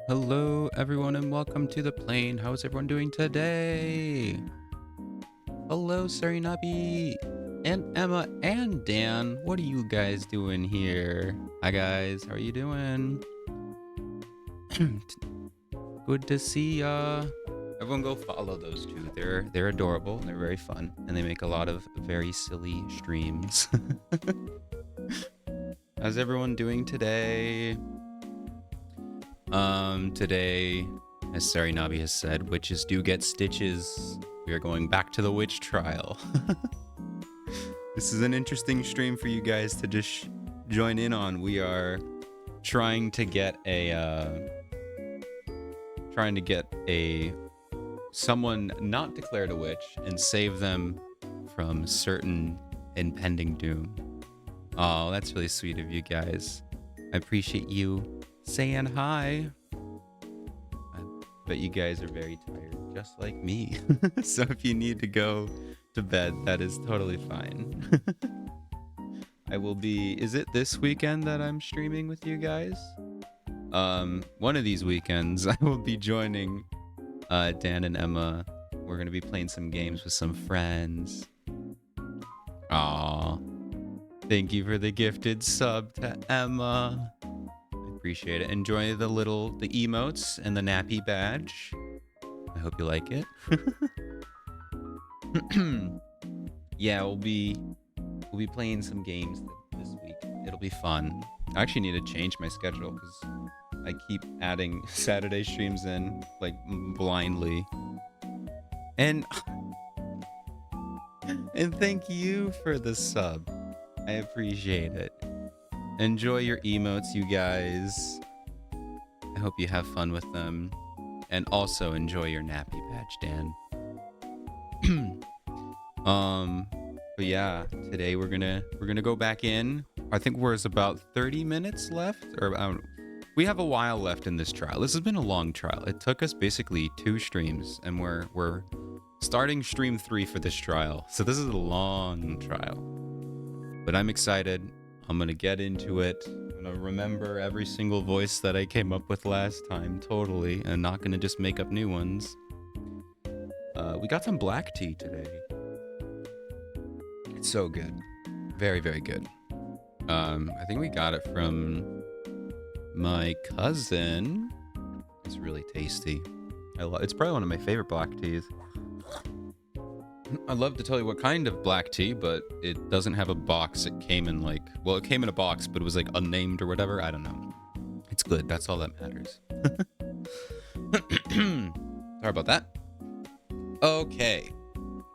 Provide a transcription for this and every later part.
Hello, everyone, and welcome to the plane. How is everyone doing today? Hello, Sarinabi, and Emma, and Dan. What are you guys doing here? Hi, guys. How are you doing? Good to see ya. Everyone, go follow those two. They're adorable. They're very fun, and they make a lot of very silly streams. How's everyone doing today? Today, as Sarinabi has said, witches do get stitches. We are going back to the witch trial. This is an interesting stream for you guys to just join in on. We are trying to get someone not declared a witch and save them from certain impending doom. Oh, that's really sweet of you guys. I appreciate you saying hi. I bet you guys are very tired, just like me. So if you need to go to bed, that is totally fine. I will be... Is it this weekend that I'm streaming with you guys? One of these weekends, I will be joining Dan and Emma. We're going to be playing some games with some friends. Aw. Thank you for the gifted sub to Emma. Appreciate it. Enjoy the emotes and the nappy badge. I hope you like it. Yeah, we'll be playing some games this week. It'll be fun. I actually need to change my schedule because I keep adding Saturday streams in like blindly. And thank you for the sub. I appreciate it. Enjoy your emotes, you guys. I hope you have fun with them. And also enjoy your nappy patch, Dan. But yeah, today we're gonna go back in. I think there's about 30 minutes left, or we have a while left in this trial. This has been a long trial. It took us basically 2 streams, and we're starting stream 3 for this trial. So this is a long trial. But I'm excited. I'm going to get into it. I'm going to remember every single voice that I came up with last time, totally, and not going to just make up new ones. We got some black tea today. It's so good. Very, very good. I think we got it from my cousin. It's really tasty. It's probably one of my favorite black teas. I'd love to tell you what kind of black tea, but it doesn't have a box. It came in it came in a box, but it was like unnamed or whatever. I don't know. It's good. That's all that matters. Sorry about that. Okay.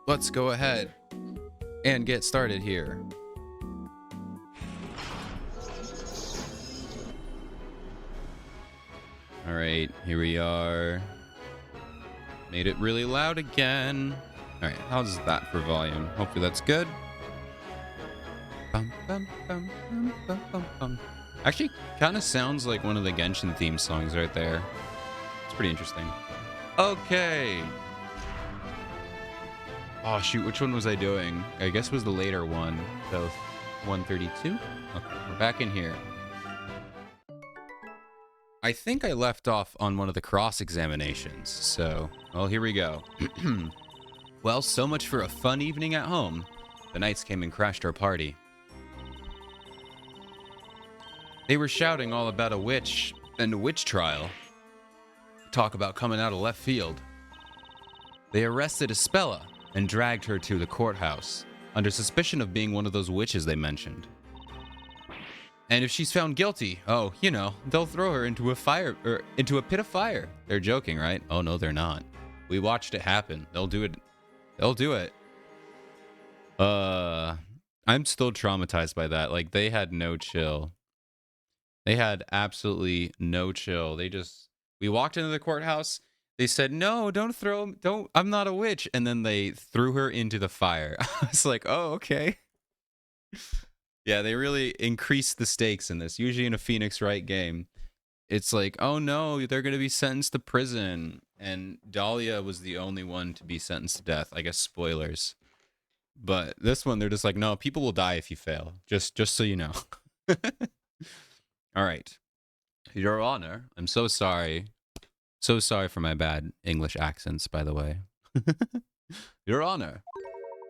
Let's go ahead and get started here. All right, here we are. Made it really loud again. All right, how's that for volume? Hopefully that's good. Bum, bum, bum, bum, bum, bum, bum. Actually, kind of sounds like one of the Genshin theme songs right there. It's pretty interesting. Okay. Oh, shoot, which one was I doing? I guess it was the later one. So, 132? Okay, we're back in here. I think I left off on one of the cross-examinations, so, well, here we go. Well, so much for a fun evening at home. The knights came and crashed our party. They were shouting all about a witch and a witch trial. Talk about coming out of left field. They arrested Espella and dragged her to the courthouse under suspicion of being one of those witches they mentioned. And if she's found guilty, oh, you know, they'll throw her into a pit of fire. They're joking, right? Oh no, they're not. We watched it happen. They'll do it. They'll do it. I'm still traumatized by that. Like, they had no chill. They had absolutely no chill. We walked into the courthouse. They said, no, I'm not a witch. And then they threw her into the fire. I was like, oh, okay. Yeah, they really increased the stakes in this. Usually in a Phoenix Wright game, it's like, oh no, they're going to be sentenced to prison. And Dahlia was the only one to be sentenced to death. I guess spoilers. But this one, they're just like, no, people will die if you fail. Just so you know. All right. Your Honor, I'm so sorry So sorry for my bad English accents, by the way. Your Honor,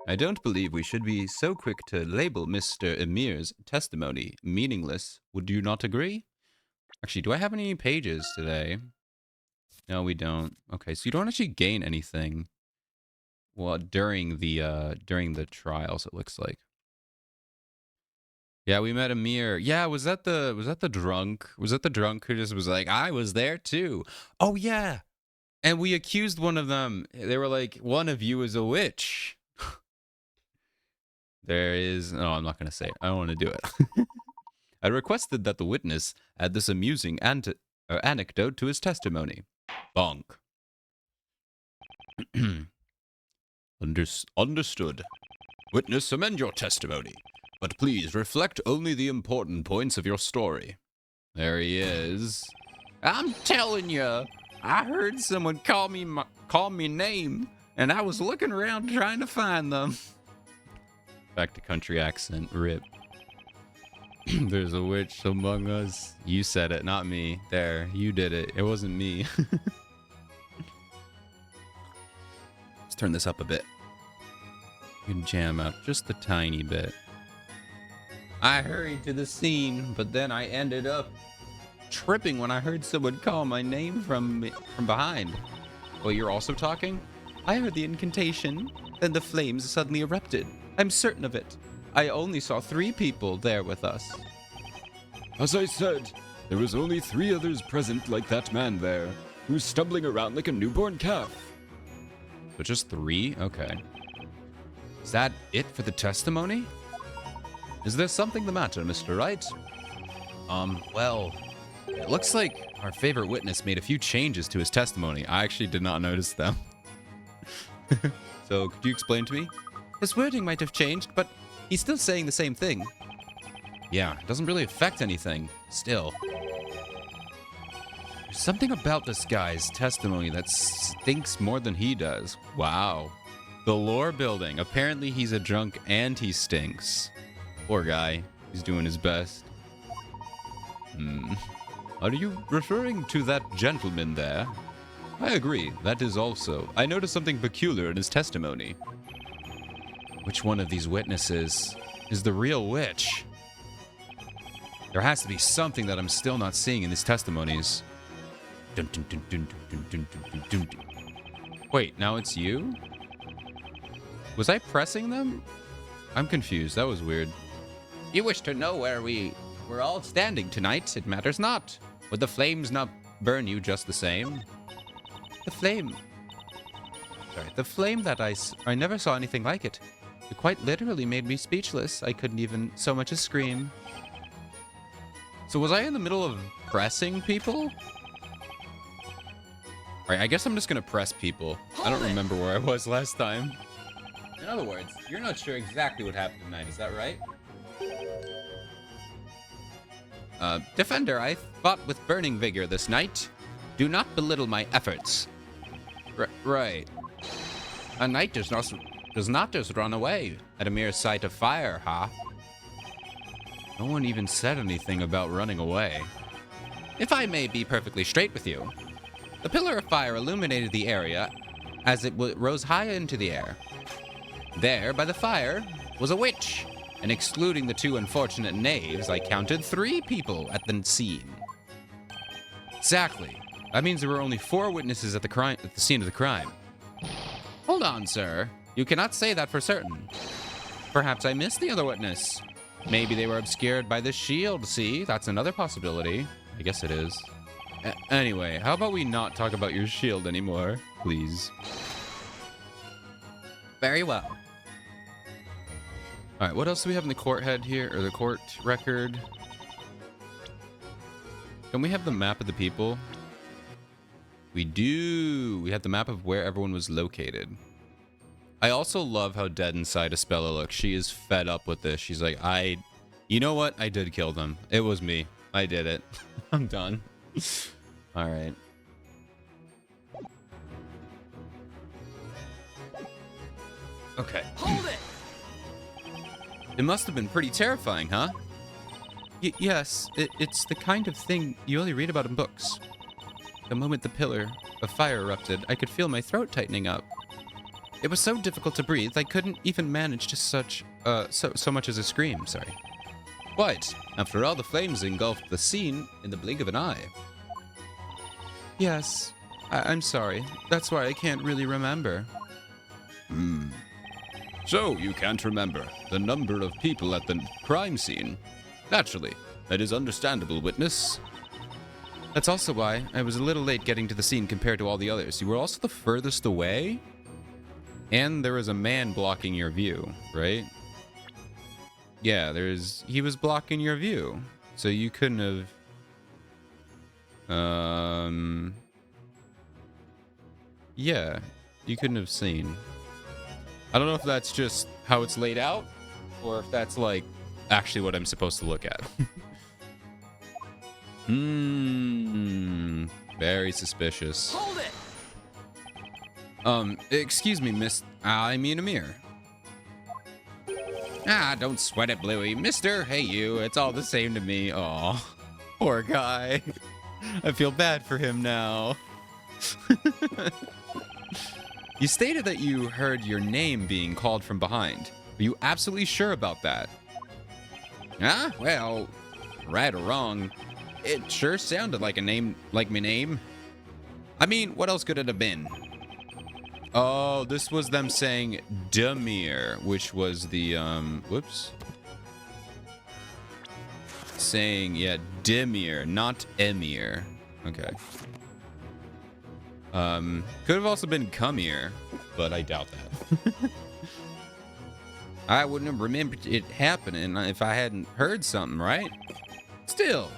I don't believe we should be so quick to label Mr. Emir's testimony meaningless. Would you not agree? Actually, do I have any pages today? No, we don't. Okay, so you don't actually gain anything. Well, during the trials, it looks like. Yeah, we met Amir. Yeah, was that the drunk? Was that the drunk who just was like, I was there too? Oh yeah. And we accused one of them. They were like, one of you is a witch. There is no, I'm not gonna say it. I don't want to do it. I requested that the witness add this amusing anecdote to his testimony. Bonk. Understood. Witness, amend your testimony. But please reflect only the important points of your story. There he is. I'm telling you, I heard someone call me name, and I was looking around trying to find them. Back to country accent, rip. There's a witch among us. You said it, not me. There, you did it. It wasn't me. Let's turn this up a bit. You can jam out just a tiny bit. I hurried to the scene, but then I ended up tripping when I heard someone call my name from behind. Well, you're also talking? I heard the incantation, then the flames suddenly erupted. I'm certain of it. I only saw 3 people there with us. As I said, there was only 3 others present like that man there, who's stumbling around like a newborn calf. So just 3? Okay. Is that it for the testimony? Is there something the matter, Mr. Wright? Well, it looks like our favorite witness made a few changes to his testimony. I actually did not notice them. So, could you explain to me? His wording might have changed, but he's still saying the same thing. Yeah, it doesn't really affect anything. Still. There's something about this guy's testimony that stinks more than he does. Wow. The lore building. Apparently he's a drunk and he stinks. Poor guy. He's doing his best. Are you referring to that gentleman there? I agree. That is also. I noticed something peculiar in his testimony. Which one of these witnesses is the real witch? There has to be something that I'm still not seeing in these testimonies. Dun, dun, dun, dun, dun, dun, dun, dun, dun. Wait, now it's you? Was I pressing them? I'm confused. That was weird. You wish to know where we're all standing tonight? It matters not. Would the flames not burn you just the same? The flame. Sorry, the flame that I never saw anything like it. It quite literally made me speechless. I couldn't even so much as scream. So was I in the middle of pressing people? Alright, I guess I'm just gonna press people. I don't remember where I was last time. In other words, you're not sure exactly what happened tonight, is that right? Defender, I fought with burning vigor this night. Do not belittle my efforts. Right. A knight does not just run away at a mere sight of fire, huh? No one even said anything about running away. If I may be perfectly straight with you, the pillar of fire illuminated the area as it rose high into the air. There, by the fire, was a witch, and excluding the 2 unfortunate knaves, I counted 3 people at the scene. Exactly. That means there were only 4 witnesses at the scene of the crime. Hold on, sir. You cannot say that for certain. Perhaps I missed the other witness. Maybe they were obscured by the shield, see? That's another possibility. I guess it is. Anyway, how about we not talk about your shield anymore, please? Very well. Alright, what else do we have in the court head here, or the court record? Can we have the map of the people? We do! We have the map of where everyone was located. I also love how dead inside Espella looks. She is fed up with this. She's like, you know what? I did kill them. It was me. I did it. I'm done. Alright. Okay. Hold it! It must have been pretty terrifying, huh? Yes, it's the kind of thing you only read about in books. The moment the pillar a fire erupted, I could feel my throat tightening up. It was so difficult to breathe, I couldn't even manage to so much as a scream, sorry. Quite. After all, the flames engulfed the scene in the blink of an eye. Yes, I'm sorry. That's why I can't really remember. So, you can't remember the number of people at the crime scene? Naturally, that is understandable, witness. That's also why I was a little late getting to the scene compared to all the others. You were also the furthest away? And there was a man blocking your view, right? Yeah, he was blocking your view. So you couldn't have... Yeah, you couldn't have seen. I don't know if that's just how it's laid out, or if that's, like, actually what I'm supposed to look at. Very suspicious. Hold it! Excuse me, I mean Amir. Don't sweat it, Bluey. Mister, hey you, it's all the same to me. Aw, poor guy. I feel bad for him now. You stated that you heard your name being called from behind. Are you absolutely sure about that? Well, right or wrong, it sure sounded like my name. I mean, what else could it have been? Oh, this was them saying Demir, which was the, whoops. Saying, yeah, Demir, not Emir. Okay. Could have also been Kumir, but I doubt that. I wouldn't have remembered it happening if I hadn't heard something, right? Still.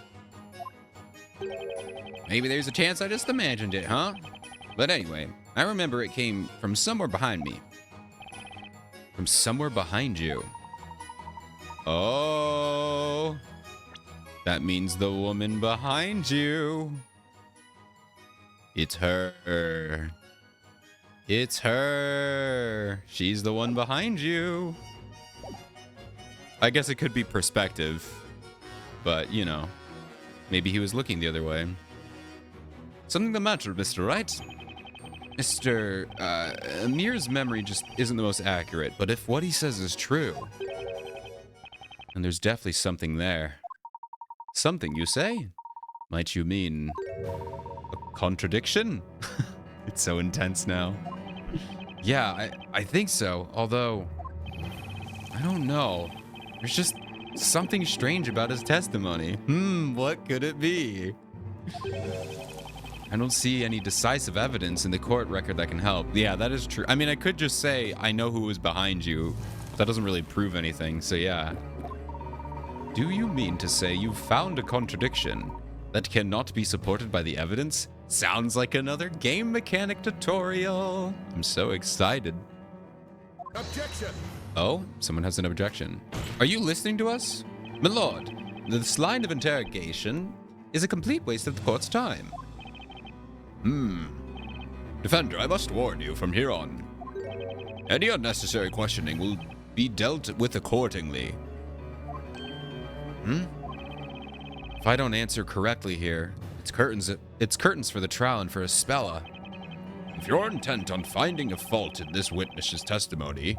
Maybe there's a chance I just imagined it, huh? But anyway, I remember it came from somewhere behind me. From somewhere behind you. Oh. That means the woman behind you. It's her. It's her. She's the one behind you. I guess it could be perspective. But, you know, maybe he was looking the other way. Something the matter, Mr. Wright? Mr. Amir's memory just isn't the most accurate, but if what he says is true, then there's definitely something there. Something, you say? Might you mean a contradiction? It's so intense now. Yeah, I think so, although I don't know. There's just something strange about his testimony. What could it be? I don't see any decisive evidence in the court record that can help. Yeah, that is true. I mean, I could just say, I know who was behind you. That doesn't really prove anything, so yeah. Do you mean to say you found a contradiction that cannot be supported by the evidence? Sounds like another game mechanic tutorial. I'm so excited. Objection! Oh, someone has an objection. Are you listening to us? My lord, this line of interrogation is a complete waste of the court's time. Defender, I must warn you from here on. Any unnecessary questioning will be dealt with accordingly. If I don't answer correctly here, it's curtains for the trial and for Espella. If you're intent on finding a fault in this witness's testimony,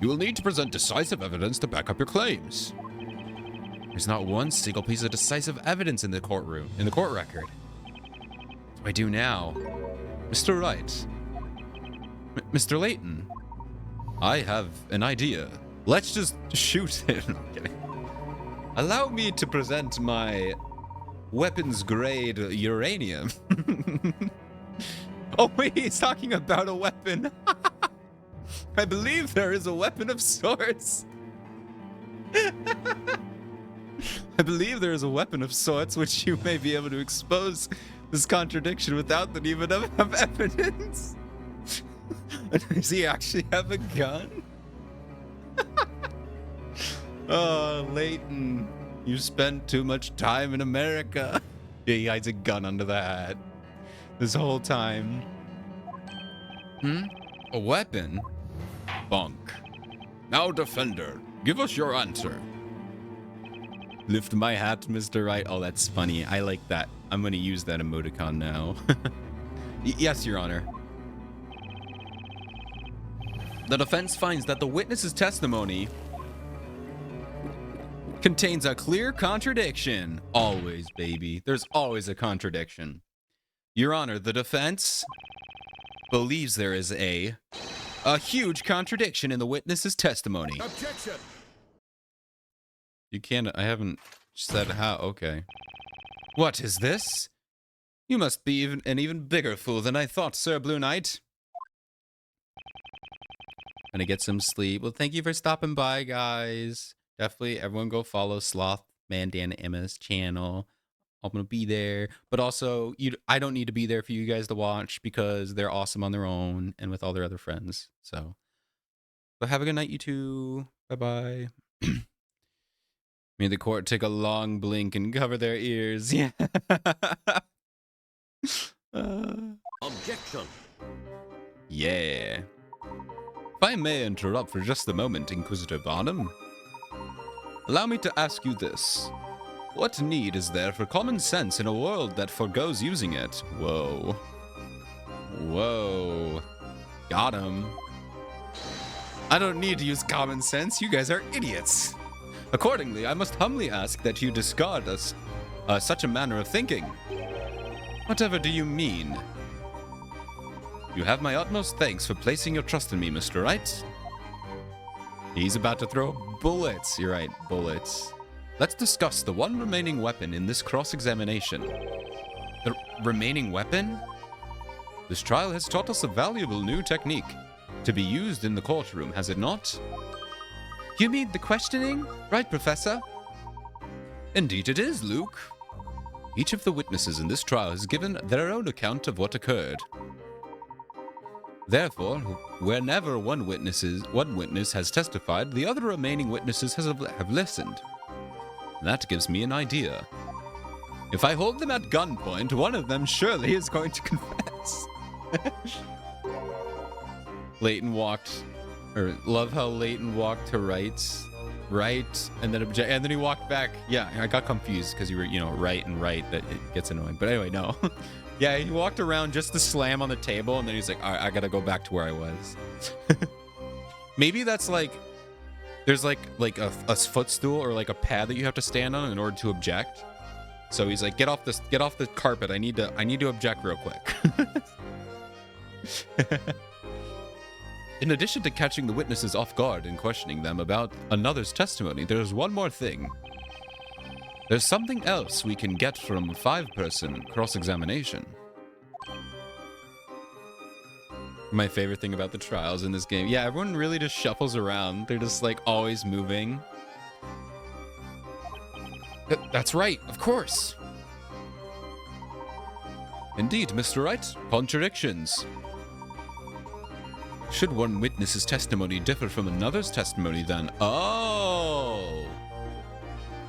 you will need to present decisive evidence to back up your claims. There's not one single piece of decisive evidence in the court record. What do I do now? Mr. Wright. Mr. Layton. I have an idea. Let's just shoot him. I'm kidding. Allow me to present my weapons-grade uranium. Oh, wait, he's talking about a weapon. I believe there is a weapon of sorts. I believe there is a weapon of sorts which you may be able to expose this contradiction without the need of evidence. Does he actually have a gun? Oh, Layton, you spent too much time in America. Yeah, he hides a gun under the hat this whole time. A weapon? Bonk. Now, defender, give us your answer. Lift my hat, Mr. Wright. Oh, that's funny. I like that. I'm going to use that emoticon now. Yes, Your Honor. The defense finds that the witness's testimony contains a clear contradiction. Always, baby. There's always a contradiction. Your Honor, the defense believes there is a huge contradiction in the witness's testimony. Objection! You can't, I haven't said how, okay. What is this? You must be an even bigger fool than I thought, Sir Blue Knight. Gonna get some sleep. Well, thank you for stopping by, guys. Definitely, everyone go follow Sloth Bandana Emma's channel. I'm gonna be there, but also, I don't need to be there for you guys to watch because they're awesome on their own and with all their other friends. So, but have a good night, you two. Bye-bye. May the court take a long blink and cover their ears. Yeah. Objection! Yeah. If I may interrupt for just a moment, Inquisitor Barnum, allow me to ask you this. What need is there for common sense in a world that forgoes using it? Whoa. Whoa. Got him. I don't need to use common sense. You guys are idiots. Accordingly, I must humbly ask that you discard us such a manner of thinking. Whatever do you mean? You have my utmost thanks for placing your trust in me, Mr. Wright. He's about to throw bullets. You're right, bullets. Let's discuss the one remaining weapon in this cross-examination. The remaining weapon? This trial has taught us a valuable new technique to be used in the courtroom, has it not? You mean the questioning? Right, Professor? Indeed it is, Luke. Each of the witnesses in this trial has given their own account of what occurred. Therefore, whenever one witness has testified, the other remaining witnesses have listened. That gives me an idea. If I hold them at gunpoint, one of them surely is going to confess. Leighton walked, or love how Leighton walked to right, and then he walked back. Yeah, I got confused because you were, right and right. That it gets annoying. But anyway, no. Yeah, he walked around just to slam on the table, and then he's like, all right, I gotta go back to where I was. Maybe that's like, there's like a footstool or like a pad that you have to stand on in order to object. So he's like, get off the carpet. I need to object real quick. In addition to catching the witnesses off guard and questioning them about another's testimony, there's one more thing. There's something else we can get from 5-person cross-examination. My favorite thing about the trials in this game. Yeah, everyone really just shuffles around. They're just like always moving. That's right, of course. Indeed, Mr. Wright, contradictions. Should one witness's testimony differ from another's testimony, then? Oh!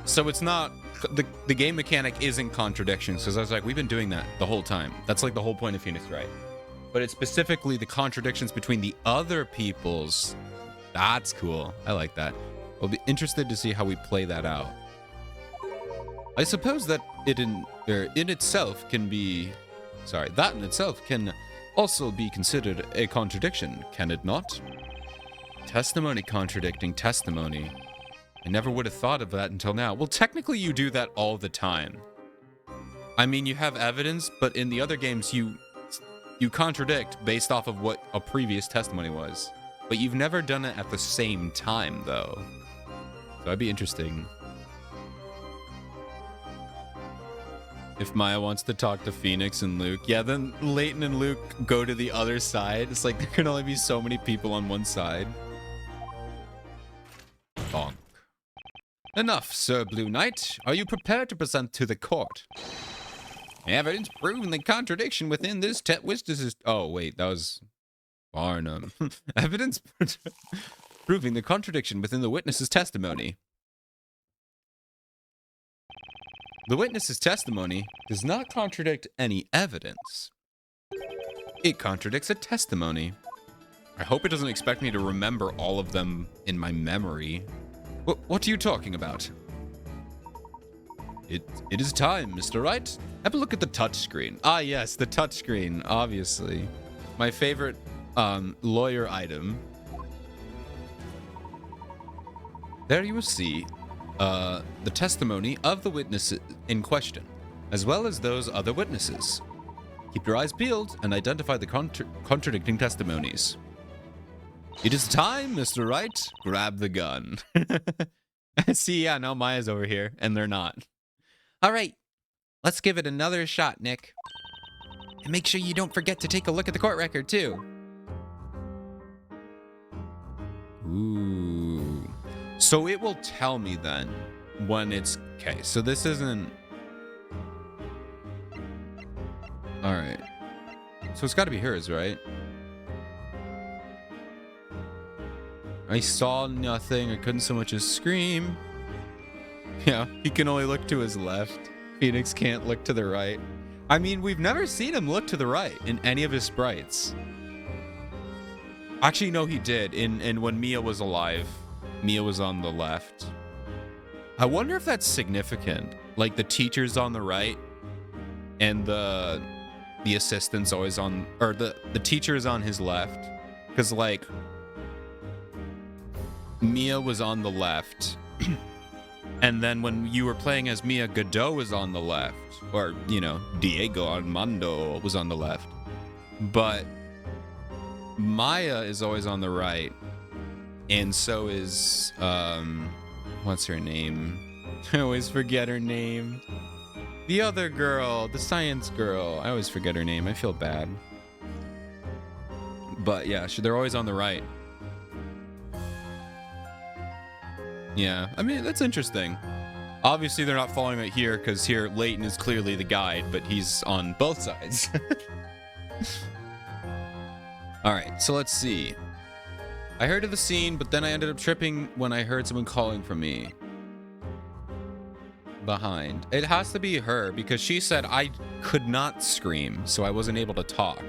So it's not... The game mechanic isn't contradictions, because I was like, we've been doing that the whole time. That's like the whole point of Phoenix Wright. But it's specifically the contradictions between the other people's. That's cool. I like that. I'll be interested to see how we play that out. I suppose that that in itself can also be considered a contradiction, can it not? Testimony contradicting testimony. I never would have thought of that until now. Well, technically you do that all the time. I mean, you have evidence, but in the other games you contradict based off of what a previous testimony was. But you've never done it at the same time, though. So that'd be interesting. If Maya wants to talk to Phoenix and Luke, yeah, then Leighton and Luke go to the other side. It's like there can only be so many people on one side. Bonk. Enough, Sir Blue Knight. Are you prepared to present to the court? Evidence proving the contradiction within this witness's... Oh, wait, that was Barnum. Evidence proving the contradiction within the witness's testimony. The witness's testimony does not contradict any evidence. It contradicts a testimony. I hope it doesn't expect me to remember all of them in my memory. What are you talking about? It is time, Mr. Wright. Have a look at the touchscreen. Ah, yes, the touchscreen, obviously. My favorite lawyer item. There you will see the testimony of the witness in question, as well as those other witnesses. Keep your eyes peeled and identify the contradicting testimonies. It is time, Mr. Wright. Grab the gun. See, yeah, now Maya's over here, and they're not. All right, let's give it another shot, Nick. And make sure you don't forget to take a look at the court record, too. Ooh. So it will tell me then when it's... Okay, so this isn't... All right. So it's got to be hers, right? I saw nothing. I couldn't so much as scream. Yeah, he can only look to his left. Phoenix can't look to the right. I mean, we've never seen him look to the right in any of his sprites. Actually, no, he did. In when Mia was alive, Mia was on the left. I wonder if that's significant. Like the teacher's on the right, and the assistant's always on, or the teacher is on his left, because like Mia was on the left, and then when you were playing as Mia, Godot was on the left, or you know, Diego Armando was on the left, but Maya is always on the right, and so is what's her name? I always forget her name. The other girl, the science girl. I always forget her name. I feel bad. But yeah, they're always on the right. Yeah, I mean, that's interesting. Obviously, they're not following it here because here Layton is clearly the guide, but he's on both sides. All right, so let's see. I heard of the scene, but then I ended up tripping when I heard someone calling for me. Behind. It has to be her because she said I could not scream, so I wasn't able to talk.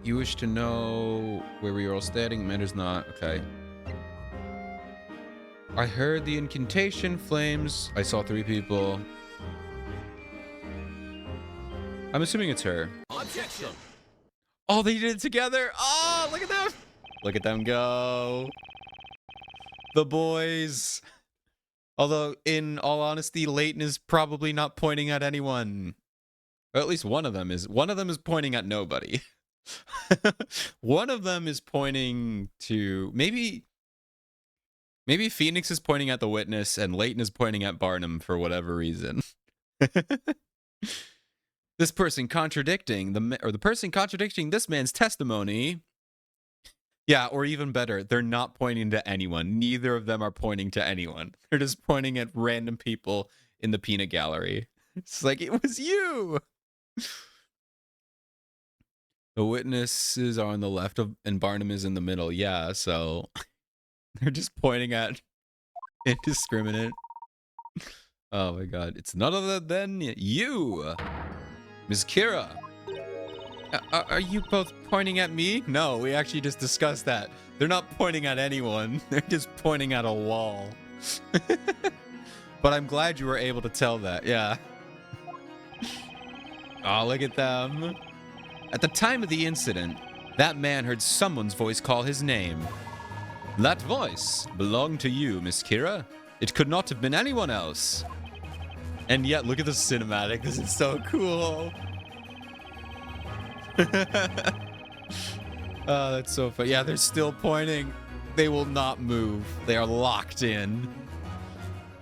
You wish to know where we are all standing? Matters not. Okay. I heard the incantation flames. I saw 3 people. I'm assuming it's her. Objection. Oh, they did it together. Oh, look at them. Look at them go. The boys. Although, in all honesty, Layton is probably not pointing at anyone. Or at least one of them is. One of them is pointing at nobody. One of them is pointing to... Maybe Phoenix is pointing at the witness and Layton is pointing at Barnum for whatever reason. This person contradicting the person contradicting this man's testimony. Yeah, or even better, they're not pointing to anyone. Neither of them are pointing to anyone. They're just pointing at random people in the peanut gallery. It's like, it was you. The witnesses are on the left of, and Barnum is in the middle. Yeah, so they're just pointing at indiscriminate. Oh my god, it's none other than you, Ms. Kira. Are you both pointing at me? No, we actually just discussed that. They're not pointing at anyone. They're just pointing at a wall. But I'm glad you were able to tell that. Yeah. Oh, look at them. At the time of the incident, that man heard someone's voice call his name. That voice belonged to you, Miss Kira. It could not have been anyone else. And yet, look at the cinematic. This is so cool. Oh, that's so funny. Yeah, they're still pointing. They will not move. They are locked in.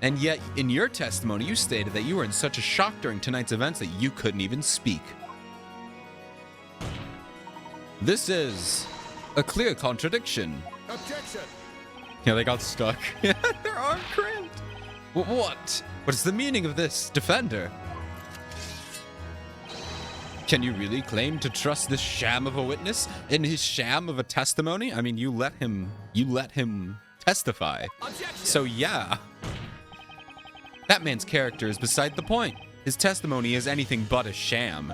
And yet, in your testimony, you stated that you were in such a shock during tonight's events that you couldn't even speak. This is a clear contradiction. Objection. Yeah, they got stuck. Their arm cramped. What? What is the meaning of this, defender? Can you really claim to trust this sham of a witness in his sham of a testimony? I mean, you let him testify. Objection. So yeah. That man's character is beside the point. His testimony is anything but a sham.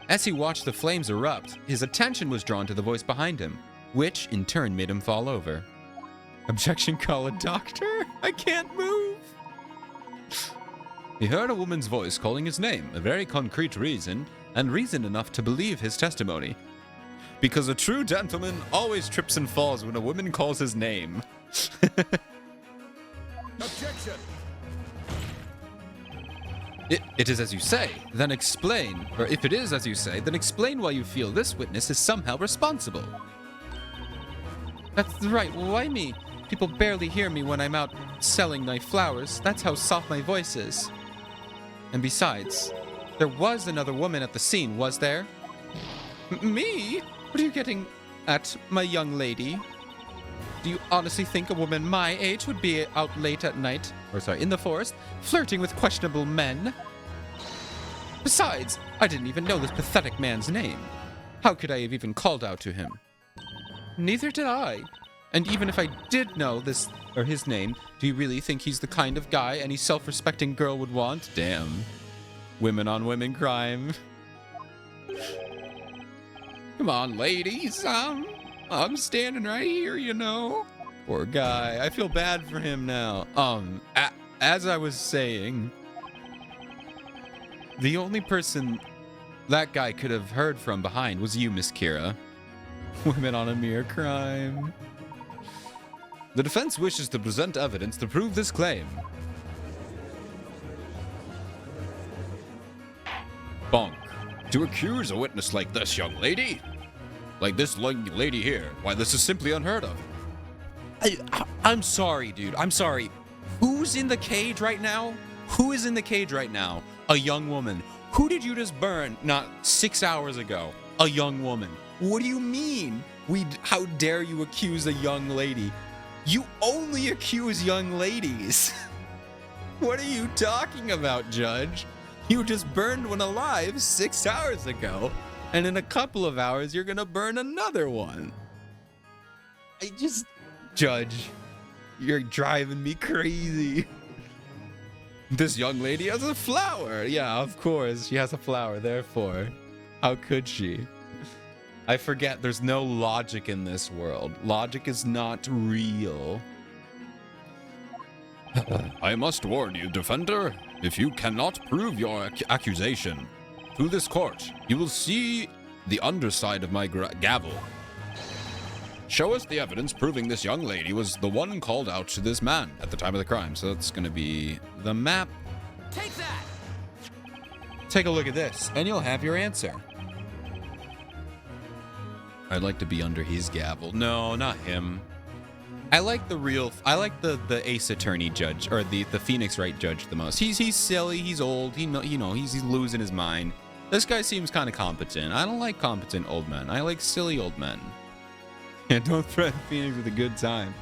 As he watched the flames erupt, his attention was drawn to the voice behind him, which in turn made him fall over. Objection, call a doctor? I can't move. He heard a woman's voice calling his name, a very concrete reason, and reason enough to believe his testimony. Because a true gentleman always trips and falls when a woman calls his name. Objection! It is as you say, then explain. Or if it is as you say, then explain why you feel this witness is somehow responsible. That's right, why me? People barely hear me when I'm out selling my flowers. That's how soft my voice is. And besides, there was another woman at the scene, was there? Me? What are you getting at, my young lady? Do you honestly think a woman my age would be out late at night, in the forest, flirting with questionable men? Besides, I didn't even know this pathetic man's name. How could I have even called out to him? Neither did I. And even if I did know his name, do you really think he's the kind of guy any self-respecting girl would want? Damn. Women on women crime. Come on, ladies. I'm standing right here, you know. Poor guy. I feel bad for him now. As I was saying, the only person that guy could have heard from behind was you, Miss Kira. Women on a mere crime. The defense wishes to present evidence to prove this claim. Bonk. To accuse a witness like this young lady? Like this young lady here? Why, this is simply unheard of. I'm sorry, dude. I'm sorry. Who's in the cage right now? Who is in the cage right now? A young woman. Who did you just burn not 6 hours ago? A young woman. What do you mean? How dare you accuse a young lady? You only accuse young ladies. What are you talking about, Judge? You just burned one alive 6 hours ago, and in a couple of hours, you're gonna burn another one. Judge, you're driving me crazy. This young lady has a flower. Yeah, of course, she has a flower, therefore. How could she? I forget there's no logic in this world. Logic is not real. I must warn you, defender, if you cannot prove your accusation to this court, you will see the underside of my gavel. Show us the evidence proving this young lady was the one called out to this man at the time of the crime. So that's going to be the map. Take that! Take a look at this, and you'll have your answer. I'd like to be under his gavel. No, not him. I like the Ace Attorney judge, or the Phoenix Wright judge the most. He's silly, he's old, he's losing his mind. This guy seems kind of competent. I don't like competent old men. I like silly old men. And don't threaten Phoenix with a good time.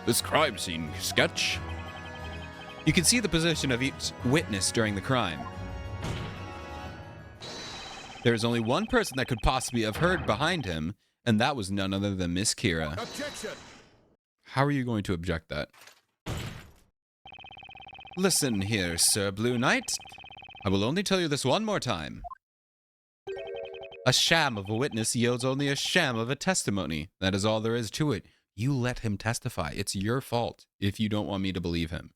This crime scene sketch. You can see the position of each witness during the crime. There is only one person that could possibly have heard behind him, and that was none other than Miss Kira. Objection! How are you going to object that? Listen here, Sir Blue Knight. I will only tell you this one more time. A sham of a witness yields only a sham of a testimony. That is all there is to it. You let him testify. It's your fault if you don't want me to believe him.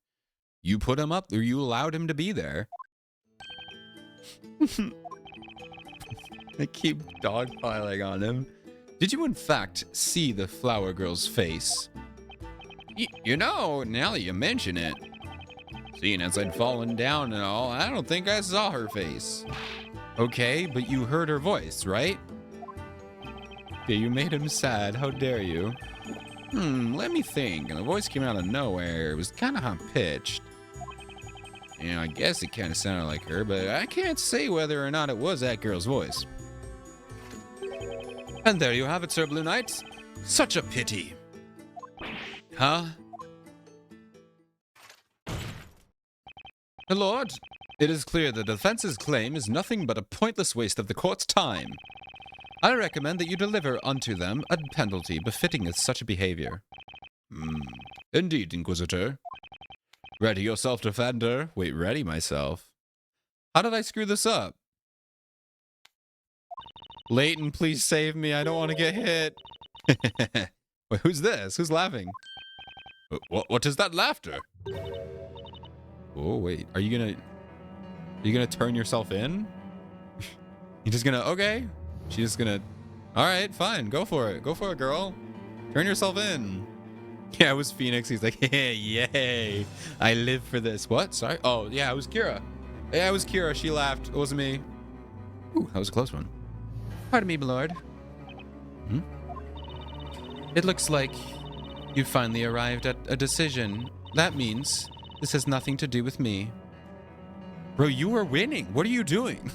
You put him up, or you allowed him to be there. I keep dogpiling on him. Did you in fact see the flower girl's face? You know, now that you mention it, seeing as I'd fallen down and all, I don't think I saw her face. Okay, but you heard her voice, right? Yeah, you made him sad. How dare you? Let me think. And the voice came out of nowhere. It was kind of high-pitched. I guess it kind of sounded like her, but I can't say whether or not it was that girl's voice. And there you have it, Sir Blue Knight. Such a pity. Huh? My lord, it is clear the defense's claim is nothing but a pointless waste of the court's time. I recommend that you deliver unto them a penalty befitting of such a behavior. Indeed, Inquisitor. Ready yourself, defender. Wait, ready myself? How did I screw this up? Leighton, please save me. I don't want to get hit. Wait, who's this? Who's laughing? What is that laughter? Oh, wait. Are you gonna turn yourself in? You're just gonna, okay. She's just gonna, all right, fine. Go for it. Go for it, girl. Turn yourself in. Yeah, it was Phoenix. He's like, hey, yay. I live for this. What? Sorry? Oh, yeah, it was Kira. Yeah, it was Kira. She laughed. It wasn't me. Ooh, that was a close one. Pardon me, my lord. Hmm? It looks like you finally arrived at a decision. That means this has nothing to do with me. Bro, you are winning. What are you doing?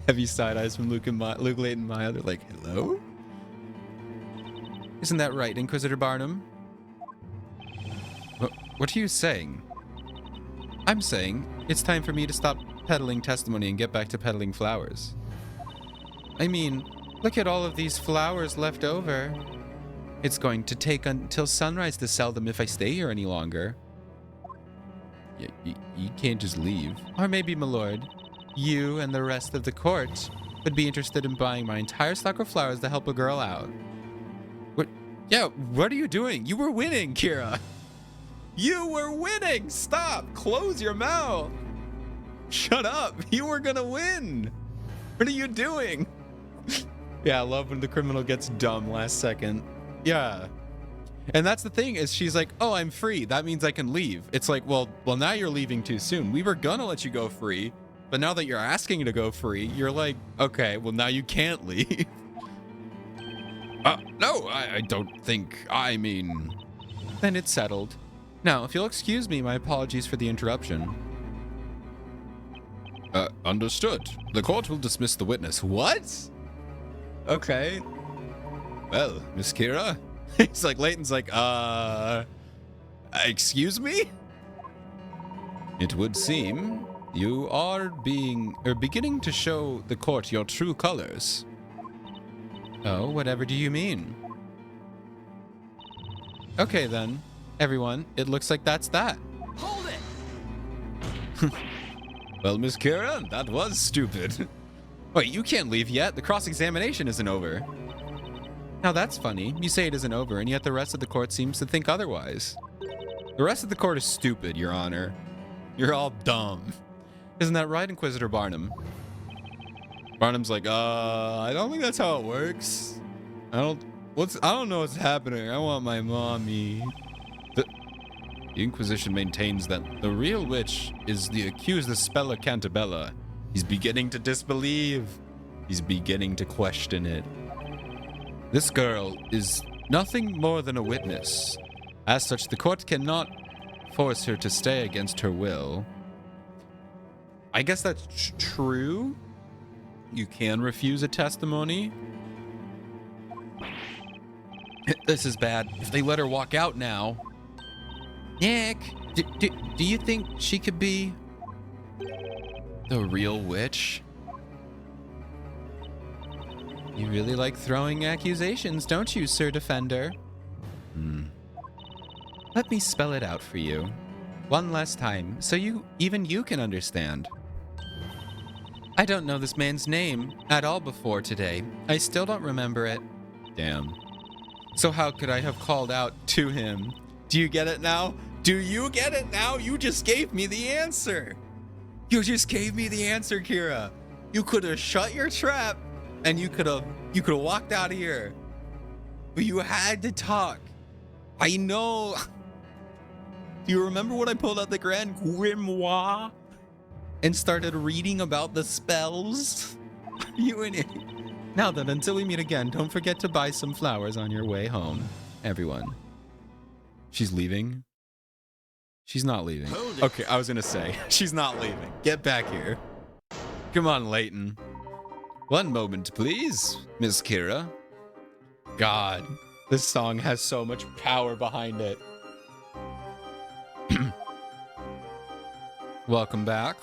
Heavy side eyes from Luke Layton Maya. They're like, hello? Isn't that right, Inquisitor Barnum? What are you saying? I'm saying it's time for me to stop peddling testimony and get back to peddling flowers. I mean, look at all of these flowers left over. It's going to take until sunrise to sell them if I stay here any longer. Yeah, you can't just leave. Or maybe, my lord, you and the rest of the court would be interested in buying my entire stock of flowers to help a girl out. What? Yeah, what are you doing? You were winning, Kira. You were winning. Stop. Close your mouth. Shut up. You were gonna win. What are you doing? Yeah, I love when the criminal gets dumb last second. Yeah. And that's the thing is she's like, oh, I'm free. That means I can leave. It's like, well, now you're leaving too soon. We were gonna let you go free, but now that you're asking to go free, you're like, okay, well, now you can't leave. No, I don't think, I mean... Then it's settled. Now, if you'll excuse me, my apologies for the interruption. Understood. The court will dismiss the witness. What? Okay. Well, Miss Kira? It's like, Layton's like, excuse me? It would seem you are beginning to show the court your true colors. Oh, whatever do you mean? Okay then, everyone, it looks like that's that. Hold it! Well, Miss Kira, that was stupid. Wait, you can't leave yet. The cross-examination isn't over. Now that's funny. You say it isn't over, and yet the rest of the court seems to think otherwise. The rest of the court is stupid, Your Honor. You're all dumb. Isn't that right, Inquisitor Barnum? Barnum's like, I don't think that's how it works. I don't know what's happening. I want my mommy. The Inquisition maintains that the real witch is the accused Spella Cantabella. He's beginning to disbelieve. He's beginning to question it. This girl is nothing more than a witness. As such, the court cannot force her to stay against her will. I guess that's true. You can refuse a testimony. This is bad. If they let her walk out now. Nick, do you think she could be the real witch? You really like throwing accusations, don't you, Sir Defender? Let me spell it out for you. One last time, so even you can understand. I don't know this man's name at all before today. I still don't remember it. Damn. So how could I have called out to him? Do you get it now? Do you get it now? You just gave me the answer. You just gave me the answer, Kira. You could have shut your trap and you could have walked out of here. But you had to talk. I know. Do you remember when I pulled out the Grand Grimoire and started reading about the spells? You an idiot. Now then, until we meet again, don't forget to buy some flowers on your way home, everyone. She's leaving? She's not leaving. Okay, I was gonna say, she's not leaving. Get back here. Come on, Layton. One moment, please, Miss Kira. God, this song has so much power behind it. Welcome back.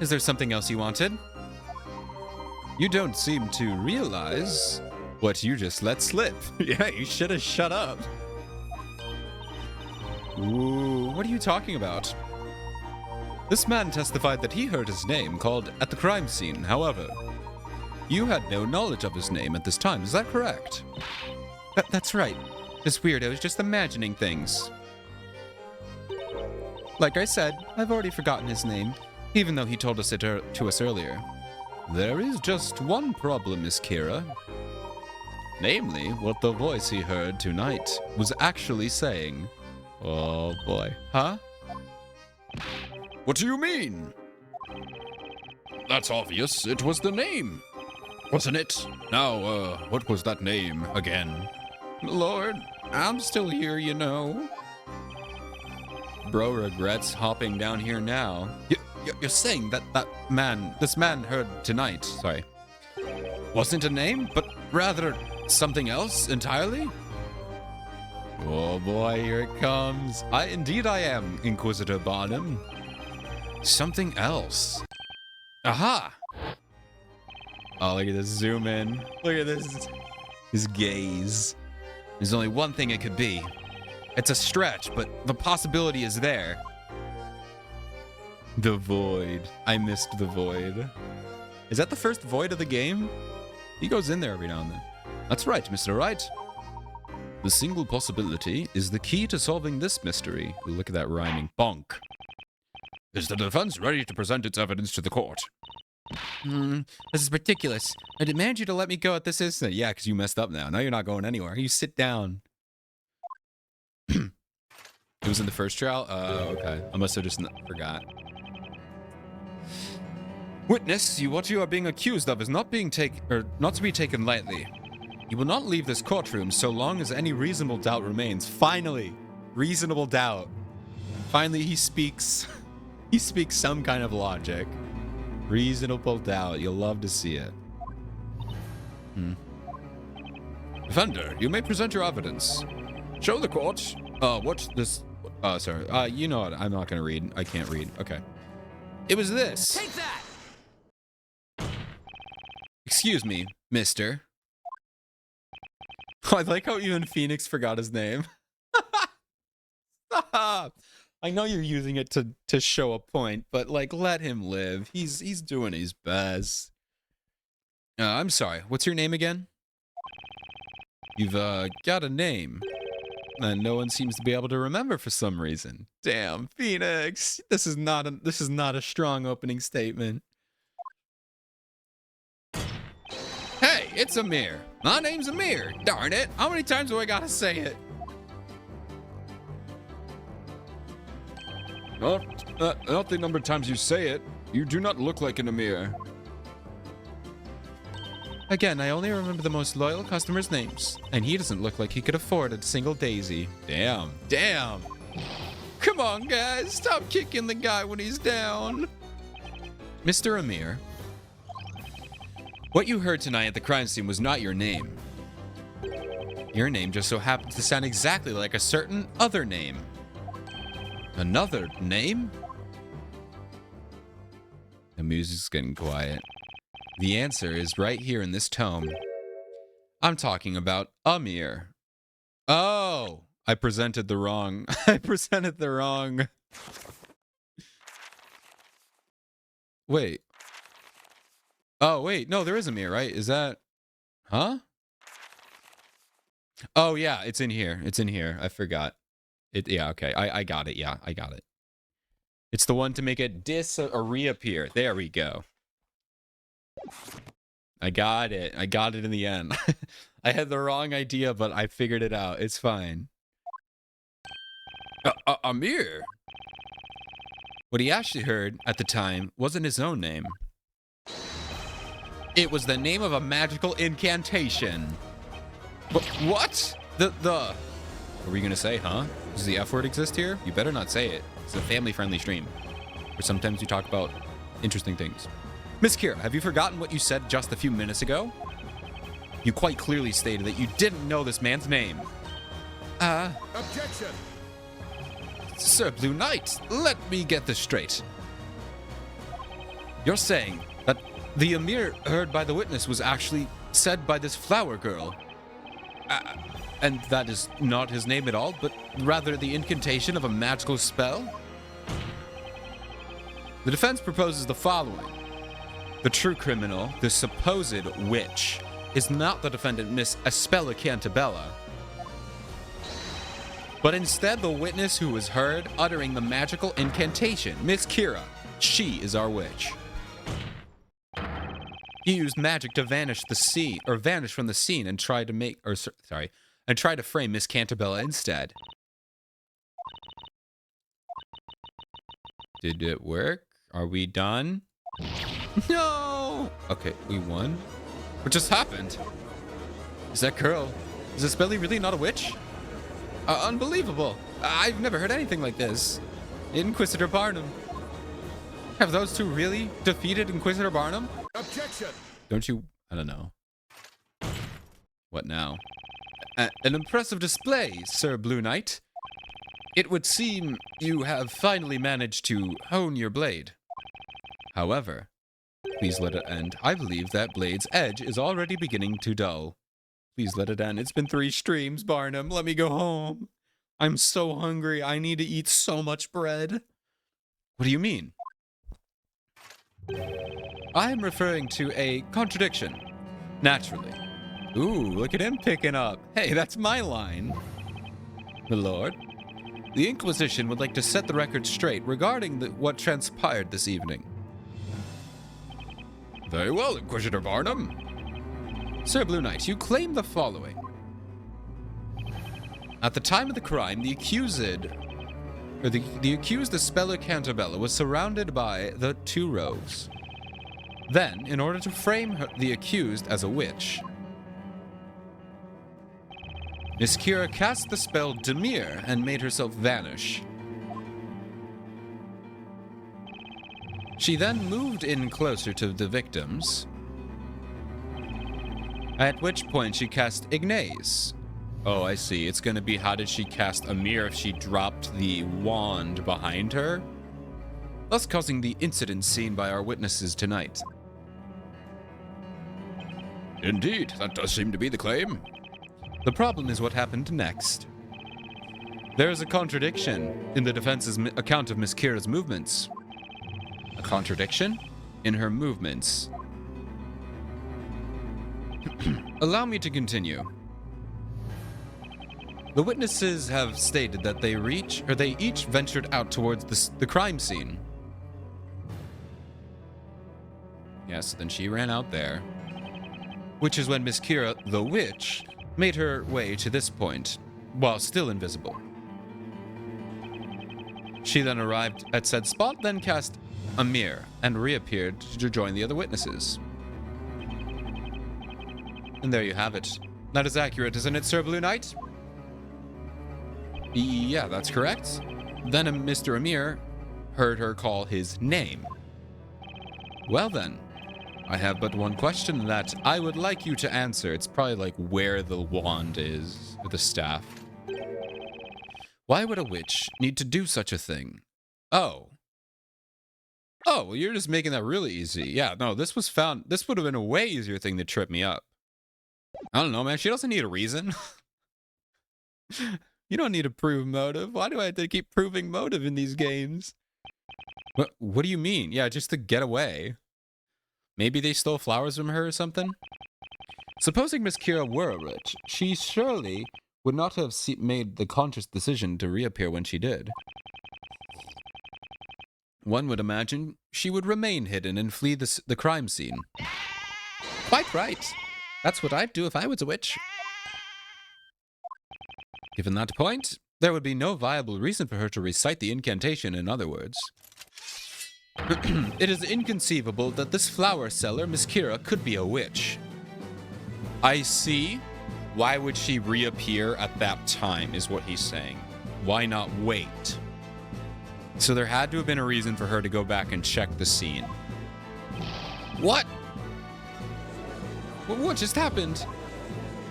Is there something else you wanted? You don't seem to realize what you just let slip. Yeah, you should have shut up. Ooh, what are you talking about? This man testified that he heard his name called at the crime scene. However, you had no knowledge of his name at this time. Is that correct? That's right. It's weird. I was just imagining things. Like I said, I've already forgotten his name, even though he told us it to us earlier. There is just one problem, Miss Kira. Namely, what the voice he heard tonight was actually saying. Oh boy. Huh? What do you mean? That's obvious. It was the name. Wasn't it? Now, what was that name again? Lord, I'm still here, you know. Bro regrets hopping down here now. You're saying that this man heard tonight, sorry, wasn't a name, but rather something else entirely? Oh boy, here it comes. Indeed I am, Inquisitor Barnum. Something else. Aha! Oh, look at this zoom in. Look at this. His gaze. There's only one thing it could be. It's a stretch, but the possibility is there. The Void. I missed the Void. Is that the first Void of the game? He goes in there every now and then. That's right, Mr. Wright. The single possibility is the key to solving this mystery. Look at that rhyming. Bonk. Is the defense ready to present its evidence to the court? This is ridiculous. I demand you to let me go at this instant. Yeah, because you messed up now. Now you're not going anywhere. You sit down. It was in the first trial? Okay. I must have just forgot. Witness, what you are being accused of is not to be taken lightly. You will not leave this courtroom so long as any reasonable doubt remains. Finally, reasonable doubt. Finally, he speaks. He speaks some kind of logic. Reasonable doubt. You'll love to see it. Defender, you may present your evidence. Show the court. What's this? Sorry. You know what? I'm not going to read. I can't read. Okay. It was this. Take that! Excuse me, mister. I like how even Phoenix forgot his name. Stop! I know you're using it to show a point, but like, let him live. He's doing his best. I'm sorry. What's your name again? You've got a name that no one seems to be able to remember for some reason. Damn, Phoenix. This is not a strong opening statement. Hey, it's Amir. My name's Amir. Darn it. How many times do I gotta say it? Not the number of times you say it. You do not look like an Amir. Again, I only remember the most loyal customers' names, and he doesn't look like he could afford a single daisy. Damn. Come on, guys, stop kicking the guy when he's down. Mr. Amir, what you heard tonight at the crime scene was not your name. Your name just so happens to sound exactly like a certain other name. Another name? The music's getting quiet. The answer is right here in this tome. I'm talking about Amir. Oh, I presented the wrong. Wait. Oh, wait. No, there is Amir, right? Is that... Huh? Oh, yeah, it's in here. I forgot. Yeah, okay. I got it. Yeah, I got it. It's the one to make it or reappear. There we go. I got it in the end. I had the wrong idea, but I figured it out. It's fine. Amir? What he actually heard at the time wasn't his own name. It was the name of a magical incantation. What? What were you gonna say, huh? Does the F word exist here? You better not say it. It's a family-friendly stream, where sometimes we talk about interesting things. Miss Kira, have you forgotten what you said just a few minutes ago? You quite clearly stated that you didn't know this man's name. Objection! Sir Blue Knight, let me get this straight. You're saying that the Amir heard by the witness was actually said by this flower girl. And that is not his name at all, but rather the incantation of a magical spell? The defense proposes the following. The true criminal, the supposed witch, is not the defendant, Miss Espella Cantabella, but instead the witness who was heard uttering the magical incantation, Miss Kira. She is our witch. He used magic to vanish from the scene and tried to frame Miss Cantabella instead. Did it work? Are we done? No! Okay, we won. What just happened? Is that girl? Is Espelli really not a witch? Unbelievable. I've never heard anything like this. Inquisitor Barnum. Have those two really defeated Inquisitor Barnum? Objection! Don't you... I don't know. What now? An impressive display, Sir Blue Knight. It would seem you have finally managed to hone your blade. However, please let it end. I believe that blade's edge is already beginning to dull. Please let it end. It's been 3 streams, Barnum. Let me go home. I'm so hungry. I need to eat so much bread. What do you mean? I am referring to a contradiction. Naturally. Ooh, look at him picking up. Hey, that's my line. My lord, the Inquisition would like to set the record straight regarding what transpired this evening. Very well, Inquisitor Barnum. Sir Blue Knight, you claim the following. At the time of the crime, the accused Espella Cantabella was surrounded by the 2 rogues. Then, in order to frame the accused as a witch, Miss Kira cast the spell Demir and made herself vanish. She then moved in closer to the victims, at which point she cast Ignace. Oh, I see. It's going to be how did she cast Amir if she dropped the wand behind her, thus causing the incident seen by our witnesses tonight. Indeed, that does seem to be the claim. The problem is what happened next. There is a contradiction in the defense's account of Miss Kira's movements. A contradiction in her movements. Allow me to continue. The witnesses have stated that they each ventured out towards the crime scene. Yes, then she ran out there. Which is when Miss Kira, the witch, made her way to this point, while still invisible. She then arrived at said spot, then cast Amir, and reappeared to join the other witnesses. And there you have it. That is accurate, isn't it, Sir Blue Knight? Yeah, that's correct. Then Mr. Amir heard her call his name. Well then, I have but one question that I would like you to answer. It's probably like where the wand is, or the staff. Why would a witch need to do such a thing? Oh, well, you're just making that really easy. Yeah, no, this would have been a way easier thing to trip me up. I don't know, man. She doesn't need a reason. You don't need to prove motive. Why do I have to keep proving motive in these games? What do you mean? Yeah, just to get away. Maybe they stole flowers from her or something? Supposing Miss Kira were a witch, she surely would not have made the conscious decision to reappear when she did. One would imagine she would remain hidden and flee the crime scene. Quite right. That's what I'd do if I was a witch. Given that point, there would be no viable reason for her to recite the incantation, in other words. It is inconceivable that this flower seller, Miss Kira, could be a witch. I see. Why would she reappear at that time, is what he's saying. Why not wait? So there had to have been a reason for her to go back and check the scene. What? What just happened?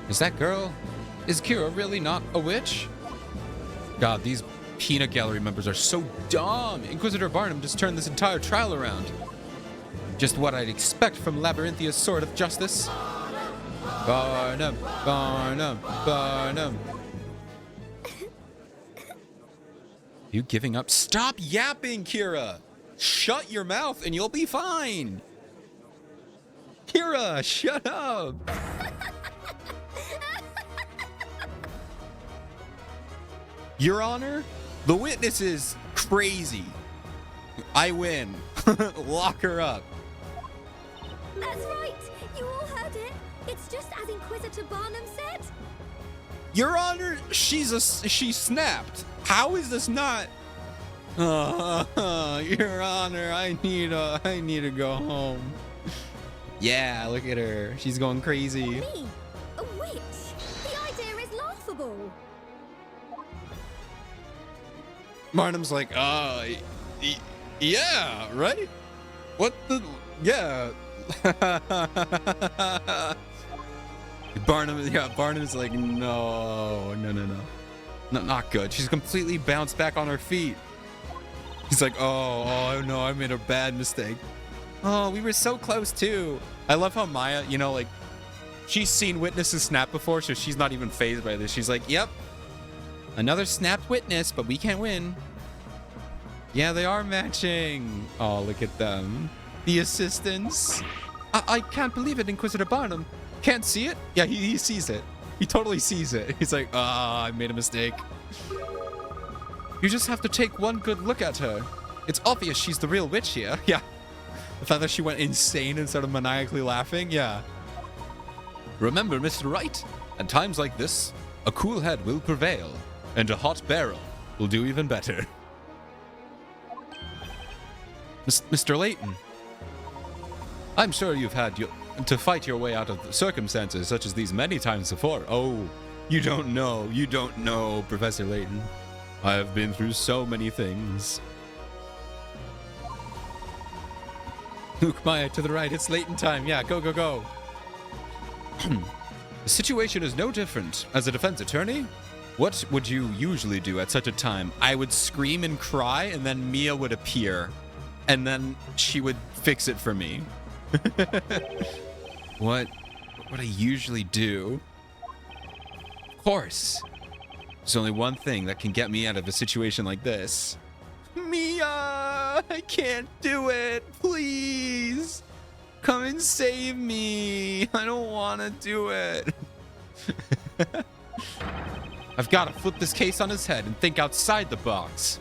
Is that girl? Is Kira really not a witch? God, these peanut gallery members are so dumb. Inquisitor Barnum just turned this entire trial around. Just what I'd expect from Labyrinthia's Sword of Justice. Barnum, Barnum, Barnum. You giving up? Stop yapping, Kira! Shut your mouth and you'll be fine! Kira, shut up. Your Honor, the witness is crazy. I win. Lock her up. That's right. You all heard it. It's just as Inquisitor Barnum said. Your Honor, she snapped. How is this not? Your Honor, I need to go home. Yeah, look at her. She's going crazy. Me? A witch? The idea is laughable. Barnum's like, yeah, right? What the? Yeah. Barnum's like, no, not good. She's completely bounced back on her feet. He's like, oh no, I made a bad mistake. Oh, we were so close too. I love how Maya, like, she's seen witnesses snap before, so she's not even fazed by this. She's like, yep, another snapped witness, but we can't win. Yeah, they are matching. Oh, look at them. The assistants. I can't believe it, Inquisitor Barnum. Can't see it? Yeah, he sees it. He totally sees it. He's like, I made a mistake. You just have to take one good look at her. It's obvious she's the real witch here. Yeah. The fact that she went insane and started maniacally laughing. Yeah. Remember, Mr. Wright, at times like this, a cool head will prevail, and a hot barrel will do even better. Mr. Layton. I'm sure you've had to fight your way out of circumstances such as these many times before. Oh, you don't know, Professor Layton. I have been through so many things. Luke Maya to the right. It's Layton time. Yeah, go. The situation is no different. As a defense attorney, what would you usually do at such a time? I would scream and cry, and then Mia would appear. And then she would fix it for me. What I usually do? Of course. There's only one thing that can get me out of a situation like this. Mia! I can't do it! Please! Come and save me! I don't want to do it. I've got to flip this case on his head and think outside the box.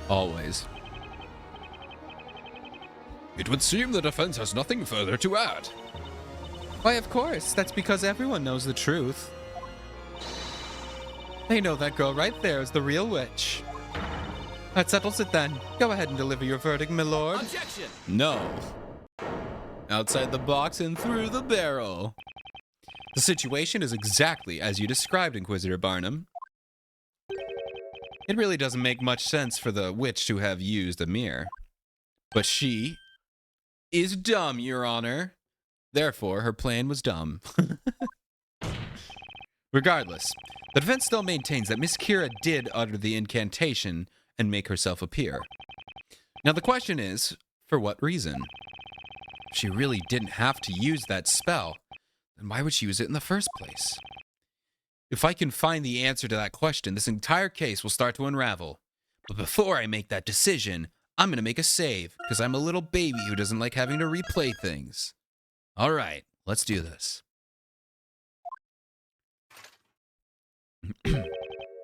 Always. It would seem the defense has nothing further to add. Why, of course. That's because everyone knows the truth. They know that girl right there is the real witch. That settles it then. Go ahead and deliver your verdict, my lord. Objection! No. Outside the box and through the barrel. The situation is exactly as you described, Inquisitor Barnum. It really doesn't make much sense for the witch to have used a mirror. But she is dumb, Your Honor. Therefore, her plan was dumb. Regardless, the defense still maintains that Miss Kira did utter the incantation and make herself appear. Now the question is, for what reason? If she really didn't have to use that spell, then why would she use it in the first place? If I can find the answer to that question, this entire case will start to unravel. But before I make that decision, I'm going to make a save, because I'm a little baby who doesn't like having to replay things. All right, let's do this.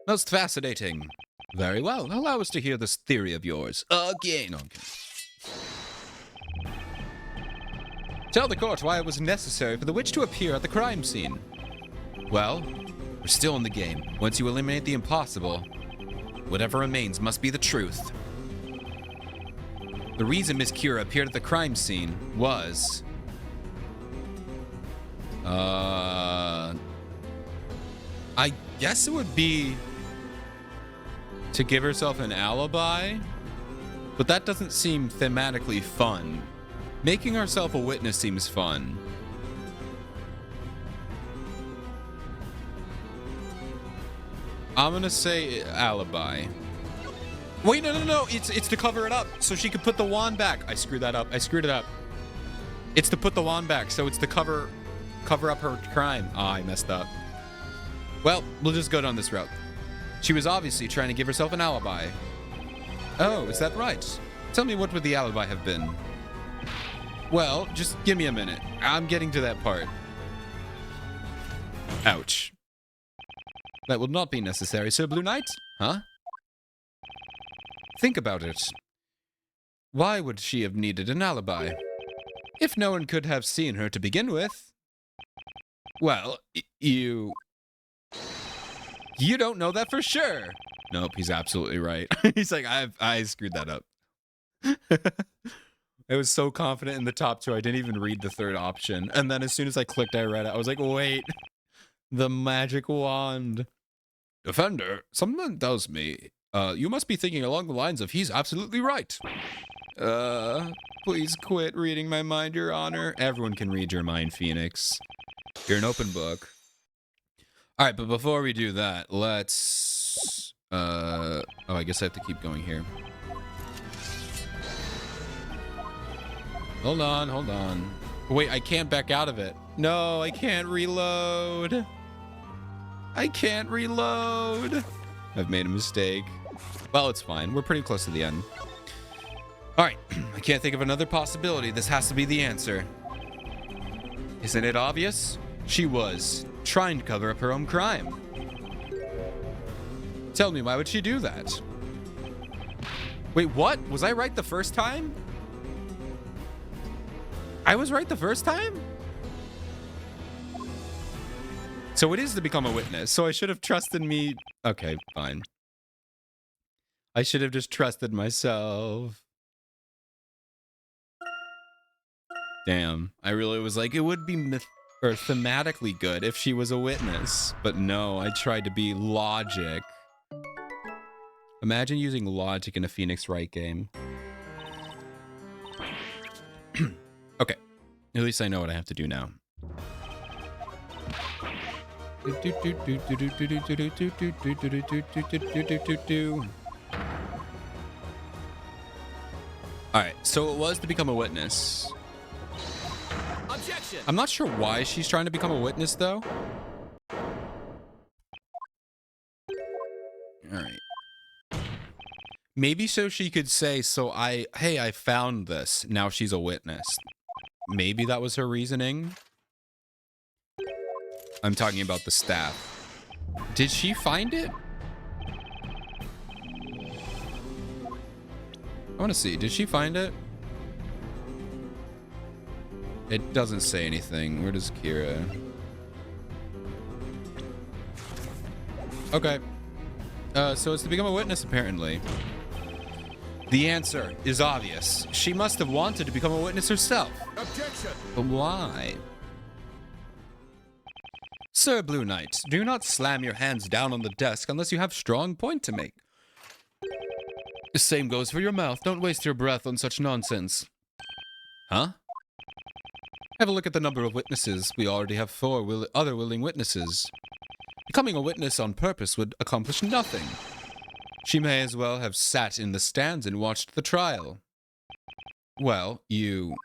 Most fascinating. Very well, allow us to hear this theory of yours. Again. Okay. Tell the court why it was necessary for the witch to appear at the crime scene. Well, we're still in the game. Once you eliminate the impossible, whatever remains must be the truth. The reason Miss Kira appeared at the crime scene was... I guess it would be to give herself an alibi, but that doesn't seem thematically fun. Making herself a witness seems fun. I'm gonna say alibi. Wait, no. It's to cover it up so she could put the wand back. I screwed that up. I screwed it up. It's to put the wand back, so it's to cover up her crime. I messed up. Well, we'll just go down this route. She was obviously trying to give herself an alibi. Oh, is that right? Tell me, what would the alibi have been? Well, just give me a minute. I'm getting to that part. Ouch. That will not be necessary, Sir Blue Knight. Huh? Think about it. Why would she have needed an alibi? If no one could have seen her to begin with. Well, you don't know that for sure. Nope, he's absolutely right. He's like, I screwed that up. I was so confident in the top two, I didn't even read the third option. And then as soon as I clicked, I read it. I was like, wait, the magic wand. Defender, something tells me, you must be thinking along the lines of he's absolutely right. Please quit reading my mind, Your Honor. Everyone can read your mind, Phoenix. You're an open book. All right, but before we do that, let's... oh, I guess I have to keep going here. Hold on, hold on. Wait, I can't back out of it. No, I can't reload. I can't reload. I've made a mistake. Well, it's fine. We're pretty close to the end. All right, I can't think of another possibility. This has to be the answer. Isn't it obvious? She was trying to cover up her own crime. Tell me, why would she do that? Wait, what? Was I right the first time? I was right the first time? So it is to become a witness. So I should have trusted me. Okay, fine. I should have just trusted myself. Damn. I really was like, it would be thematically good if she was a witness. But no, I tried to be logic. Imagine using logic in a Phoenix Wright game. Okay. At least I know what I have to do now. Alright, so it was to become a witness. Objection! I'm not sure why she's trying to become a witness, though. Alright. Maybe so she could say, hey, I found this. Now she's a witness. Maybe that was her reasoning. I'm talking about the staff. Did she find it? I want to see. Did she find it? It doesn't say anything. Where does Kira? Okay. So it's to become a witness, apparently. The answer is obvious. She must have wanted to become a witness herself. Objection! But why? Sir Blue Knight, do not slam your hands down on the desk unless you have strong point to make. The same goes for your mouth. Don't waste your breath on such nonsense. Huh? Have a look at the number of witnesses. We already have 4 other willing witnesses. Becoming a witness on purpose would accomplish nothing. She may as well have sat in the stands and watched the trial. Well, you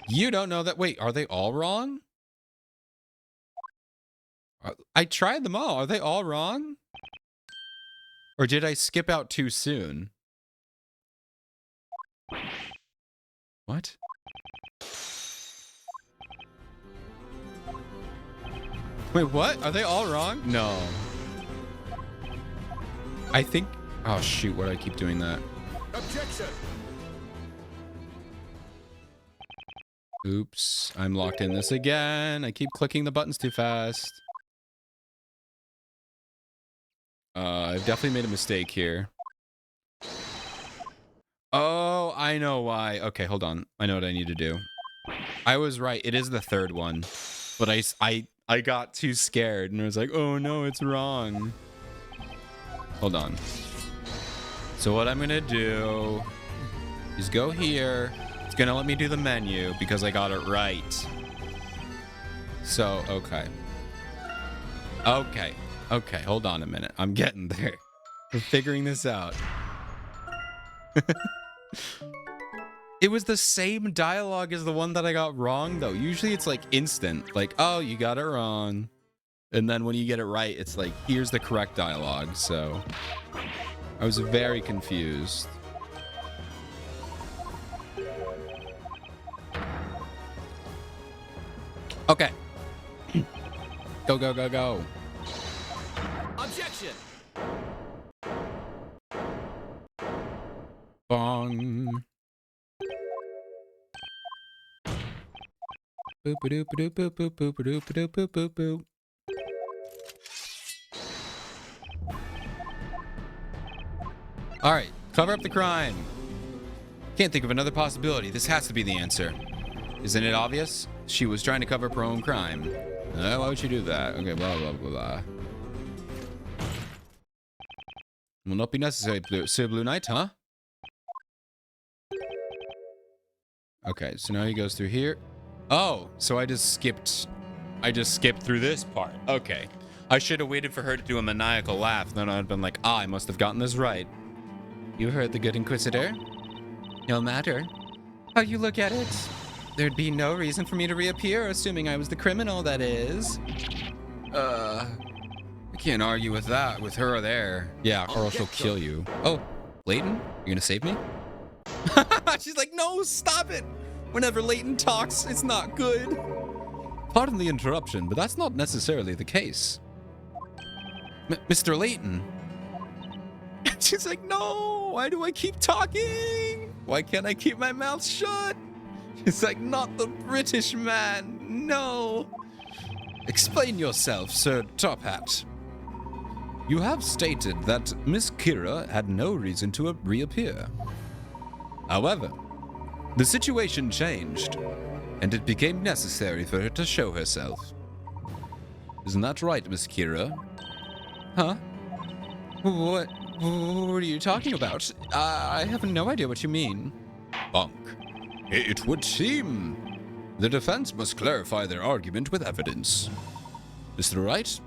don't know that. Wait, are they all wrong? I tried them all. Are they all wrong? Or did I skip out too soon? What? Wait, what? Are they all wrong? No. I think... Oh, shoot. Why do I keep doing that? Objection! Oops. I'm locked in this again. I keep clicking the buttons too fast. I've definitely made a mistake here. Oh, I know why. Okay, hold on. I know what I need to do. I was right. It is the third one. But I got too scared and I was like, oh no, it's wrong. Hold on. So what I'm gonna do is go here. It's gonna let me do the menu because I got it right. So, okay. Okay, hold on a minute. I'm getting there. We're figuring this out. It was the same dialogue as the one that I got wrong, though. Usually it's like instant. Like, oh, you got it wrong. And then when you get it right, it's like, here's the correct dialogue. So I was very confused. Okay. Go, go, go, go. Objection! Bong. Boop a doop a doop boop boop boop a doop a doop boop boop boop. All right, cover up the crime. Can't think of another possibility. This has to be the answer. Isn't it obvious? She was trying to cover up her own crime. Why would she do that? Okay, blah, blah, blah, blah. Will not be necessary, Sir Blue Knight, huh? Okay, so now he goes through here. Oh, so I just skipped through this part. Okay. I should have waited for her to do a maniacal laugh. Then I'd been like, I must have gotten this right. You heard the good Inquisitor. No matter how you look at it, there'd be no reason for me to reappear, assuming I was the criminal, that is. I can't argue with that, with her there. Yeah, or else she'll kill you. Oh, Layton, you gonna save me? She's like, no, stop it. Whenever Layton talks, it's not good. Pardon the interruption, but that's not necessarily the case. Mr. Layton. She's like, no, why do I keep talking? Why can't I keep my mouth shut? She's like, not the British man, no. Explain yourself, Sir Top Hat. You have stated that Miss Kira had no reason to reappear. However, the situation changed, and it became necessary for her to show herself. Isn't that right, Miss Kira? Huh? What are you talking about? I have no idea what you mean. Bonk. It would seem the defense must clarify their argument with evidence. Mr. Wright?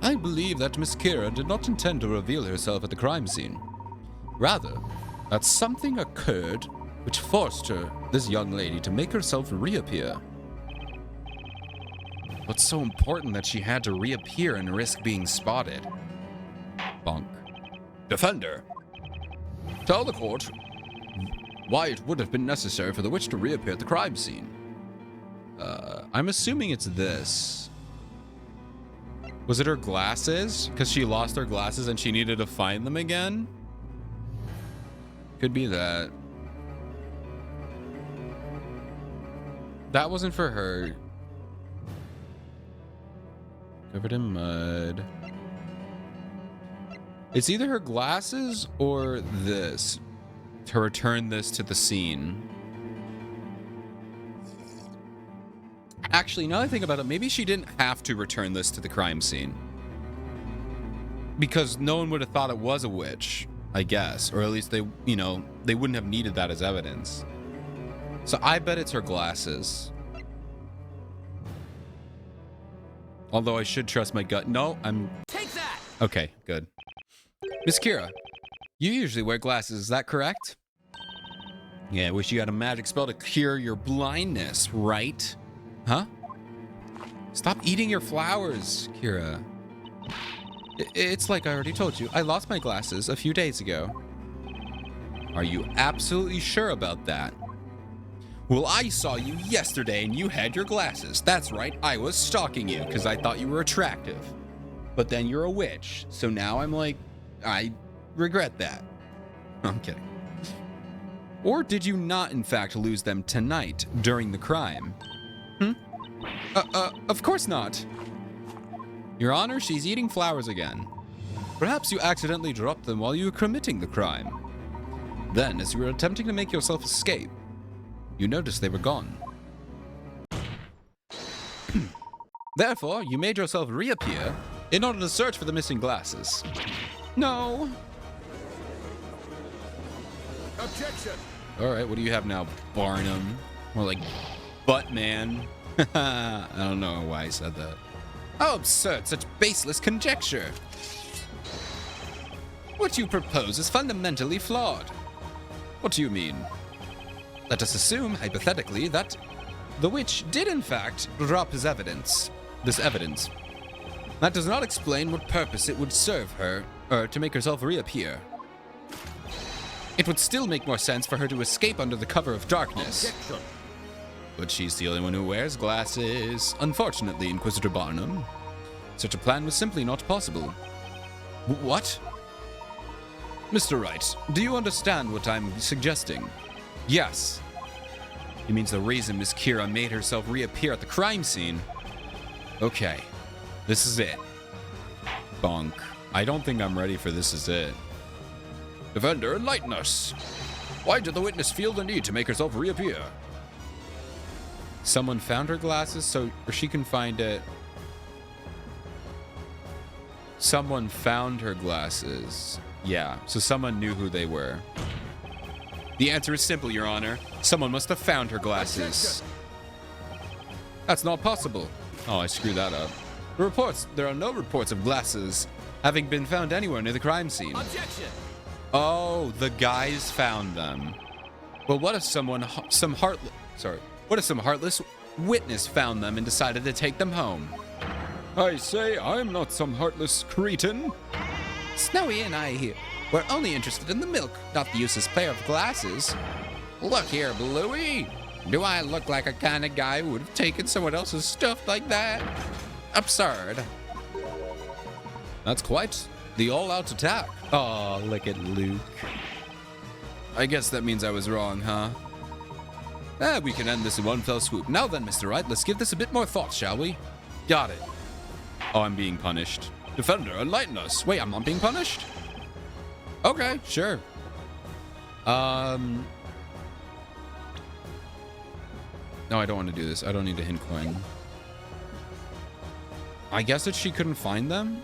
I believe that Miss Kira did not intend to reveal herself at the crime scene. Rather, that something occurred which forced her, this young lady, to make herself reappear. What's so important that she had to reappear and risk being spotted? Bonk. Defender, tell the court why it would have been necessary for the witch to reappear at the crime scene. I'm assuming it's this. Was it her glasses? Because she lost her glasses and she needed to find them again? Could be that. That wasn't for her. Covered in mud. It's either her glasses or this. To return this to the scene. Actually, now that I think about it, maybe she didn't have to return this to the crime scene. Because no one would have thought it was a witch, I guess. Or at least they, you know, they wouldn't have needed that as evidence. So I bet it's her glasses. Although I should trust my gut. No, I'm... Take that! Okay, good. Miss Kira, you usually wear glasses, is that correct? Yeah, I wish you had a magic spell to cure your blindness, right? Huh? Stop eating your flowers, Kira. It's like I already told you. I lost my glasses a few days ago. Are you absolutely sure about that? Well, I saw you yesterday and you had your glasses. That's right, I was stalking you because I thought you were attractive. But then you're a witch, so now I'm like, I regret that. I'm kidding. Or did you not, in fact, lose them tonight during the crime? Of course not. Your Honor, she's eating flowers again. Perhaps you accidentally dropped them while you were committing the crime. Then, as you were attempting to make yourself escape, you noticed they were gone. Therefore, you made yourself reappear in order to search for the missing glasses. No. Objection! Alright, what do you have now, Barnum? More like Buttman. I don't know why I said that. How absurd, such baseless conjecture. What you propose is fundamentally flawed. What do you mean? Let us assume, hypothetically, that the witch did in fact drop this evidence. That does not explain what purpose it would serve her, or to make herself reappear. It would still make more sense for her to escape under the cover of darkness. Objection! but she's the only one who wears glasses. Unfortunately, Inquisitor Barnum, such a plan was simply not possible. What? Mr. Wright, do you understand what I'm suggesting? Yes. It means the reason Miss Kira made herself reappear at the crime scene. Okay, this is it. Bonk. I don't think I'm ready for this is it. Defender, enlighten us. Why did the witness feel the need to make herself reappear? Someone found her glasses so she can find it. Someone found her glasses. Yeah, so someone knew who they were. The answer is simple, Your Honor. Someone must have found her glasses. That's not possible. Oh, I screwed that up. There are no reports of glasses Having been found anywhere near the crime scene. Objection! Oh, the guys found them. Well, what if some heartless witness found them and decided to take them home? I say I'm not some heartless cretin. Snowy and I here. We're only interested in the milk, not the useless pair of glasses. Look here, Bluey. Do I look like a kind of guy who would have taken someone else's stuff like that? Absurd. That's quite the all-out attack. Oh, look at Luke. I guess that means I was wrong, huh? We can end this in one fell swoop. Now then, Mr. Wright, let's give this a bit more thought, shall we? Got it. Oh, I'm being punished. Defender, enlighten us. Wait, I'm not being punished? Okay, sure. No, I don't want to do this. I don't need a hint coin. I guess that she couldn't find them?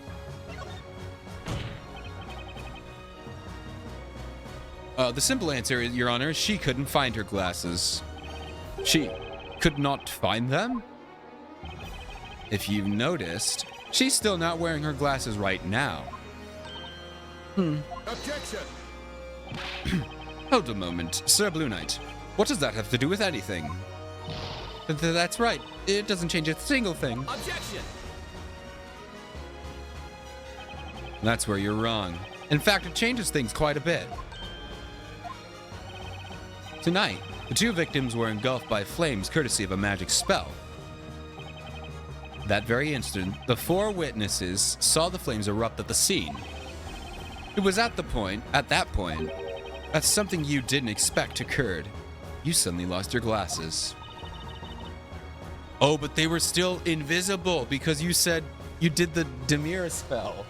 The simple answer, Your Honor, is she couldn't find her glasses. She could not find them? If you've noticed, she's still not wearing her glasses right now. Objection! Hold a moment, Sir Blue Knight. What does that have to do with anything? That's right. It doesn't change a single thing. Objection! That's where you're wrong. In fact, it changes things quite a bit. Tonight, the two victims were engulfed by flames courtesy of a magic spell. That very instant, the four witnesses saw the flames erupt at the scene. It was at that point, that something you didn't expect occurred. You suddenly lost your glasses. Oh, but they were still invisible because you said you did the Demira spell.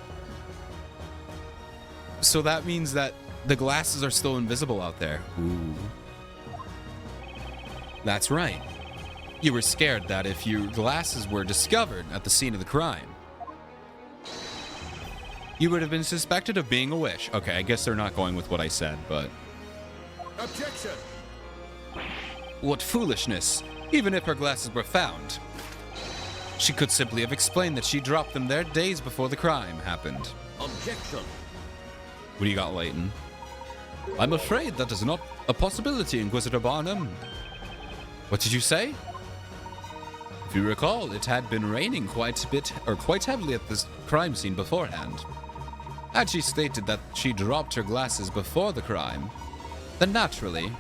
So that means that the glasses are still invisible out there. Ooh. That's right. You were scared that if your glasses were discovered at the scene of the crime, you would have been suspected of being a witch. Okay, I guess they're not going with what I said, but... Objection! What foolishness! Even if her glasses were found, she could simply have explained that she dropped them there days before the crime happened. Objection! What do you got, Layton? I'm afraid that is not a possibility, Inquisitor Barnum. What did you say? If you recall, it had been raining quite heavily at this crime scene beforehand. Had she stated that she dropped her glasses before the crime, then naturally,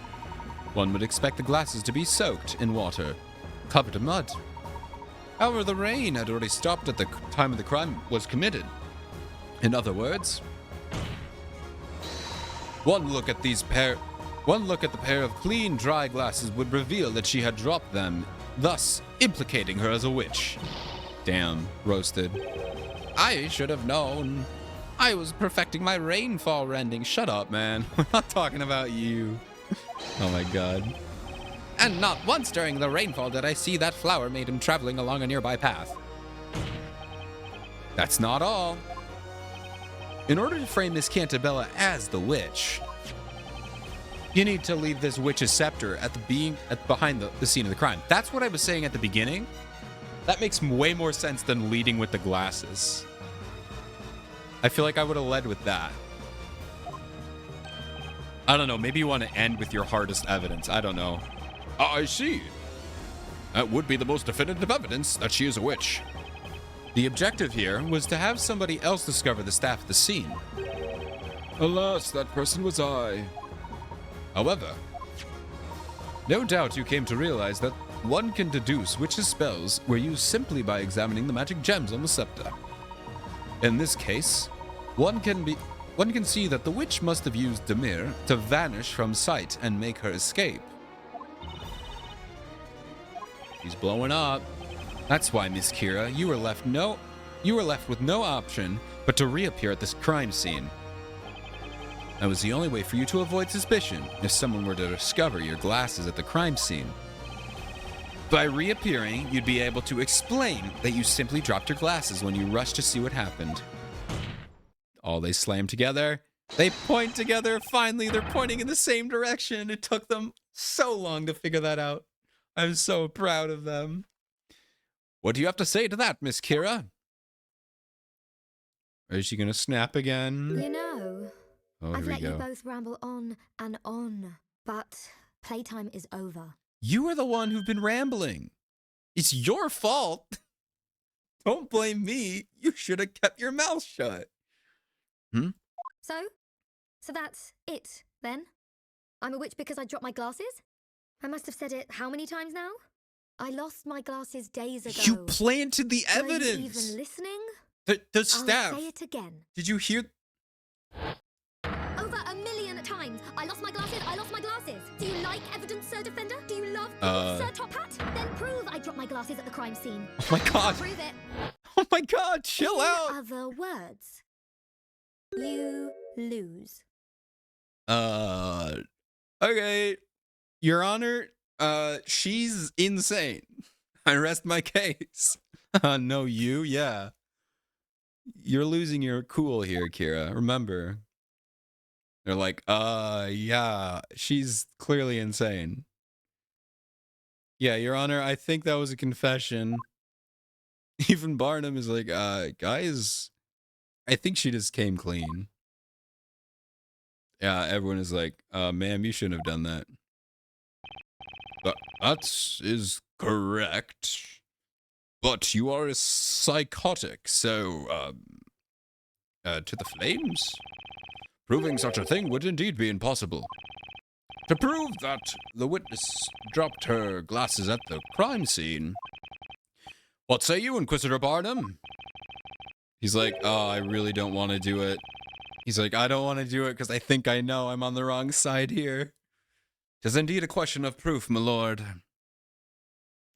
one would expect the glasses to be soaked in water, covered in mud. However, the rain had already stopped at the time of the crime was committed. In other words, one look at the pair of clean, dry glasses would reveal that she had dropped them, thus implicating her as a witch. Damn, roasted. I should have known. I was perfecting my rainfall rending. Shut up, man. We're not talking about you. Oh my god. And not once during the rainfall did I see that flower maiden traveling along a nearby path. That's not all. In order to frame Miss Cantabella as the witch, you need to leave this witch's scepter behind the scene of the crime. That's what I was saying at the beginning. That makes way more sense than leading with the glasses. I feel like I would have led with that. I don't know. Maybe you want to end with your hardest evidence. I don't know. I see. That would be the most definitive evidence that she is a witch. The objective here was to have somebody else discover the staff at the scene. Alas, that person was I. However, no doubt you came to realize that one can deduce which spells were used simply by examining the magic gems on the scepter. In this case, one can see that the witch must have used Demir to vanish from sight and make her escape. He's blowing up. That's why, Miss Kira, you were left with no option but to reappear at this crime scene. That was the only way for you to avoid suspicion if someone were to discover your glasses at the crime scene. By reappearing, you'd be able to explain that you simply dropped your glasses when you rushed to see what happened. Oh, they slam together. They point together. Finally, they're pointing in the same direction. It took them so long to figure that out. I'm so proud of them. What do you have to say to that, Miss Kira? Is she gonna snap again? You know, Oh, I've here we let you go. both ramble on and on, but playtime is over. You are the one who've been rambling. It's your fault. Don't blame me. You should have kept your mouth shut. So that's it, then? I'm a witch because I dropped my glasses? I must have said it how many times now? I lost my glasses days ago. You planted the Were you evidence. even listening? The staff. I'll say it again. Did you hear? Over 1,000,000 times. I lost my glasses. I lost my glasses. Do you like evidence, Sir Defender? Do you love proof, Sir Top Hat? Then prove I dropped my glasses at the crime scene. Oh my God. Prove it. Oh my God. Chill out. In other words, you lose. Okay. Your Honor, she's insane. I rest my case. No, you? Yeah. You're losing your cool here, Kira. Remember. They're like, yeah, she's clearly insane. Yeah, Your Honor, I think that was a confession. Even Barnum is like, guys, I think she just came clean. Yeah, everyone is like, ma'am, you shouldn't have done that. That is correct. But you are a psychotic, so, to the flames? Proving such a thing would indeed be impossible. To prove that the witness dropped her glasses at the crime scene. What say you, Inquisitor Barnum? He's like, oh, I really don't want to do it. He's like, I don't want to do it because I think I know I'm on the wrong side here. 'Tis indeed a question of proof, my lord.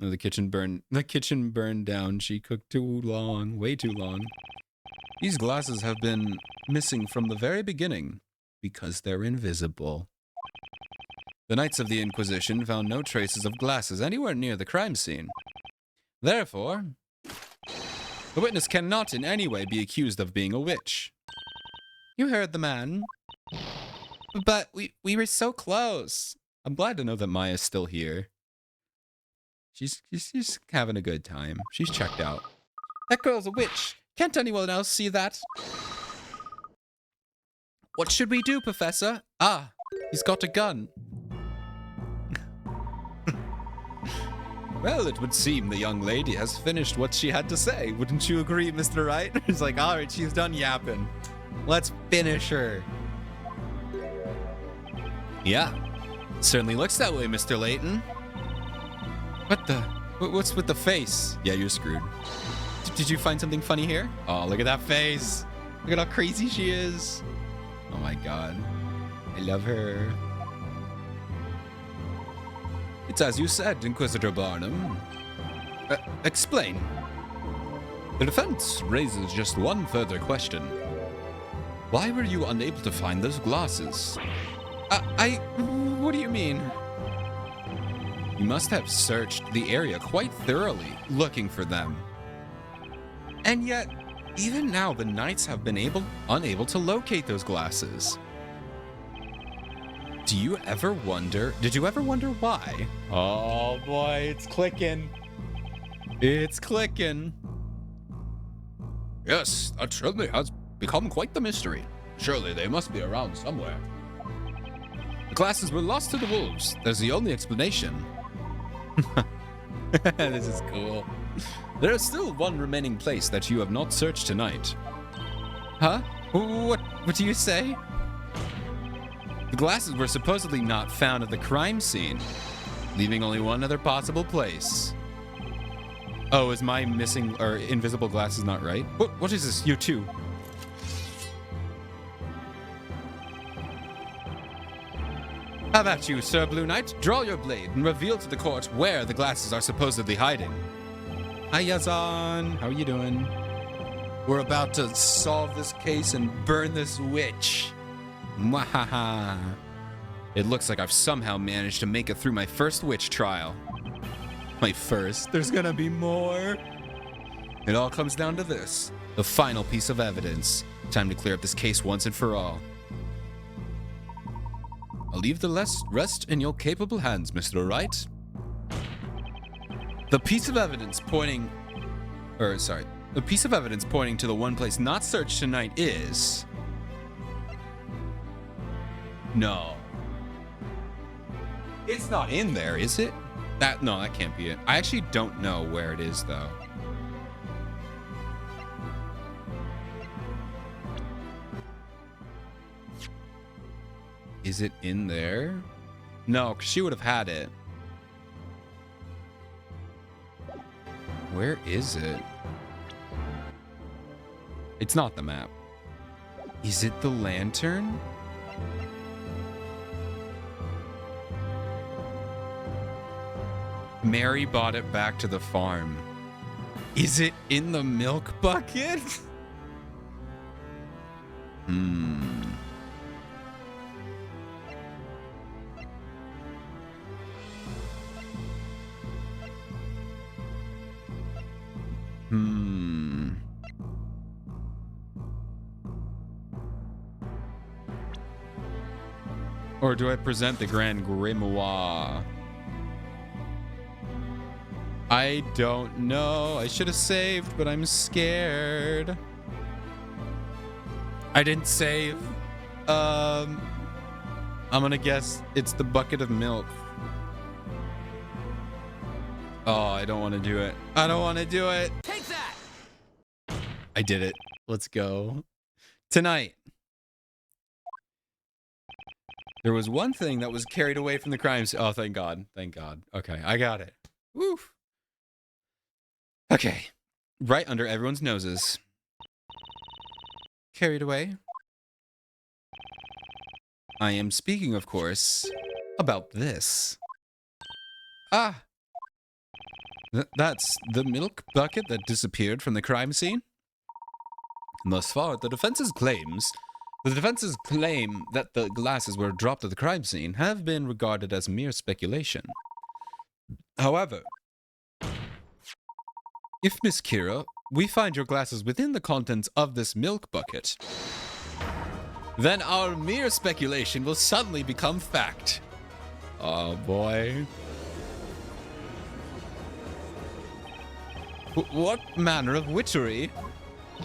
Oh, the kitchen burned down. She cooked too long, way too long. These glasses have been missing from the very beginning because they're invisible. The Knights of the Inquisition found no traces of glasses anywhere near the crime scene. Therefore, the witness cannot in any way be accused of being a witch. You heard the man. But we were so close. I'm glad to know that Maya's still here. She's having a good time. She's checked out. That girl's a witch. Can't anyone else see that? What should we do, Professor? Ah, he's got a gun. Well, it would seem the young lady has finished what she had to say. Wouldn't you agree, Mr. Wright? He's like, all right, she's done yapping. Let's finish her. Yeah, certainly looks that way, Mr. Layton. What's with the face? Yeah, you're screwed. Did you find something funny here? Oh, look at that face. Look at how crazy she is. Oh my God. I love her. It's as you said, Inquisitor Barnum. Explain. The defense raises just one further question. Why were you unable to find those glasses? What do you mean? You must have searched the area quite thoroughly, looking for them. And yet, even now, the Knights have been unable to locate those glasses. Did you ever wonder why? Oh boy, it's clicking. It's clicking. Yes, that certainly has become quite the mystery. Surely they must be around somewhere. The glasses were lost to the wolves. There's the only explanation. This is cool. There is still one remaining place that you have not searched tonight. Huh? What do you say? The glasses were supposedly not found at the crime scene. leaving only one other possible place. Oh, is my missing or invisible glasses not right? What is this? You too. How about you, Sir Blue Knight? Draw your blade and reveal to the court where the glasses are supposedly hiding. Hi, Yazan. How are you doing? We're about to solve this case and burn this witch. Mwahaha. It looks like I've somehow managed to make it through my first witch trial. My first? There's gonna be more. It all comes down to this. The final piece of evidence. Time to clear up this case once and for all. I'll leave the rest in your capable hands, Mr. Wright. The piece of evidence pointing to the one place not searched tonight is... No. It's not in there, is it? No, that can't be it. I actually don't know where it is, though. Is it in there? No, because she would have had it. Where is it? It's not the map. Is it the lantern? Mary bought it back to the farm. Is it in the milk bucket? Or do I present the Grand Grimoire? I don't know. I should have saved, but I'm scared. I didn't save. I'm gonna guess it's the bucket of milk. Oh, I don't want to do it. I don't want to do it. Take that! I did it. Let's go. Tonight, there was one thing that was carried away from the crime scene. Oh, thank God. Thank God. Okay, I got it. Woof. Okay, right under everyone's noses. Carried away. I am speaking, of course, about this. Ah! That's the milk bucket that disappeared from the crime scene? Thus far, the defense's claim that the glasses were dropped at the crime scene have been regarded as mere speculation. However, if Miss Kira, we find your glasses within the contents of this milk bucket, then our mere speculation will suddenly become fact. Oh boy. What manner of witchery?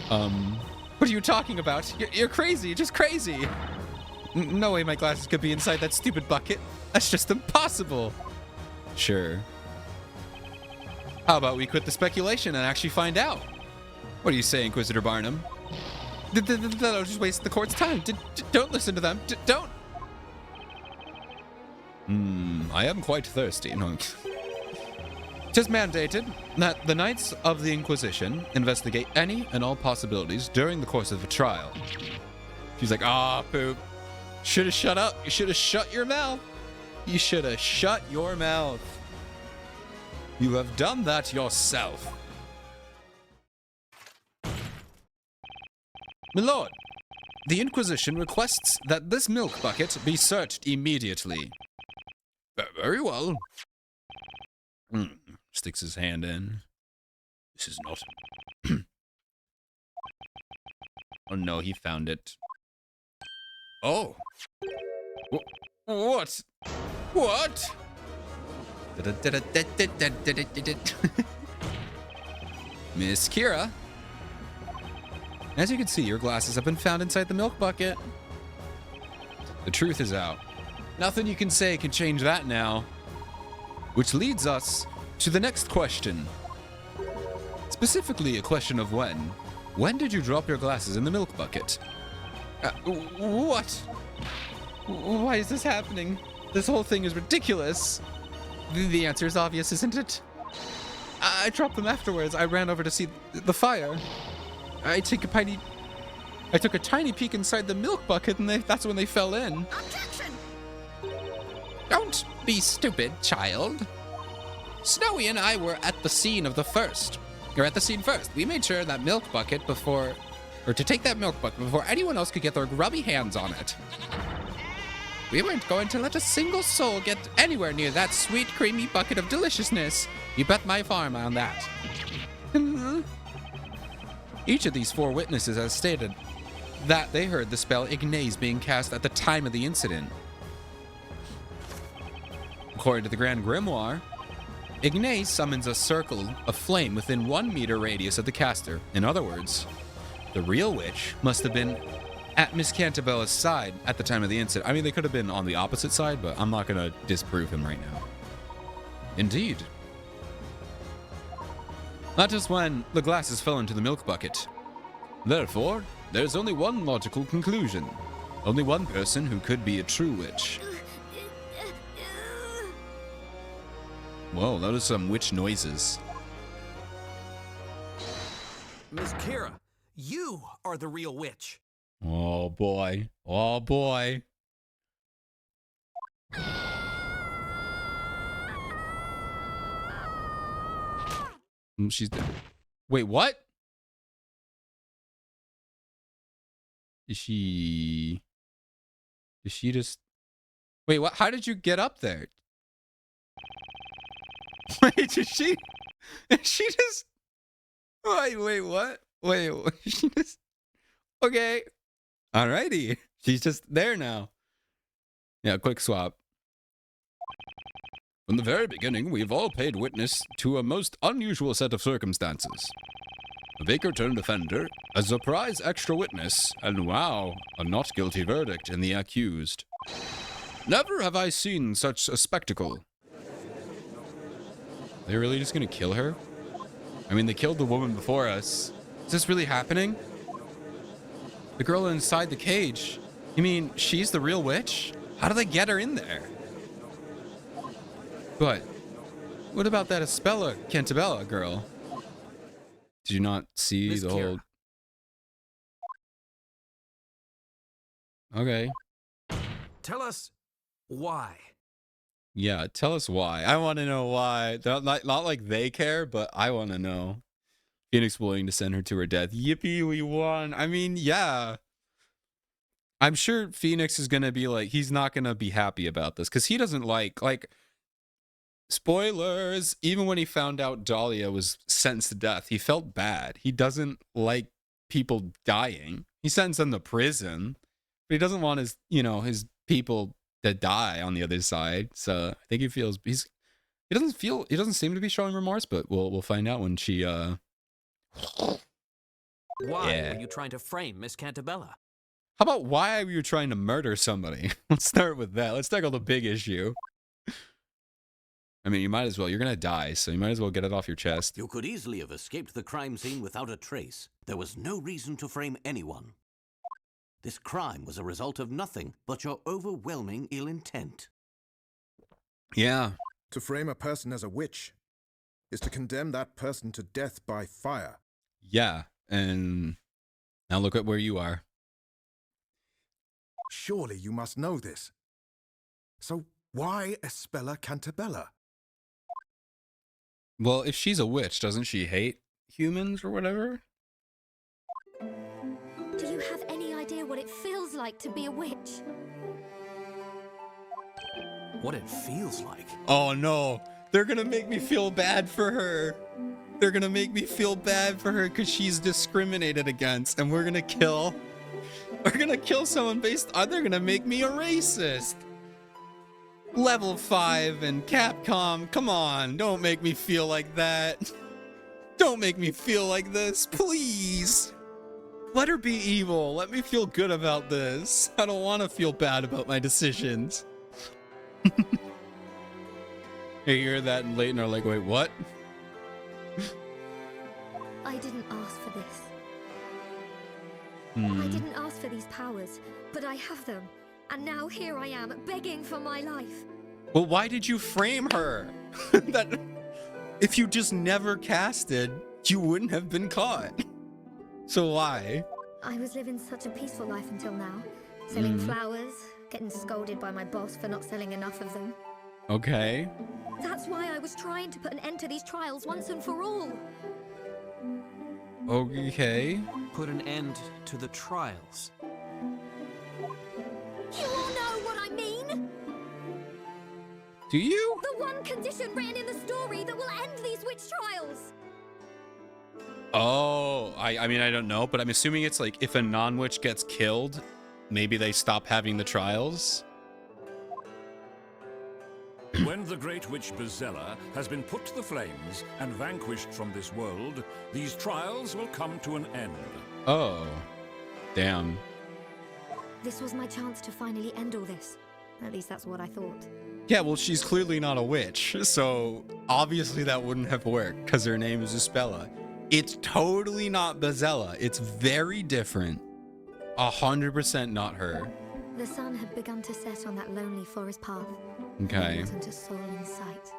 What are you talking about? You're crazy, just crazy. No way my glasses could be inside that stupid bucket. That's just impossible. Sure. How about we quit the speculation and actually find out? What do you say, Inquisitor Barnum? That'll just waste the court's time. Don't listen to them. Don't. I am quite thirsty. No. Tis mandated that the Knights of the Inquisition investigate any and all possibilities during the course of a trial. She's like, poop. Should have shut up. You should have shut your mouth. You should have shut your mouth. You have done that yourself. My lord, the Inquisition requests that this milk bucket be searched immediately. Very well. Sticks his hand in. This is not... Oh no, he found it. Oh. What? What? Miss Kira. As you can see, your glasses have been found inside the milk bucket. The truth is out. Nothing you can say can change that now. Which leads us to the next question. Specifically, a question of when. When did you drop your glasses in the milk bucket? What? Why is this happening? This whole thing is ridiculous. The answer is obvious, isn't it? I dropped them afterwards. I ran over to see the fire. I took a tiny peek inside the milk bucket, and that's when they fell in. Objection! Don't be stupid, child. Snowy and I were at the scene first. We made sure that to take that milk bucket before anyone else could get their grubby hands on it. We weren't going to let a single soul get anywhere near that sweet, creamy bucket of deliciousness. You bet my farm on that. Each of these 4 witnesses has stated that they heard the spell Ignace being cast at the time of the incident. According to the Grand Grimoire, Ignace summons a circle of flame within 1 meter radius of the caster. In other words, the real witch must have been at Miss Cantabella's side at the time of the incident. I mean, they could have been on the opposite side, but I'm not going to disprove him right now. Indeed. That is when the glasses fell into the milk bucket. Therefore, there's only one logical conclusion. Only one person who could be a true witch. Whoa, those are some witch noises. Miss Kira, you are the real witch. Oh boy. Oh boy. She's dead. Wait, what? Did she just... Wait, what? How did you get up there? Wait, did she just... Wait, what? Wait, she just... Okay. Alrighty. She's just there now. Yeah, quick swap. From the very beginning, we've all paid witness to a most unusual set of circumstances. A Baker turned offender, a surprise extra witness, and wow, a not guilty verdict in the accused. Never have I seen such a spectacle. They're really just gonna kill her? I mean, they killed the woman before us. Is this really happening? The girl inside the cage. You mean she's the real witch? How do they get her in there? But what about that Espella Cantabella girl? Did you not see Miss the Kira. whole... Okay. Tell us why. Yeah, tell us why. I want to know why. Not like they care, but I want to know. Phoenix willing to send her to her death. Yippee, we won. I mean, yeah. I'm sure Phoenix is going to be like, he's not going to be happy about this because he doesn't like, spoilers, even when he found out Dahlia was sentenced to death, he felt bad. He doesn't like people dying. He sentenced them to prison, but he doesn't want his people to die on the other side. So I think he doesn't seem to be showing remorse, but we'll find out when she Why Yeah. were you trying to frame Miss Cantabella? How about why were you trying to murder somebody? Let's start with that. Let's tackle the big issue. I mean, you might as well. You're going to die, so you might as well get it off your chest. You could easily have escaped the crime scene without a trace. There was no reason to frame anyone. This crime was a result of nothing but your overwhelming ill intent. Yeah. To frame a person as a witch is to condemn that person to death by fire. Yeah. And now look at where you are. Surely you must know this. So why Espella Cantabella? Well, if she's a witch, doesn't she hate humans or whatever? Do you have any idea what it feels like to be a witch? What it feels like. Oh no, they're gonna make me feel bad for her. They're gonna make me feel bad for her because she's discriminated against, and we're gonna kill someone based on, they're gonna make me a racist. Level 5 and Capcom, come on, don't make me feel like that. Don't make me feel like this, please. Let her be evil. Let me feel good about this. I don't want to feel bad about my decisions. You hear that and Leighton are like, wait, what? I didn't ask for this. I didn't ask for these powers, but I have them. And now here I am, begging for my life. Well, why did you frame her? That if you just never casted, you wouldn't have been caught. So why? I was living such a peaceful life until now. Selling flowers, getting scolded by my boss for not selling enough of them. Okay. That's why I was trying to put an end to these trials once and for all. Okay. Put an end to the trials. You all know what I mean? Do you? The one condition written in the story that will end these witch trials. Oh, I mean, I don't know, but I'm assuming it's like if a non-witch gets killed, maybe they stop having the trials. When the great witch Bezella has been put to the flames and vanquished from this world, these trials will come to an end. Oh, damn. This was my chance to finally end all this. At least that's what I thought. Yeah, well, she's clearly not a witch, so obviously that wouldn't have worked because her name is Ispella. It's totally not Bezella. It's very different. 100% not her. The sun had begun to set on that lonely forest path. Okay. There wasn't a soul in sight.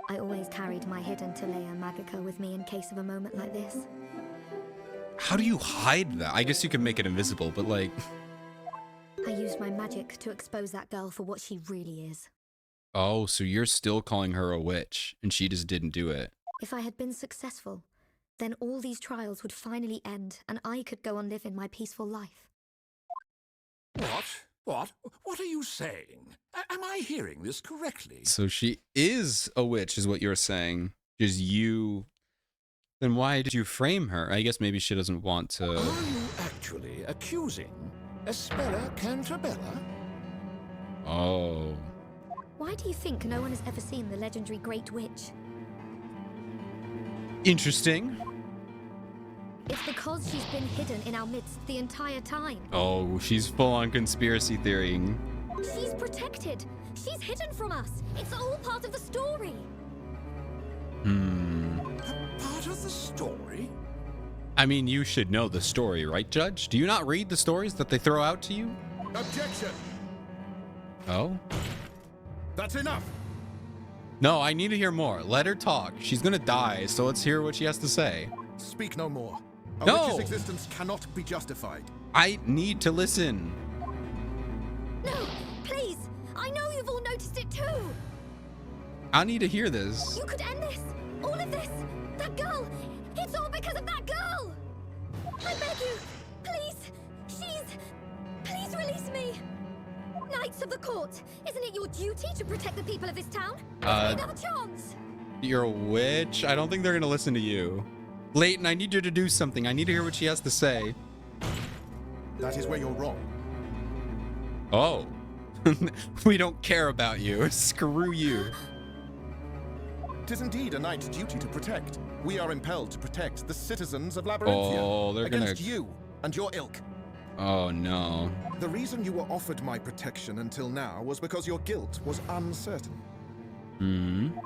I always carried my hidden Talea Magica with me in case of a moment like this. How do you hide that? I guess you could make it invisible, but like... I used my magic to expose that girl for what she really is. Oh, so you're still calling her a witch, and she just didn't do it. If I had been successful, then all these trials would finally end and I could go on living my peaceful life. What are you saying? Am I hearing this correctly? So she is a witch, is what you're saying. Just you... Then why did you frame her? I guess maybe she doesn't want to... Are you actually accusing Espera Cantabella? Oh. Why do you think no one has ever seen the legendary Great Witch? Interesting. It's because she's been hidden in our midst the entire time. Oh, she's full on conspiracy theorying. She's protected. She's hidden from us. It's all part of the story. Part of the story? I mean, you should know the story, right, Judge? Do you not read the stories that they throw out to you? Objection! Oh? That's enough! No, I need to hear more. Let her talk. She's gonna die, so let's hear what she has to say. Speak no more. A No! witch's existence cannot be justified. I need to listen. No, please. I know you've all noticed it too. I need to hear this. You could end this. All of this. That girl. It's all because of that girl. I beg you. Please. Please release me. Knights of the court. Isn't it your duty to protect the people of this town? Give me another chance. You're a witch? I don't think they're gonna listen to you. Leighton, I need you to do something. I need to hear what she has to say. That is where you're wrong. Oh. We don't care about you. Screw you. 'Tis indeed a knight's duty to protect. We are impelled to protect the citizens of Labyrinthia Oh, they're against gonna... you and your ilk. Oh, no. The reason you were offered my protection until now was because your guilt was uncertain.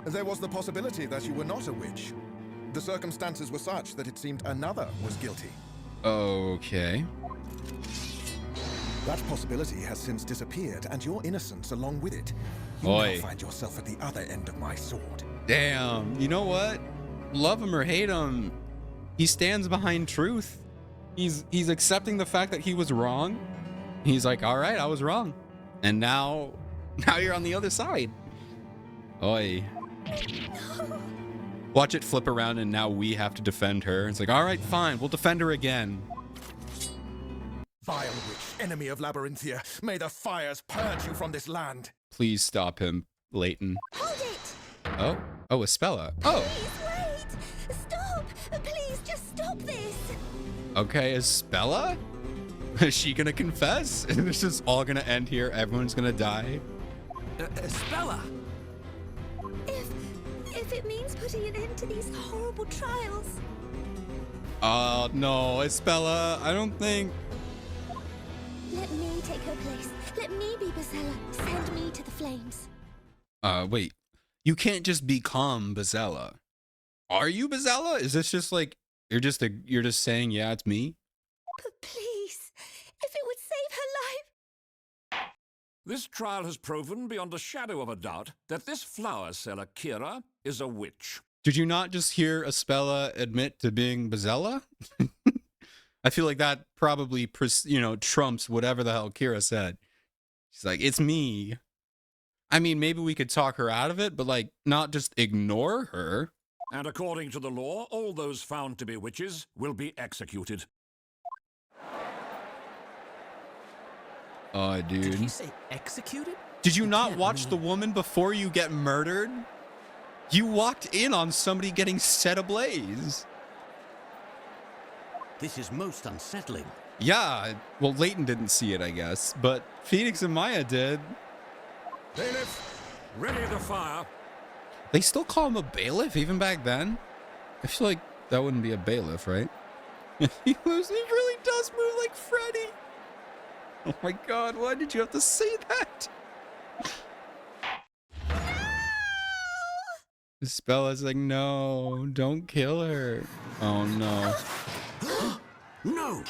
There was the possibility that you were not a witch. The circumstances were such that it seemed another was guilty. Okay. That possibility has since disappeared, and your innocence along with it. You Oi. now find yourself at the other end of my sword. Damn. You know what? Love him or hate him, he stands behind truth. He's accepting the fact that he was wrong. He's like, all right, I was wrong. And now you're on the other side. Oi. Watch it flip around and now we have to defend her. It's like, all right, fine. We'll defend her again. Vile witch, enemy of Labyrinthia, may the fires purge you from this land. Please stop him, Leighton. Hold it. Oh, Ispella. Oh, Please wait. Stop. Please just stop this. okay, Ispella? Is she gonna confess? And this is all gonna end here. Everyone's gonna die. Espella! If it means putting an end to these horrible trials. Oh, no, Ispella, I don't think... Let me take her place. Let me be Bezella. Send me to the flames. Wait. You can't just become Bezella. Are you Bezella? Is this just like, you're just saying, yeah, it's me? But please, if it would save her life. This trial has proven beyond a shadow of a doubt that this flower seller, Kira, is a witch. Did you not just hear Espella admit to being Bezella? I feel like that probably, trumps whatever the hell Kira said. She's like, it's me. I mean, maybe we could talk her out of it, but, like, not just ignore her. And according to the law, all those found to be witches will be executed. Oh, Did he dude. say executed? Did you not can't watch mean- the woman before you get murdered? You walked in on somebody getting set ablaze. This is most unsettling. Yeah, well, Leighton didn't see it, I guess, but Phoenix and Maya did. Bailiff, ready the fire. They still call him a bailiff even back then? I feel like that wouldn't be a bailiff, right? He really does move like Freddy. Oh my god, why did you have to say that? Spella's like, no, don't kill her. Oh no. No!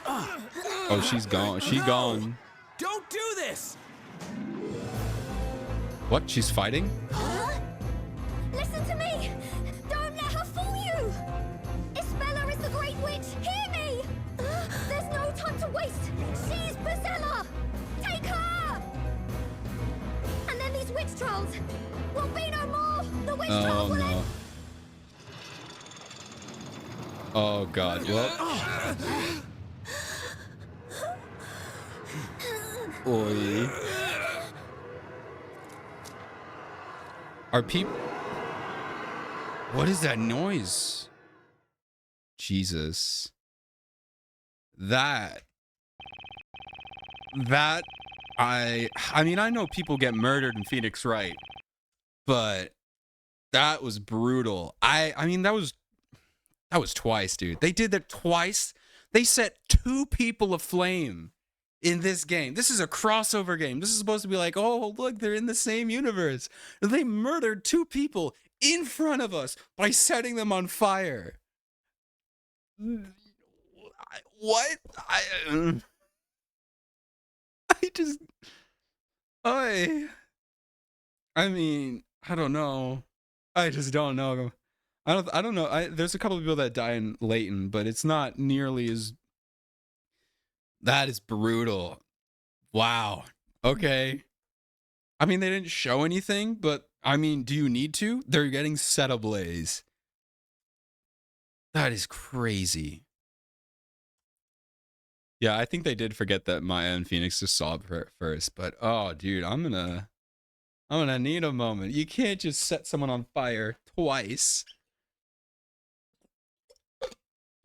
Oh, she's gone. She No! gone. Don't do this! What? She's fighting? Huh? Listen to me! Don't let her fool you! Espella is the Great Witch! Hear me! There's no time to waste! She's Bezella! Take her! And then these witch trials will be no more! The witch Oh trials will no. end! Oh god. Well. Oi. Are people... What is that noise? Jesus. That... I mean, I know people get murdered in Phoenix Wright, but that was brutal. I mean, that was twice, dude. They did that twice. They set 2 people aflame in this game. This is a crossover game. This is supposed to be like, oh, look, they're in the same universe. They murdered 2 people in front of us by setting them on fire. What? I mean, I don't know. I just don't know. I don't know. There's a couple of people that die in Leighton, but it's not nearly as... That is brutal. Wow. Okay. I mean, they didn't show anything, but I mean, do you need to? They're getting set ablaze. That is crazy. Yeah, I think they did forget that Maya and Phoenix just saw it first, but oh, dude, I'm gonna need a moment. You can't just set someone on fire twice.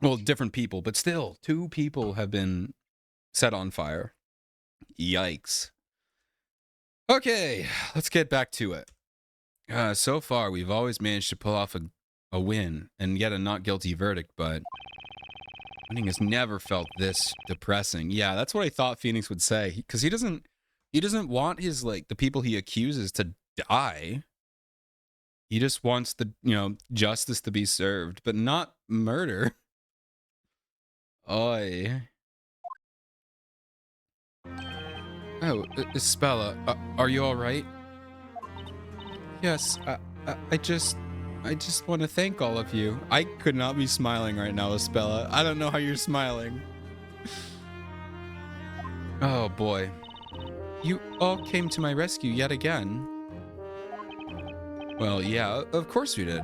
Well, different people, but still, 2 people have been set on fire. Yikes. Okay, let's get back to it. So far, we've always managed to pull off a win and get a not guilty verdict, but winning has never felt this depressing. Yeah, that's what I thought Phoenix would say, because he doesn't want his, like, the people he accuses to die. He just wants the, justice to be served, but not murder. Oi. Oh, Espella, are you all right? Yes, I just want to thank all of you. I could not be smiling right now, Espella. I don't know how you're smiling. Oh boy. You all came to my rescue yet again. Well, yeah, of course we did.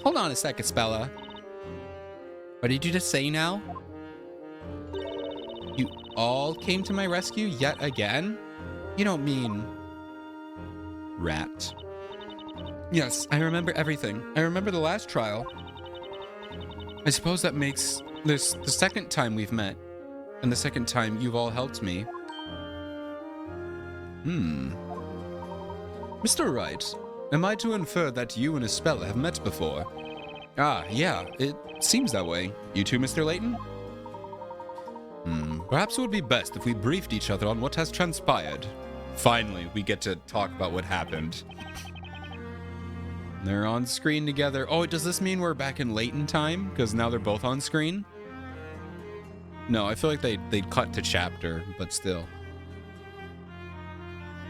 Hold on a sec, Espella. What did you just say now? You all came to my rescue yet again? You don't mean... rat. Yes, I remember everything. I remember the last trial. I suppose that makes this the second time we've met, and the second time you've all helped me. Mr. Wright, am I to infer that you and Espella have met before? Ah, yeah, it seems that way. You too, Mr. Leighton? Perhaps it would be best if we briefed each other on what has transpired. Finally, we get to talk about what happened. They're on screen together. Oh, does this mean we're back in Leighton time? Because now they're both on screen? No, I feel like they'd cut to chapter, but still.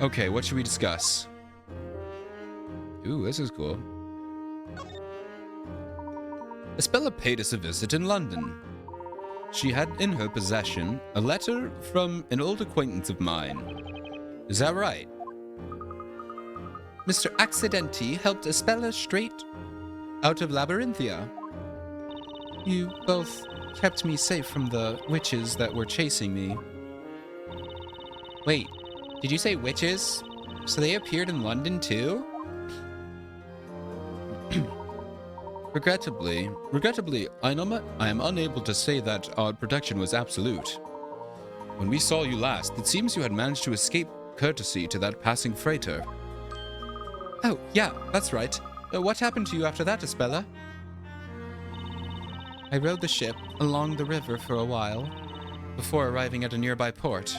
Okay, what should we discuss? Ooh, this is cool. Espella paid us a visit in London. She had in her possession a letter from an old acquaintance of mine. Is that right? Mr. Accidenti helped Espella straight out of Labyrinthia. You both kept me safe from the witches that were chasing me. Wait, did you say witches? So they appeared in London too? Regrettably, I am unable to say that our protection was absolute. When we saw you last, it seems you had managed to escape courtesy to that passing freighter. Oh, yeah, that's right. What happened to you after that, Espella? I rode the ship along the river for a while, before arriving at a nearby port.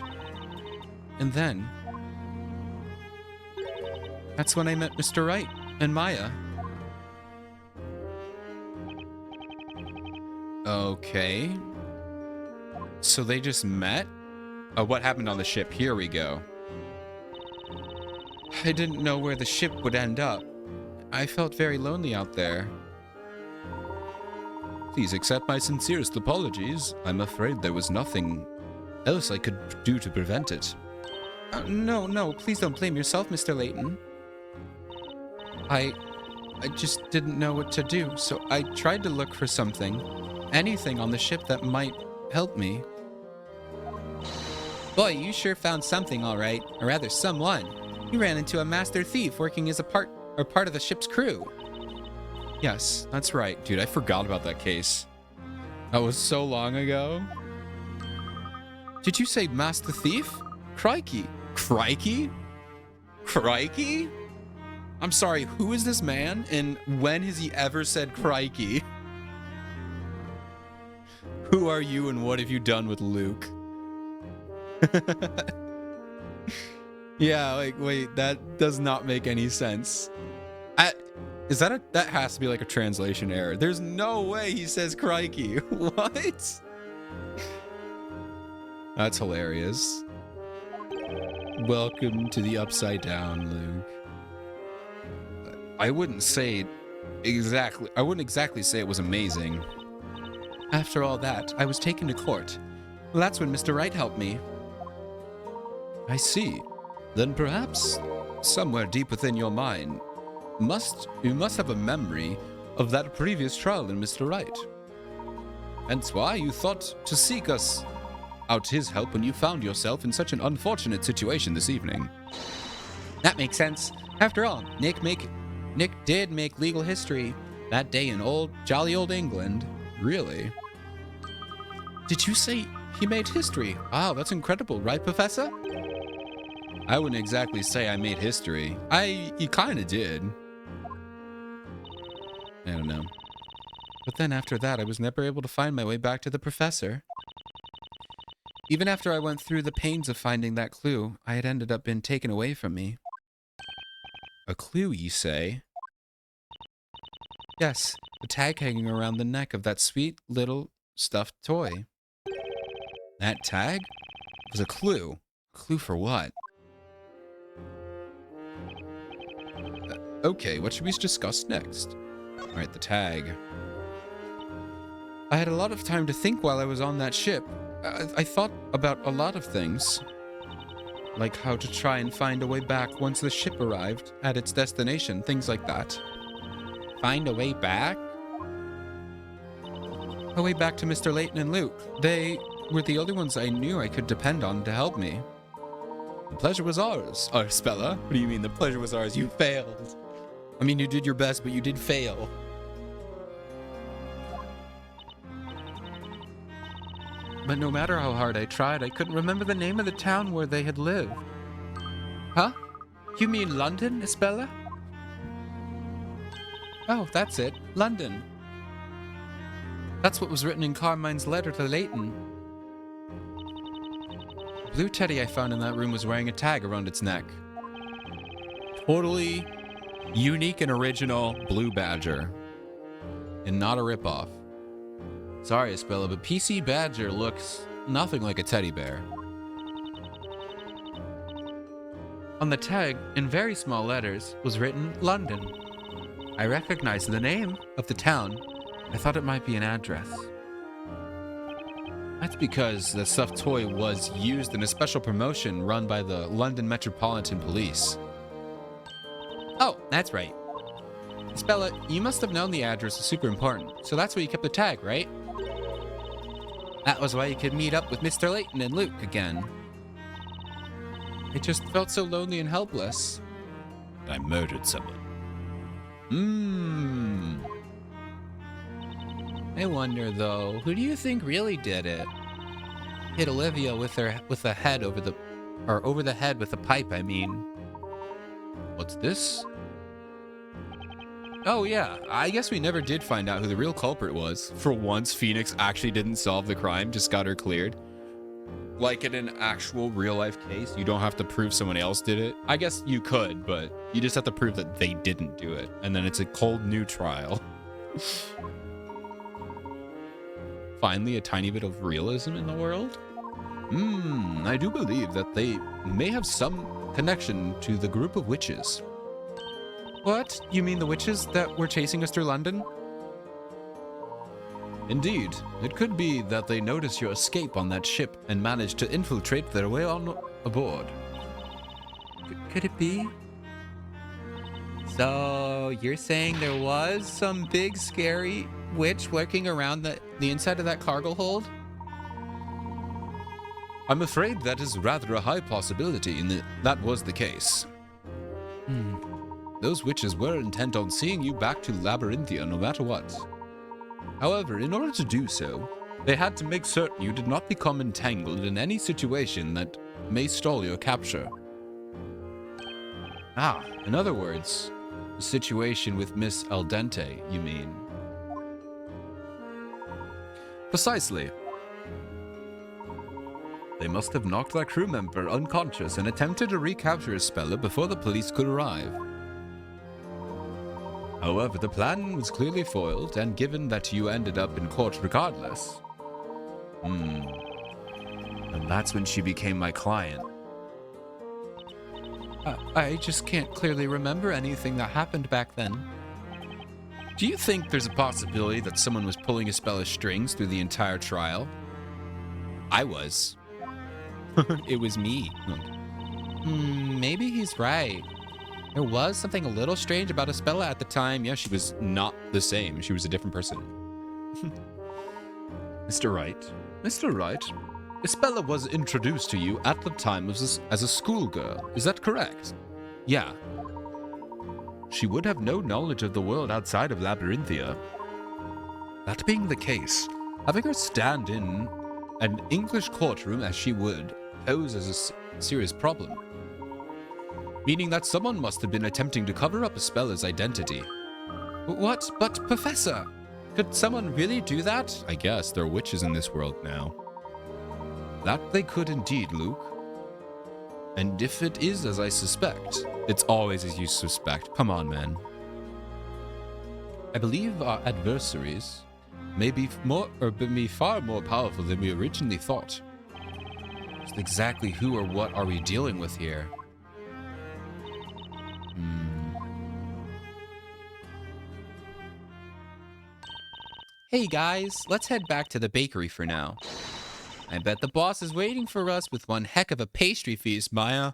And then... that's when I met Mr. Wright and Maya. Okay. So they just met? Oh, what happened on the ship? Here we go. I didn't know where the ship would end up. I felt very lonely out there. Please accept my sincerest apologies. I'm afraid there was nothing else I could do to prevent it. No, please don't blame yourself, Mr. Layton. I just didn't know what to do, so I tried to look for something, anything on the ship that might help me. Boy, you sure found something, all right. Or rather, someone. You ran into a master thief working as a part of the ship's crew. Yes, that's right. Dude, I forgot about that case. That was so long ago. Did you say master thief? Crikey. Crikey? Crikey? I'm sorry, who is this man, and when has he ever said crikey? Who are you, and what have you done with Luke? Yeah, like, wait, that does not make any sense. That has to be like a translation error. There's no way he says crikey. What? That's hilarious. Welcome to the Upside Down, Luke. I wouldn't exactly say it was amazing. After all that, I was taken to court. Well, that's when Mr. Wright helped me. I see. Then perhaps, somewhere deep within your mind, you must have a memory of that previous trial in Mr. Wright. Hence why you thought to seek us out his help when you found yourself in such an unfortunate situation this evening. That makes sense. After all, Nick did make legal history that day in jolly old England. Really? Did you say he made history? Wow, that's incredible, right, Professor? I wouldn't exactly say I made history. You kinda did. I don't know. But then after that, I was never able to find my way back to the professor. Even after I went through the pains of finding that clue, I had ended up being taken away from me. A clue, you say? Yes, the tag hanging around the neck of that sweet little stuffed toy. That tag was a clue. A clue for what? Okay, what should we discuss next? Alright, the tag. I had a lot of time to think while I was on that ship. I thought about a lot of things. Like how to try and find a way back once the ship arrived at its destination, things like that. Find a way back? A way back to Mr. Layton and Luke. They were the only ones I knew I could depend on to help me. The pleasure was ours. Spella? What do you mean the pleasure was ours? You failed. I mean, you did your best, but you did fail. But no matter how hard I tried, I couldn't remember the name of the town where they had lived. Huh? You mean London, Espella? Oh, that's it. London. That's what was written in Carmine's letter to Layton. The blue teddy I found in that room was wearing a tag around its neck. Totally unique and original blue badger. And not a ripoff. Sorry, Espella, but PC Badger looks nothing like a teddy bear. On the tag, in very small letters, was written London. I recognized the name of the town. I thought it might be an address. That's because the stuffed toy was used in a special promotion run by the London Metropolitan Police. Oh, that's right. Bella, you must have known the address was super important, so that's why you kept the tag, right? That was why you could meet up with Mr. Layton and Luke again. I just felt so lonely and helpless. I murdered someone. I wonder though, who do you think really did it? Hit Olivia with the head over the head with a pipe, I mean. What's this? Oh yeah, I guess we never did find out who the real culprit was. For once, Phoenix actually didn't solve the crime, just got her cleared. Like in an actual real-life case, you don't have to prove someone else did it. I guess you could, but you just have to prove that they didn't do it. And then it's a cold new trial. Finally, a tiny bit of realism in the world? I do believe that they may have some connection to the group of witches. What? You mean the witches that were chasing us through London? Indeed. It could be that they noticed your escape on that ship and managed to infiltrate their way on aboard. Could it be? So, you're saying there was some big scary witch lurking around the inside of that cargo hold? I'm afraid that is rather a high possibility that was the case. Those witches were intent on seeing you back to Labyrinthia no matter what. However, in order to do so, they had to make certain you did not become entangled in any situation that may stall your capture. Ah, in other words, the situation with Miss Al Dente, you mean? Precisely. They must have knocked that crew member unconscious and attempted to recapture Isabella before the police could arrive. However, the plan was clearly foiled, and given that you ended up in court regardless... And that's when she became my client. I just can't clearly remember anything that happened back then. Do you think there's a possibility that someone was pulling Isabela's strings through the entire trial? I was. It was me. Maybe he's right. There was something a little strange about Isabella at the time. Yeah, she was not the same. She was a different person. Mr. Wright. Mr. Wright, Isabella was introduced to you at the time as a schoolgirl. Is that correct? Yeah. She would have no knowledge of the world outside of Labyrinthia. That being the case, having her stand in an English courtroom as she would pose as a serious problem. Meaning that someone must have been attempting to cover up Isabela's identity. What? But Professor, could someone really do that? I guess there are witches in this world now. That they could indeed, Luke. And if it is as I suspect, it's always as you suspect. Come on, man. I believe our adversaries may be far more powerful than we originally thought. Just exactly who or what are we dealing with here? Hey guys, let's head back to the bakery for now. I bet the boss is waiting for us with one heck of a pastry feast, Maya.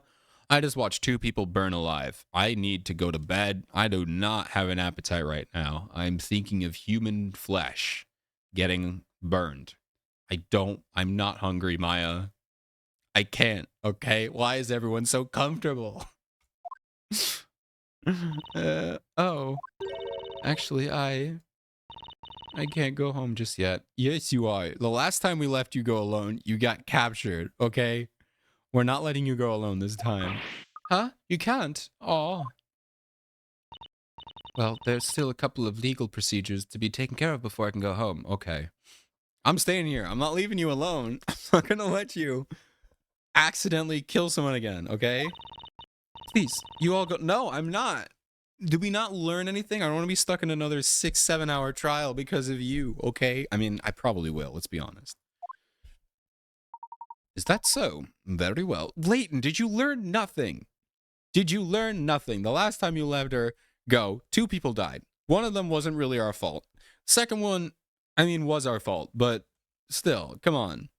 I just watched 2 people burn alive. I need to go to bed. I do not have an appetite right now. I'm thinking of human flesh getting burned. I'm not hungry, Maya. I can't, okay? Why is everyone so comfortable? Actually, I can't go home just yet. Yes, you are. The last time we left you go alone, you got captured, okay? We're not letting you go alone this time. Huh? You can't? Aw. Well, there's still a couple of legal procedures to be taken care of before I can go home. Okay. I'm staying here. I'm not leaving you alone. I'm not gonna let you accidentally kill someone again, okay? Please, you all go. No, I'm not. Did we not learn anything? I don't want to be stuck in another 6-7 hour trial because of you, okay? I mean, I probably will, let's be honest. Is that so? Very well. Layton, did you learn nothing? Did you learn nothing? The last time you let her go, 2 people died. One of them wasn't really our fault. Second one, I mean, was our fault, but still, come on.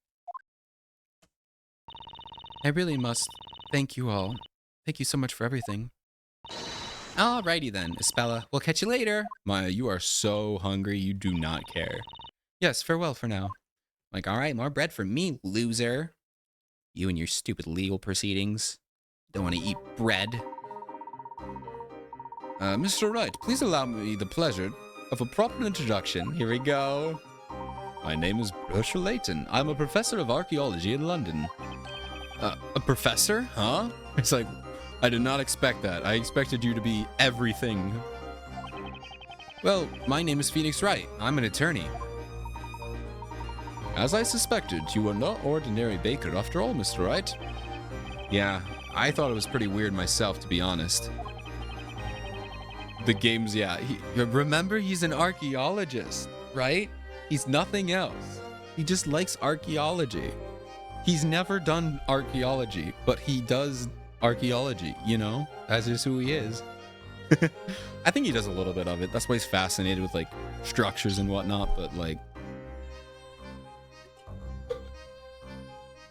I really must thank you all. Thank you so much for everything. Alrighty then, Espella. We'll catch you later. Maya, you are so hungry, you do not care. Yes, farewell for now. Like, alright, more bread for me, loser. You and your stupid legal proceedings. Don't want to eat bread. Mr. Wright, please allow me the pleasure of a proper introduction. Here we go. My name is Bertha Layton. I'm a professor of archaeology in London. A professor? Huh? It's like, I did not expect that. I expected you to be everything. Well, my name is Phoenix Wright. I'm an attorney. As I suspected, you are not ordinary baker after all, Mr. Wright. Yeah, I thought it was pretty weird myself, to be honest. The game's, yeah. Remember, he's an archaeologist, right? He's nothing else. He just likes archaeology. He's never done archaeology, but he does archaeology, you know? That's just who he is. I think he does a little bit of it. That's why he's fascinated with, like, structures and whatnot, but, like...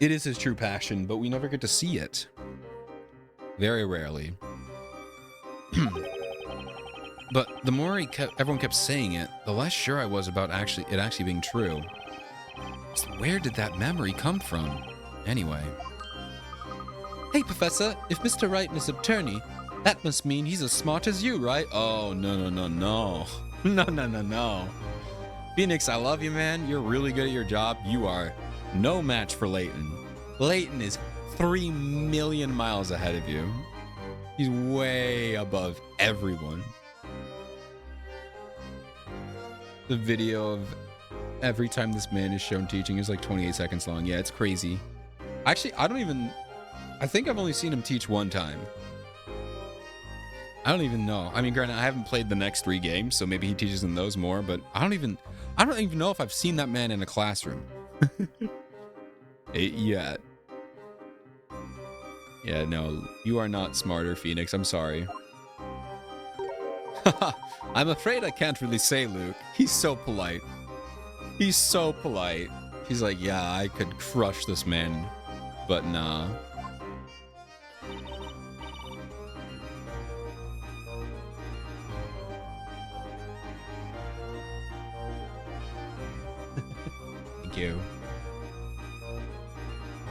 It is his true passion, but we never get to see it. Very rarely. But the more everyone kept saying it, the less sure I was about it actually being true. So where did that memory come from? Anyway. Hey, Professor, if Mr. Wright is an attorney, that must mean he's as smart as you, right? Oh, no. No. Phoenix, I love you, man. You're really good at your job. You are no match for Layton. Layton is 3 million miles ahead of you. He's way above everyone. The video of every time this man is shown teaching is like 28 seconds long. Yeah, it's crazy. Actually, I think I've only seen him teach one time. I don't even know. I mean, granted, I haven't played the next 3 games, so maybe he teaches in those more, but I don't even know if I've seen that man in a classroom. Yet. Yeah, no, you are not smarter, Phoenix. I'm sorry. I'm afraid I can't really say, Luke. He's so polite. He's so polite. He's like, yeah, I could crush this man, but nah. Thank you.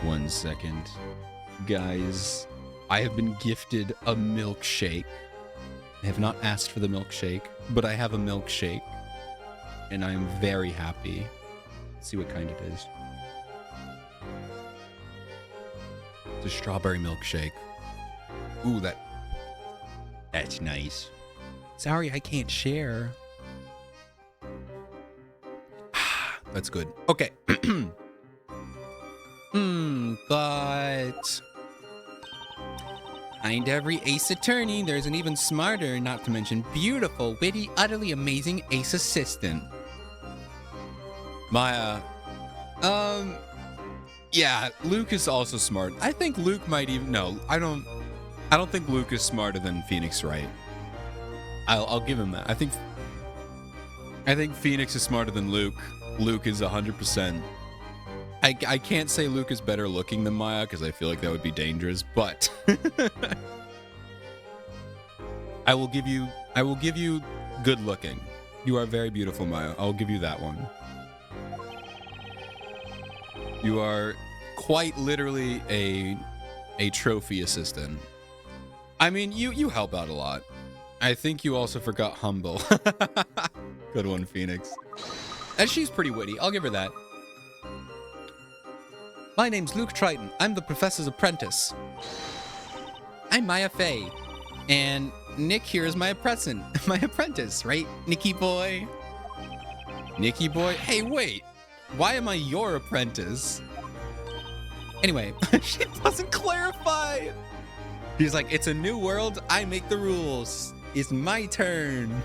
1 second. Guys, I have been gifted a milkshake. I have not asked for the milkshake, but I have a milkshake. And I am very happy. Let's see what kind it is. It's a strawberry milkshake. Ooh, that's nice. Sorry, I can't share. That's good. Okay. But behind every ace attorney, there's an even smarter, not to mention beautiful, witty, utterly amazing ace assistant. Maya. Yeah, Luke is also smart. I think Luke might even... No, I don't think Luke is smarter than Phoenix Wright. I'll give him that. I think Phoenix is smarter than Luke. Luke is 100%. I can't say Luke is better looking than Maya because I feel like that would be dangerous, but I will give you good looking. You are very beautiful, Maya. I'll give you that one. You are quite literally a trophy assistant. I mean, you help out a lot. I think you also forgot humble. Good one, Phoenix. And she's pretty witty. I'll give her that. My name's Luke Triton. I'm the professor's apprentice. I'm Maya Fey. And Nick here is my apprentice, right, Nicky boy? Nicky boy? Hey, wait. Why am I your apprentice? Anyway, she doesn't clarify. He's like, it's a new world. I make the rules. It's my turn.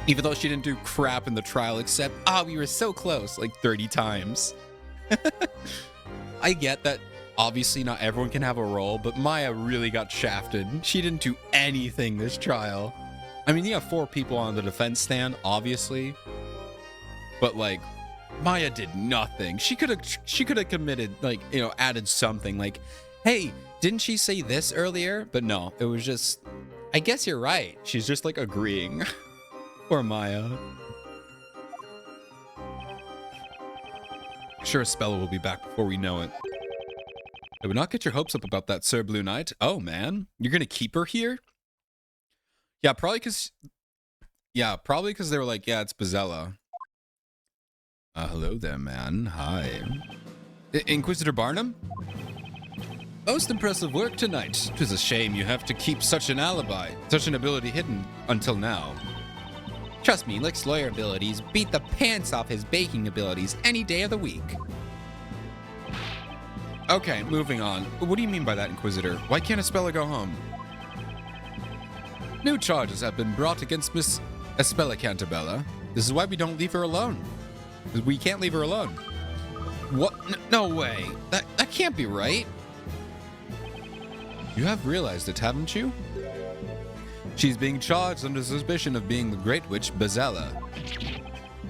Even though she didn't do crap in the trial except, we were so close, like 30 times. I get that obviously not everyone can have a role, but Maya really got shafted. She didn't do anything this trial. I mean, you have 4 people on the defense stand, obviously, but like Maya did nothing. She could have committed, like, you know, added something like, hey, didn't she say this earlier? But no, it was just, I guess you're right. She's just like agreeing. Poor Maya. Sure, Spella will be back before we know it. I would not get your hopes up about that, Sir Blue Knight. Oh, man. You're going to keep her here? Yeah, probably because they were like, yeah, it's Bezella. Hello there, man. Hi. Inquisitor Barnum? Most impressive work tonight. 'Tis a shame you have to keep such an alibi, such an ability hidden until now. Trust me, Lick's lawyer abilities beat the pants off his baking abilities any day of the week. Okay, moving on. What do you mean by that, Inquisitor? Why can't Espella go home? New charges have been brought against Miss Espella Cantabella. This is why we don't leave her alone. We can't leave her alone. What? No way. That can't be right. You have realized it, haven't you? She's being charged under suspicion of being the Great Witch Bezella.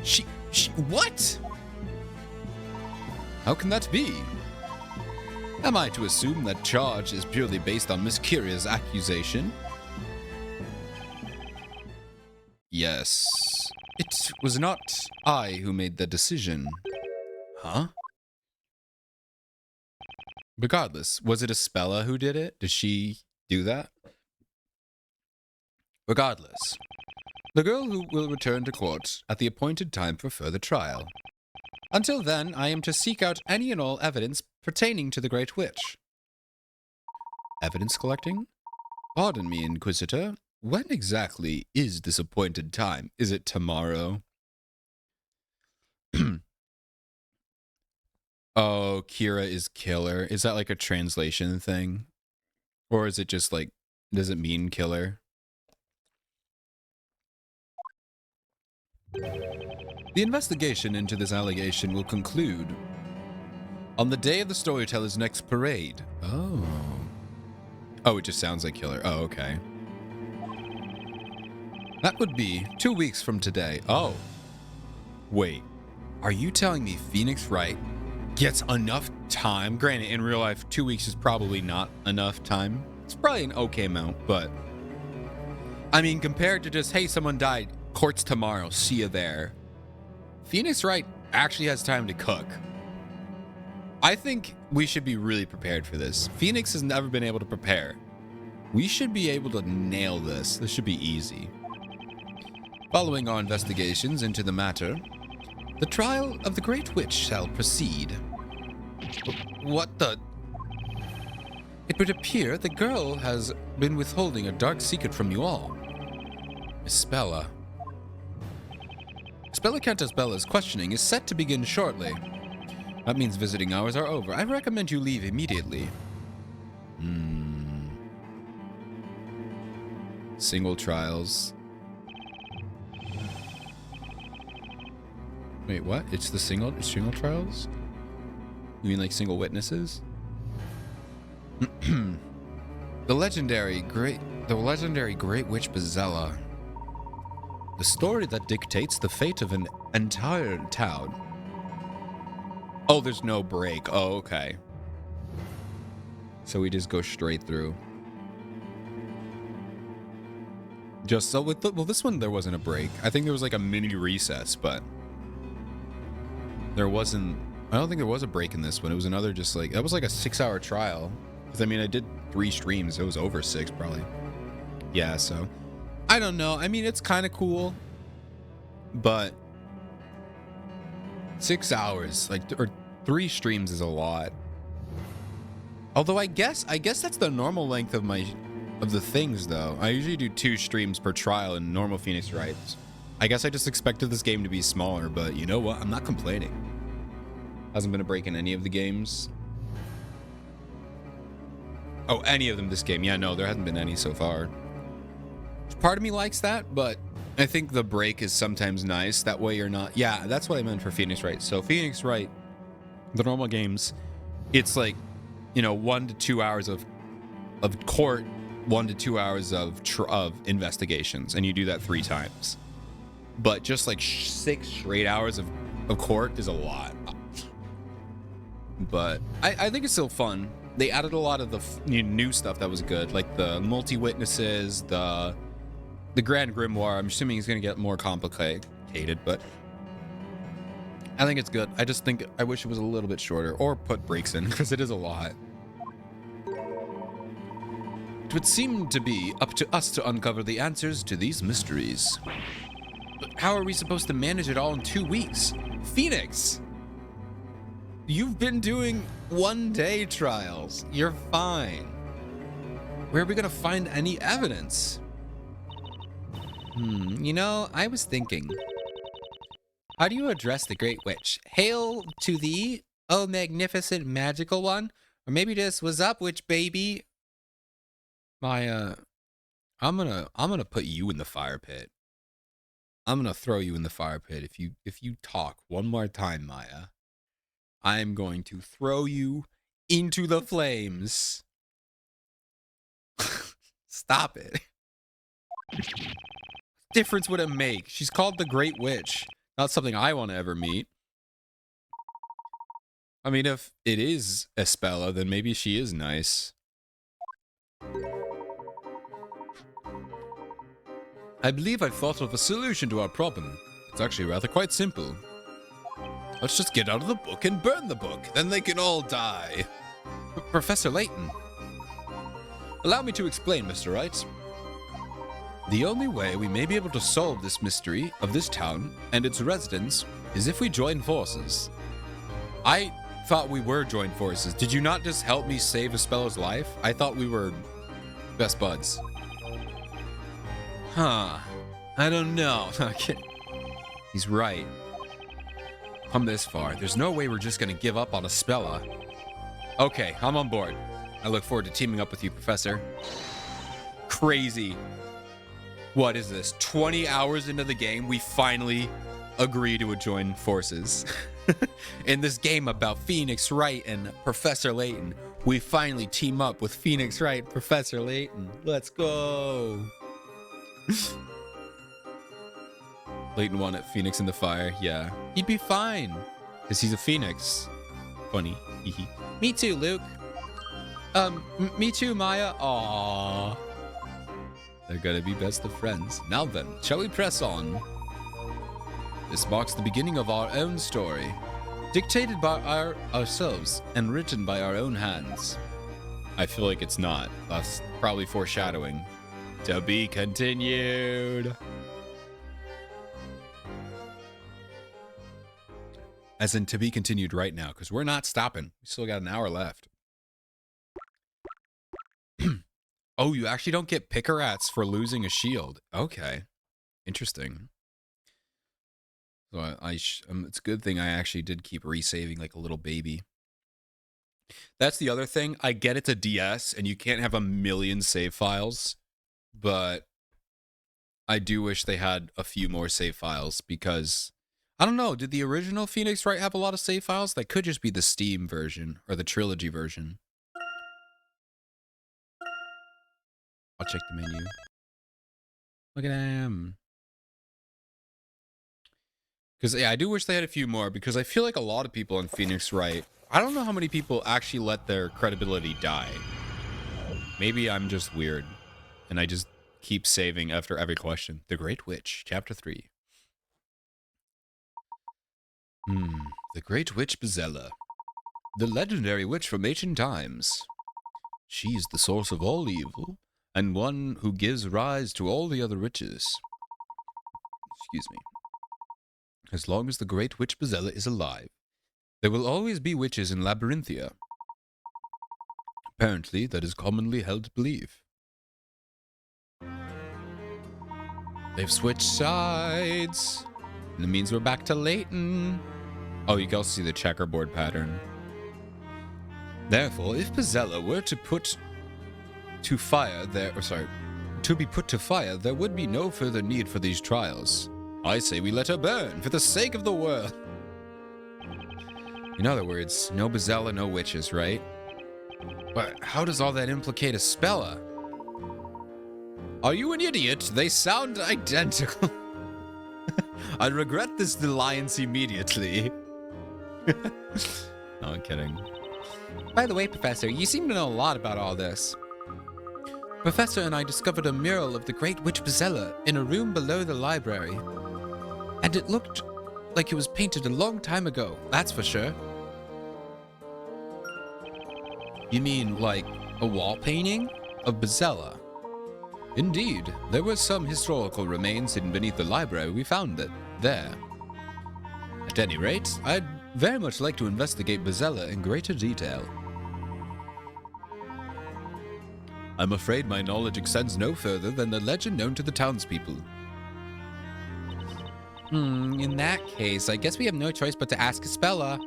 She what? How can that be? Am I to assume that charge is purely based on Miss Kyria's accusation? Yes. It was not I who made the decision. Huh? Regardless, was it Espella who did it? Did she do that? Regardless, the girl who will return to court at the appointed time for further trial. Until then, I am to seek out any and all evidence pertaining to the Great Witch. Evidence collecting? Pardon me, Inquisitor. When exactly is this appointed time? Is it tomorrow? Oh, Kira is killer. Is that like a translation thing? Or is it just like, does it mean killer? The investigation into this allegation will conclude on the day of the storyteller's next parade. Oh. Oh, it just sounds like killer. Oh, okay. That would be 2 weeks from today. Oh. Wait. Are you telling me Phoenix Wright gets enough time? Granted, in real life, 2 weeks is probably not enough time. It's probably an okay amount, but I mean, compared to just, hey, someone died, court's tomorrow, see you there. Phoenix Wright actually has time to cook. I think we should be really prepared for this. Phoenix has never been able to prepare. We should be able to nail this. This should be easy. Following our investigations into the matter, the trial of the Great Witch shall proceed. What the? It would appear the girl has been withholding a dark secret from you all. Espella. Espella Cantabella's questioning is set to begin shortly. That means visiting hours are over. I recommend you leave immediately. Single trials. Wait, what? It's the single trials? You mean like single witnesses? The legendary Great Witch Bezella. The story that dictates the fate of an entire town. Oh, there's no break. Oh, okay. So we just go straight through. Just so with well, this one there wasn't a break. I think there was like a mini recess, but there wasn't. I don't think there was a break in this one. It was another just like that was like a 6-hour trial. Because I mean, I did 3 streams. It was over 6 probably. Yeah, so I don't know. I mean, it's kind of cool, but 6 hours, like, or 3 streams is a lot. Although I guess that's the normal length of the things though. I usually do 2 streams per trial in normal Phoenix Wright. I guess I just expected this game to be smaller, but you know what? I'm not complaining. Hasn't been a break in any of the games. Oh, any of them this game. Yeah, no, there hasn't been any so far. Part of me likes that, but I think the break is sometimes nice. That way you're not... Yeah, that's what I meant for Phoenix Wright. So Phoenix Wright, the normal games, it's like 1 to 2 hours of court, 1 to 2 hours of investigations, and you do that 3 times. But just like 6 straight hours of court is a lot. But I think it's still fun. They added a lot of the new stuff that was good, like the multi-witnesses, the Grand Grimoire. I'm assuming it's going to get more complicated, but I think it's good. I just think I wish it was a little bit shorter, or put breaks in, because it is a lot. It would seem to be up to us to uncover the answers to these mysteries. But how are we supposed to manage it all in 2 weeks? Phoenix! You've been doing 1-day trials. You're fine. Where are we gonna find any evidence? I was thinking. How do you address the Great Witch? Hail to thee, oh magnificent magical one? Or maybe just, what's up, witch baby? I'm gonna put you in the fire pit. I'm gonna throw you in the fire pit if you talk one more time, Maya. I'm going to throw you into the flames. Stop it. What difference would it make? She's called the Great Witch. Not something I want to ever meet. I mean, if it is Espella, then maybe she is nice. I believe I've thought of a solution to our problem. It's actually rather quite simple. Let's just get out of the book and burn the book. Then they can all die. Professor Layton. Allow me to explain, Mr. Wright. The only way we may be able to solve this mystery of this town and its residents is if we join forces. I thought we were joined forces. Did you not just help me save Espella's life? I thought we were best buds. Huh. I don't know. Okay. He's right. Come this far. There's no way we're just gonna give up on Espella. Okay, I'm on board. I look forward to teaming up with you, Professor. Crazy. What is this? 20 hours into the game, we finally agree to join forces. In this game about Phoenix Wright and Professor Layton, we finally team up with Phoenix Wright and Professor Layton. Let's go. Layton wanted Phoenix in the fire. Yeah, he'd be fine because he's a Phoenix. Funny. Me too, Luke. Me too, Maya. Aww. They're gonna be best of friends. Now then, shall we press on? This marks the beginning of our own story, dictated by ourselves and written by our own hands. I feel like it's not. That's probably foreshadowing. To be continued. As in to be continued right now, because we're not stopping. We still got an hour left. Oh, you actually don't get Pickerats for losing a shield. Okay. Interesting. So it's a good thing I actually did keep resaving like a little baby. That's the other thing. I get it's a DS and you can't have a million save files, but I do wish they had a few more save files because I don't know. Did the original Phoenix Wright have a lot of save files? That could just be the Steam version or the trilogy version. I'll check the menu. Look at him. Because, yeah, I do wish they had a few more because I feel like a lot of people in Phoenix Wright, I don't know how many people actually let their credibility die. Maybe I'm just weird and I just keep saving after every question. The Great Witch, Chapter 3. The Great Witch Bezella. The legendary witch from ancient times. She's the source of all evil, and one who gives rise to all the other witches. Excuse me. As long as the Great Witch Bezella is alive, there will always be witches in Labyrinthia. Apparently, that is commonly held belief. They've switched sides. And it means we're back to Layton. Oh, you can also see the checkerboard pattern. Therefore, if Bezella were to put to fire to be put to fire, there would be no further need for these trials. I say we let her burn for the sake of the world. In other words, no Bezella, no witches, right? But how does all that implicate Espella? Are you an idiot? They sound identical. I regret this alliance immediately. No, I'm kidding. By the way, Professor, you seem to know a lot about all this. Professor and I discovered a mural of the Great Witch Bezella in a room below the library. And it looked like it was painted a long time ago, that's for sure. You mean like a wall painting of Bezella? Indeed, there were some historical remains hidden beneath the library. We found it there. At any rate, I'd very much like to investigate Bezella in greater detail. I'm afraid my knowledge extends no further than the legend known to the townspeople. In that case, I guess we have no choice but to ask Espella.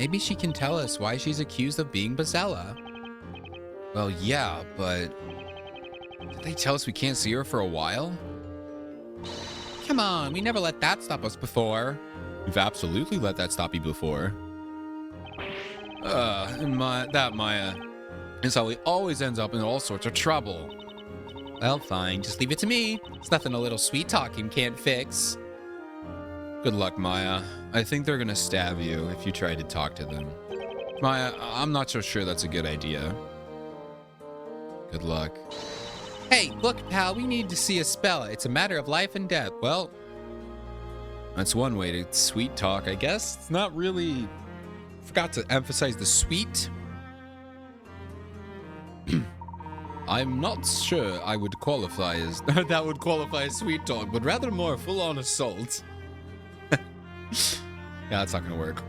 Maybe she can tell us why she's accused of being Bezella. Well, yeah, but... did they tell us we can't see her for a while? Come on, we never let that stop us before. We've absolutely let that stop you before. Maya. Is how he always ends up in all sorts of trouble. Well, fine, just leave it to me. It's nothing a little sweet talking can't fix. Good luck, Maya. I think they're gonna stab you if you try to talk to them. Maya, I'm not so sure that's a good idea. Good luck. Hey, look, pal, we need to see Espella. It's a matter of life and death. Well, that's one way to sweet talk, I guess. It's not really... Forgot to emphasize the sweet. I'm not sure I would qualify as... that would qualify as sweet talk, but rather more full-on assault. Yeah, that's not gonna work.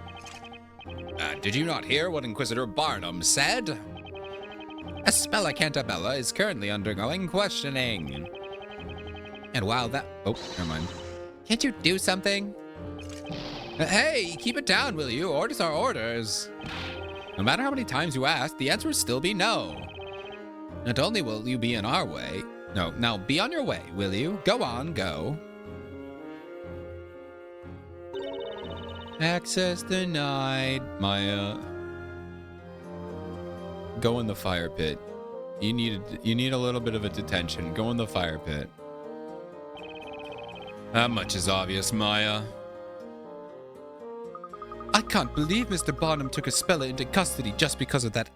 Did you not hear what Inquisitor Barnum said? Espella Cantabella is currently undergoing questioning. And while that... oh, never mind. Can't you do something? Hey, keep it down, will you? Orders are orders. No matter how many times you ask, the answer will still be no. Not only will you be in our way... no, now be on your way, will you? Go on, go. Access denied. Maya. Go in the fire pit. You need a little bit of a detention. Go in the fire pit. That much is obvious, Maya. I can't believe Mr. Barnum took Espella into custody just because of that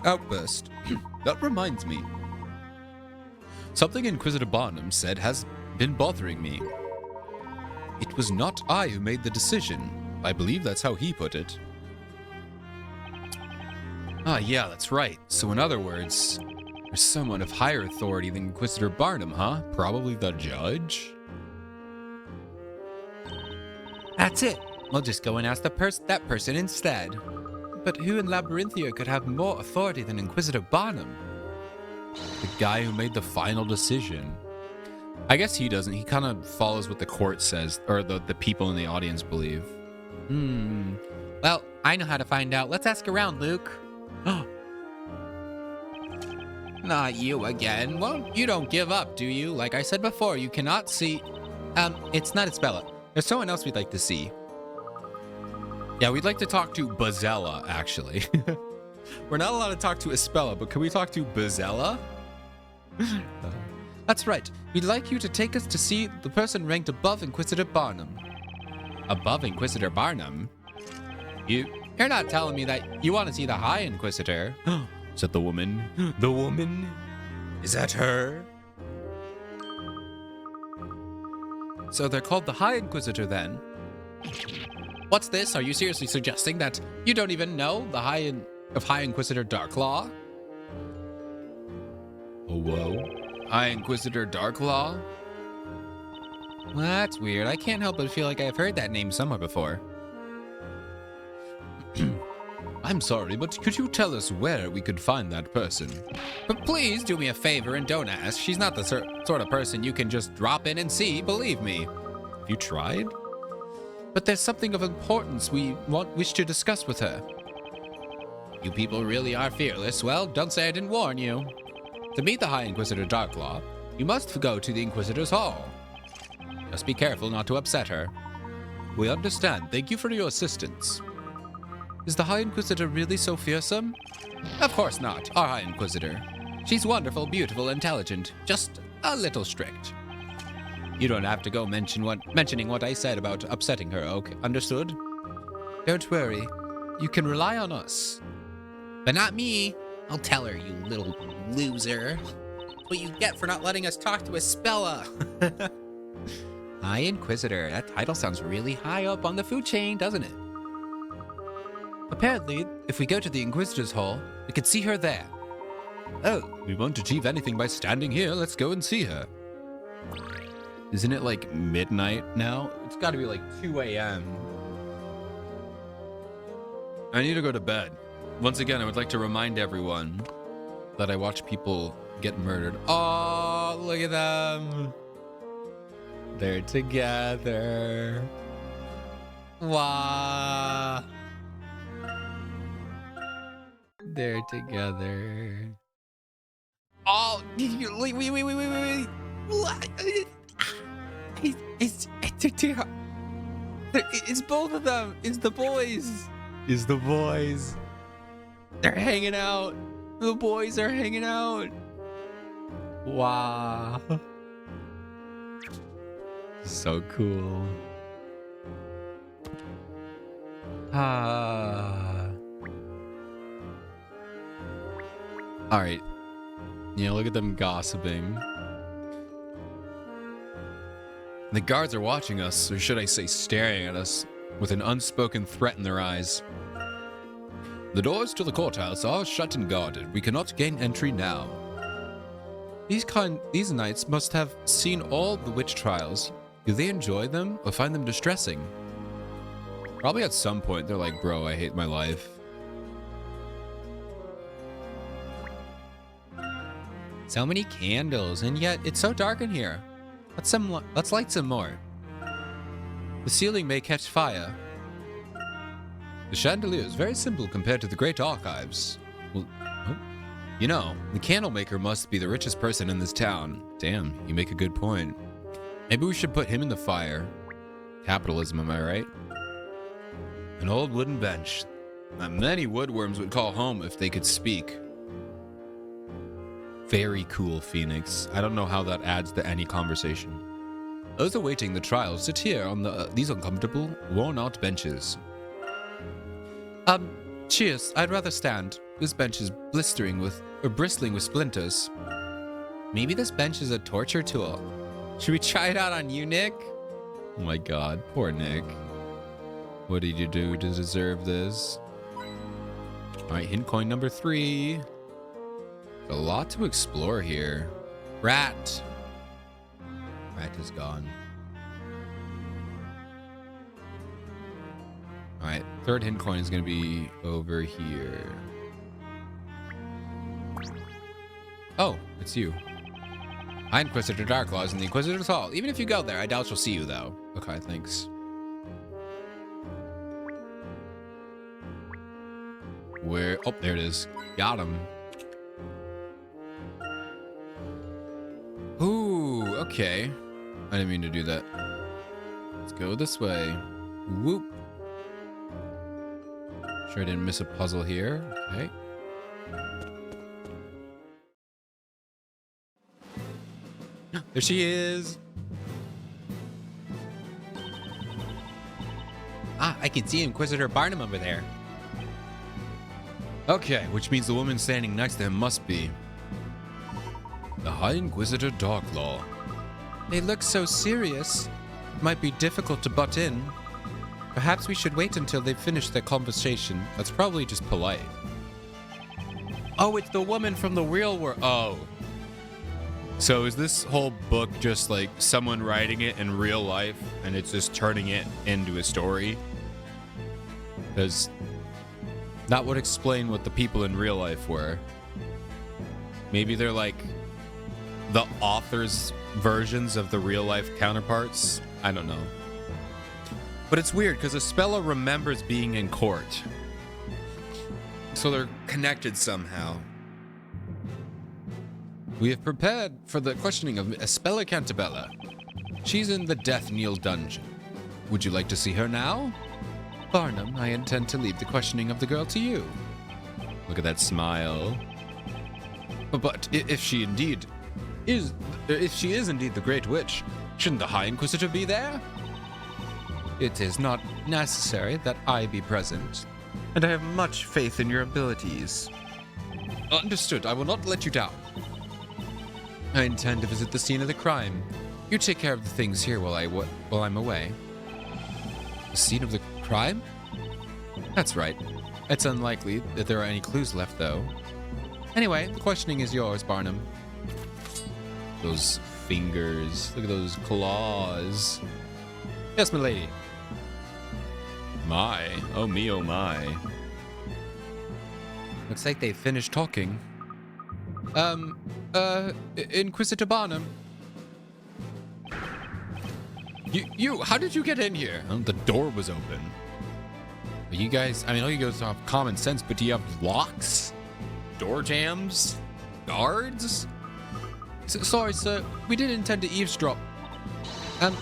outburst. That reminds me. Something Inquisitor Barnum said has been bothering me. It was not I who made the decision. I believe that's how he put it. Ah, yeah, that's right. So in other words, there's someone of higher authority than Inquisitor Barnum, huh? Probably the judge? That's it. We'll just go and ask that person instead. But who in Labyrinthia could have more authority than Inquisitor Barnum? The guy who made the final decision. I guess he doesn't. He kind of follows what the court says, or the people in the audience believe. Well, I know how to find out. Let's ask around, Luke. Not you again. Well, you don't give up, do you? Like I said before, you cannot see... it's not Espella. There's someone else we'd like to see. Yeah, we'd like to talk to Bezella, actually. We're not allowed to talk to Espella, but can we talk to Bezella? That's right. We'd like you to take us to see the person ranked above Inquisitor Barnum. Above Inquisitor Barnum? You're not telling me that you want to see the High Inquisitor? Is that the woman? The woman? Is that her? So they're called the High Inquisitor then? What's this? Are you seriously suggesting that you don't even know the High Inquisitor Darklaw? Oh, whoa. High Inquisitor Darklaw? Well, that's weird. I can't help but feel like I've heard that name somewhere before. I'm sorry, but could you tell us where we could find that person? But please do me a favor and don't ask. She's not the sort of person you can just drop in and see, believe me. Have you tried? But there's something of importance we wish to discuss with her. You people really are fearless. Well, don't say I didn't warn you. To meet the High Inquisitor Darklaw, you must go to the Inquisitor's Hall. Just be careful not to upset her. We understand. Thank you for your assistance. Is the High Inquisitor really so fearsome? Of course not, our High Inquisitor. She's wonderful, beautiful, intelligent, just a little strict. You don't have to go mentioning what I said about upsetting her, okay? Understood? Don't worry. You can rely on us. But not me. I'll tell her, you little loser. What you get for not letting us talk to Espella. High Inquisitor. That title sounds really high up on the food chain, doesn't it? Apparently, if we go to the Inquisitor's Hall, we can see her there. Oh, we won't achieve anything by standing here. Let's go and see her. Isn't it like midnight now? It's got to be like 2 a.m. I need to go to bed. Once again, I would like to remind everyone that I watch people get murdered. Oh, look at them. They're together. Wow. They're together. Oh, wait. What? It's both of them. It's the boys. They're hanging out. The boys are hanging out. Wow. So cool. All right. Yeah, look at them gossiping. The guards are watching us, or should I say staring at us, with an unspoken threat in their eyes. The doors to the courthouse are shut and guarded. We cannot gain entry now. These knights must have seen all the witch trials. Do they enjoy them or find them distressing? Probably at some point they're like, bro, I hate my life. So many candles, and yet it's so dark in here. Let's light some more. The ceiling may catch fire. The chandelier is very simple compared to the great archives. Well, you know, the candle maker must be the richest person in this town. Damn, you make a good point. Maybe we should put him in the fire. Capitalism, am I right? An old wooden bench that many woodworms would call home if they could speak. Very cool, Phoenix. I don't know how that adds to any conversation. Those awaiting the trial sit here on these uncomfortable, worn-out benches. Cheers. I'd rather stand. This bench is bristling with splinters. Maybe this bench is a torture tool. Should we try it out on you, Nick? Oh my god, poor Nick. What did you do to deserve this? Alright, hint coin number 3. A lot to explore here. Rat. Rat is gone. Alright, third hint coin is going to be over here. Oh, it's you. High Inquisitor Darklaw is in the Inquisitor's Hall. Even if you go there, I doubt she'll see you, though. Okay, thanks. Where? Oh, there it is. Got him. Ooh, okay. I didn't mean to do that. Let's go this way. Whoop. Sure I didn't miss a puzzle here. Okay. There she is. Ah, I can see Inquisitor Barnum over there. Okay, which means the woman standing next to him must be the High Inquisitor Darklaw. They look so serious. It might be difficult to butt in. Perhaps we should wait until they've finished their conversation. That's probably just polite. Oh, it's the woman from the real world. Oh. So is this whole book just like someone writing it in real life and it's just turning it into a story? Because that would explain what the people in real life were. Maybe they're like the author's versions of the real life counterparts. I don't know. But it's weird because Espella remembers being in court. So they're connected somehow. We have prepared for the questioning of Espella Cantabella. She's in the Death Knell dungeon. Would you like to see her now? Barnum, I intend to leave the questioning of the girl to you. Look at that smile. But if she is indeed the Great Witch, shouldn't the High Inquisitor be there? It is not necessary that I be present, and I have much faith in your abilities. Understood. I will not let you down. I intend to visit the scene of the crime. You take care of the things here while I'm away. The scene of the crime? That's right. It's unlikely that there are any clues left, though. Anyway, the questioning is yours, Barnum. Those fingers. Look at those claws. Yes, milady. My. Oh, me, oh, my. Looks like they finished talking. Inquisitor Barnum. You, how did you get in here? The door was open. But you guys, I mean, all you guys have common sense, but do you have locks? Door jams? Guards? Sorry, sir. We didn't intend to eavesdrop.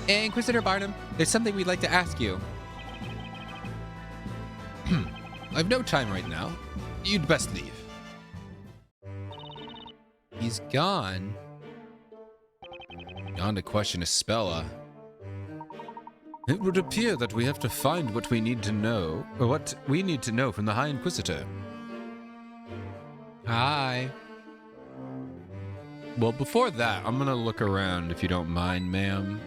Inquisitor Barnum, there's something we'd like to ask you. I've no time right now. You'd best leave. He's gone. Gone to question Espella. It would appear that we have to find what we need to know, or what we need to know from the High Inquisitor. Hi. Well, before that, I'm gonna look around if you don't mind, ma'am.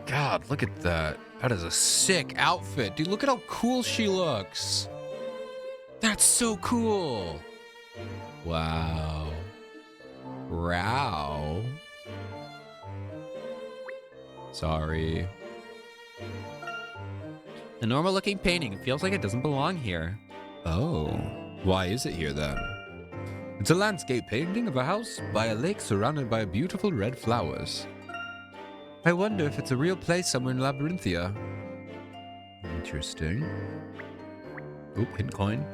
God, look at that. That is a sick outfit. Dude, look at how cool she looks. That's so cool. Wow. Wow. Sorry. A normal looking painting feels like it doesn't belong here. Oh. Why is it here then? It's a landscape painting of a house by a lake surrounded by beautiful red flowers. I wonder if it's a real place somewhere in Labyrinthia. Interesting. Oop, hidden coin.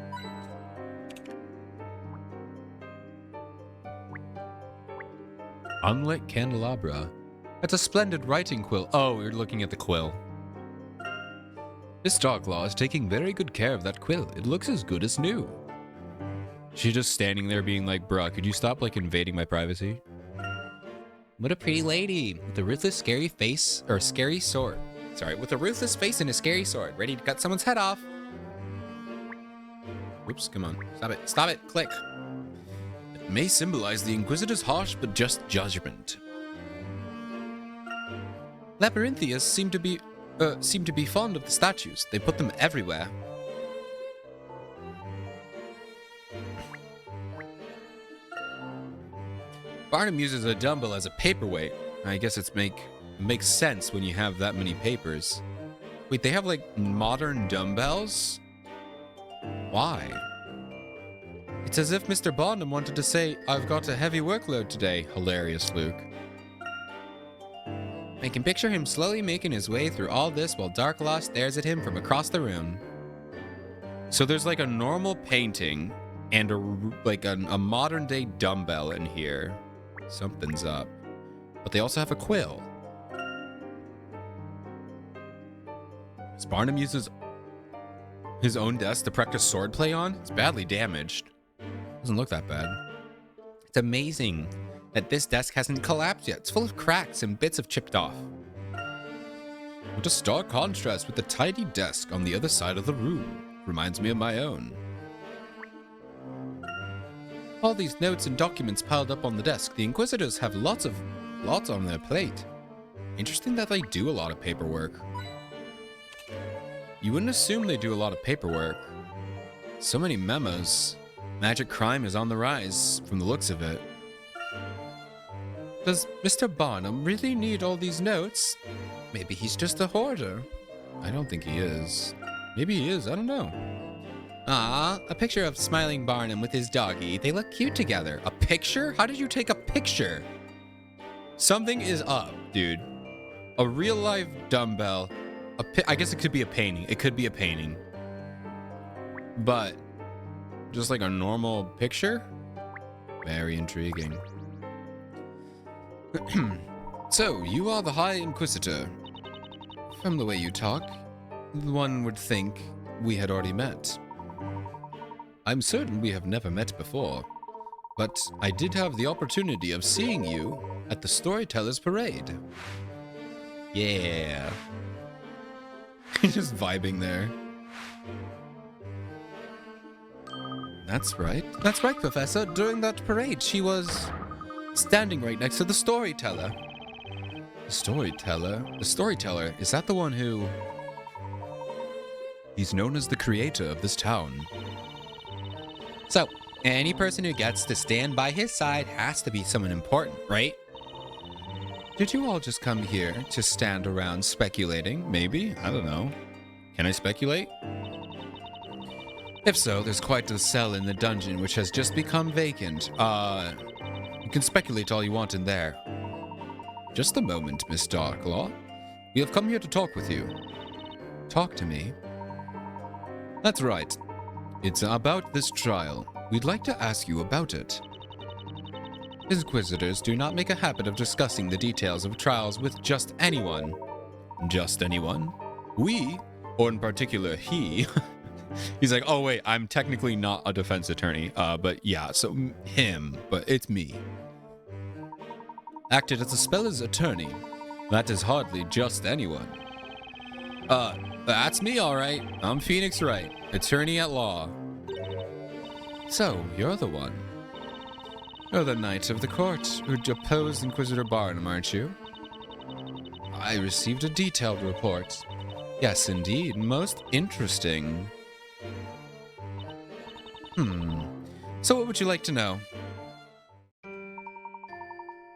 Unlit candelabra. That's a splendid writing quill. Oh, we're looking at the quill. Miss Darklaw is taking very good care of that quill. It looks as good as new. She's just standing there being like, bruh, could you stop like invading my privacy? What a pretty lady with a ruthless, scary face, or scary sword. Sorry, with a ruthless face and a scary sword, ready to cut someone's head off. Whoops, come on. Stop it. Stop it. Click. It may symbolize the Inquisitor's harsh but just judgment. Labyrinthians seem to be fond of the statues. They put them everywhere. Barnum uses a dumbbell as a paperweight. I guess it makes sense when you have that many papers. Wait, they have like modern dumbbells? Why? It's as if Mr. Barnum wanted to say, I've got a heavy workload today. Hilarious, Luke. I can picture him slowly making his way through all this while Darklaw stares at him from across the room. So there's like a normal painting and a modern day dumbbell in here. Something's up. But they also have a quill. Does Barnum uses his own desk to practice swordplay on? It's badly damaged. Doesn't look that bad. It's amazing that this desk hasn't collapsed yet. It's full of cracks and bits have chipped off. What a stark contrast with the tidy desk on the other side of the room. Reminds me of my own. All these notes and documents piled up on the desk. The Inquisitors have lots on their plate. Interesting that they do a lot of paperwork. You wouldn't assume they do a lot of paperwork. So many memos. Magic crime is on the rise, from the looks of it. Does Mr. Barnum really need all these notes? Maybe he's just a hoarder. I don't think he is. Maybe he is, I don't know. Ah, a picture of smiling Barnum with his doggy. They look cute together. A picture? How did you take a picture? Something is up, dude. A real life dumbbell. I guess it could be a painting. It could be a painting. But just like a normal picture? Very intriguing. So, you are the High Inquisitor. From the way you talk, one would think we had already met. I'm certain we have never met before, but I did have the opportunity of seeing you at the Storytellers Parade. Yeah. Just vibing there. That's right. That's right, Professor. During that parade, she was standing right next to the Storyteller. The Storyteller? The Storyteller, is that the one who... He's known as the creator of this town. So, any person who gets to stand by his side has to be someone important, right? Did you all just come here to stand around speculating? Maybe? I don't know. Can I speculate? If so, there's quite a cell in the dungeon which has just become vacant. You can speculate all you want in there. Just a moment, Miss Darklaw. We have come here to talk with you. Talk to me? That's right. It's about this trial. We'd like to ask you about it. Inquisitors do not make a habit of discussing the details of trials with just anyone. Just anyone? We, or in particular he, he's like, oh wait, I'm technically not a defense attorney, but yeah, so him, but it's me. Acted as a Speller's attorney. That is hardly just anyone. That's me, alright. I'm Phoenix Wright, attorney at law. So, you're the one. You're the knight of the court who deposed Inquisitor Barnum, aren't you? I received a detailed report. Yes, indeed. Most interesting. So what would you like to know?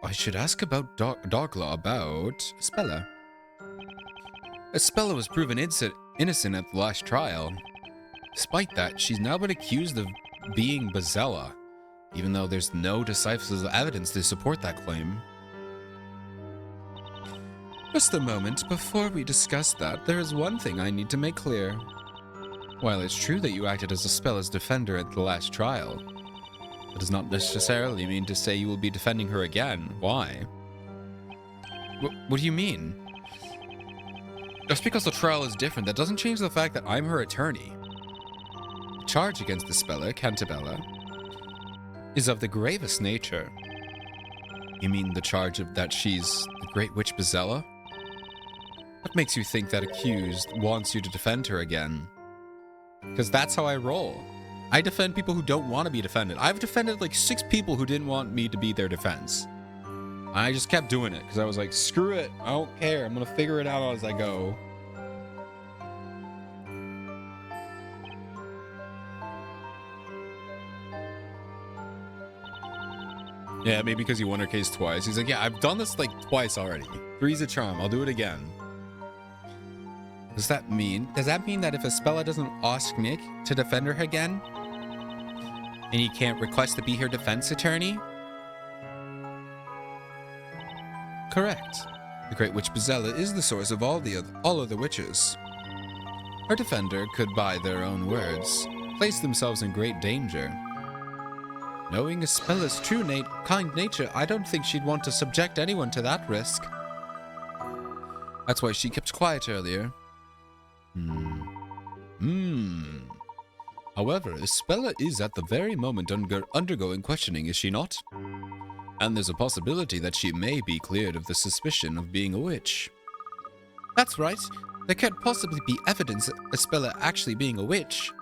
I should ask about Darklaw about Spella. Spella was proven innocent at the last trial. Despite that, she's now been accused of being Bezella, even though there's no decisive evidence to support that claim. Just a moment, before we discuss that, there is one thing I need to make clear. While it's true that you acted as a Spella's defender at the last trial, that does not necessarily mean to say you will be defending her again. Why? What do you mean? Just because the trial is different, that doesn't change the fact that I'm her attorney. The charge against the Spella, Cantabella, is of the gravest nature. You mean the charge of that she's the Great Witch Bezella? What makes you think that accused wants you to defend her again? Because that's how I roll. I defend people who don't want to be defended. I've defended like 6 people who didn't want me to be their defense. I just kept doing it because I was like, screw it. I don't care. I'm going to figure it out as I go. Yeah, maybe because he won her case twice. He's like, yeah, I've done this like twice already. 3's a charm. I'll do it again. Does that mean that if a Spella doesn't ask Nick to defend her again, and he can't request to be her defense attorney? Correct. The Great Witch Bezella is the source of all other witches. Her defender could, by their own words, place themselves in great danger. Knowing a Spella's true kind nature, I don't think she'd want to subject anyone to that risk. That's why she kept quiet earlier. However, Spella is at the very moment undergoing questioning, is she not? And there's a possibility that she may be cleared of the suspicion of being a witch. That's right. There can't possibly be evidence of Spella actually being a witch.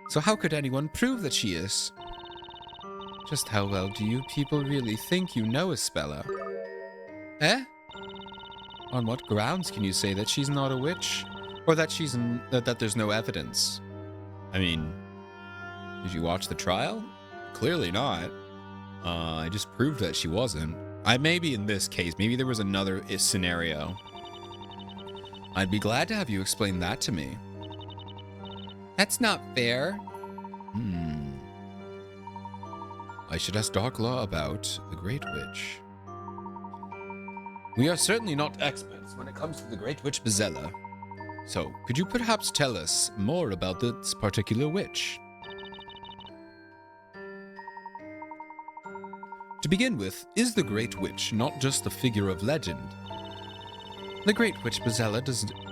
So how could anyone prove that she is? Just how well do you people really think you know Spella? Eh? On what grounds can you say that she's not a witch? Or that that there's no evidence? I mean, did you watch the trial? Clearly not. I just proved that she wasn't. Maybe in this case, maybe there was another scenario. I'd be glad to have you explain that to me. That's not fair. I should ask Darklaw about the Great Witch. We are certainly not experts when it comes to the Great Witch Bezella. So, could you perhaps tell us more about this particular witch? To begin with, is the Great Witch not just a figure of legend? The Great Witch Bezella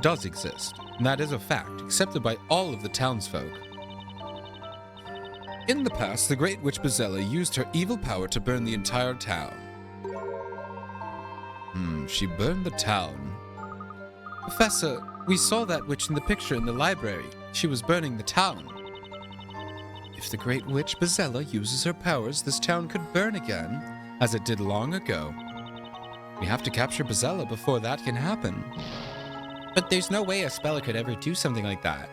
does exist, and that is a fact, accepted by all of the townsfolk. In the past, the Great Witch Bezella used her evil power to burn the entire town. She burned the town. Professor, we saw that witch in the picture in the library. She was burning the town. If the Great Witch Bezella uses her powers, this town could burn again, as it did long ago. We have to capture Bezella before that can happen. But there's no way Espella could ever do something like that.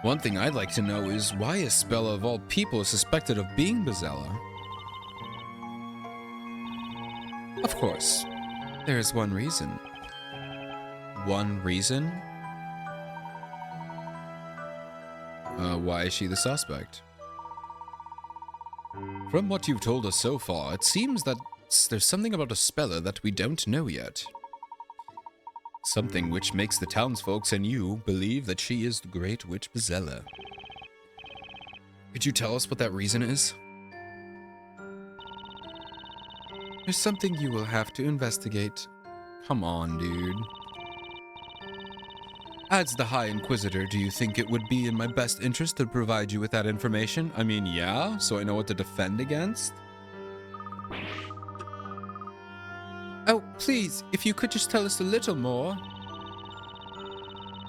One thing I'd like to know is why Espella of all people is suspected of being Bezella. Of course, there is one reason. One reason? Why is she the suspect? From what you've told us so far, it seems that there's something about Espella that we don't know yet. Something which makes the townsfolk and you believe that she is the Great Witch Bezella. Could you tell us what that reason is? There's something you will have to investigate. Come on, dude. As the High Inquisitor, do you think it would be in my best interest to provide you with that information? I mean, yeah, so I know what to defend against? Oh, please, if you could just tell us a little more.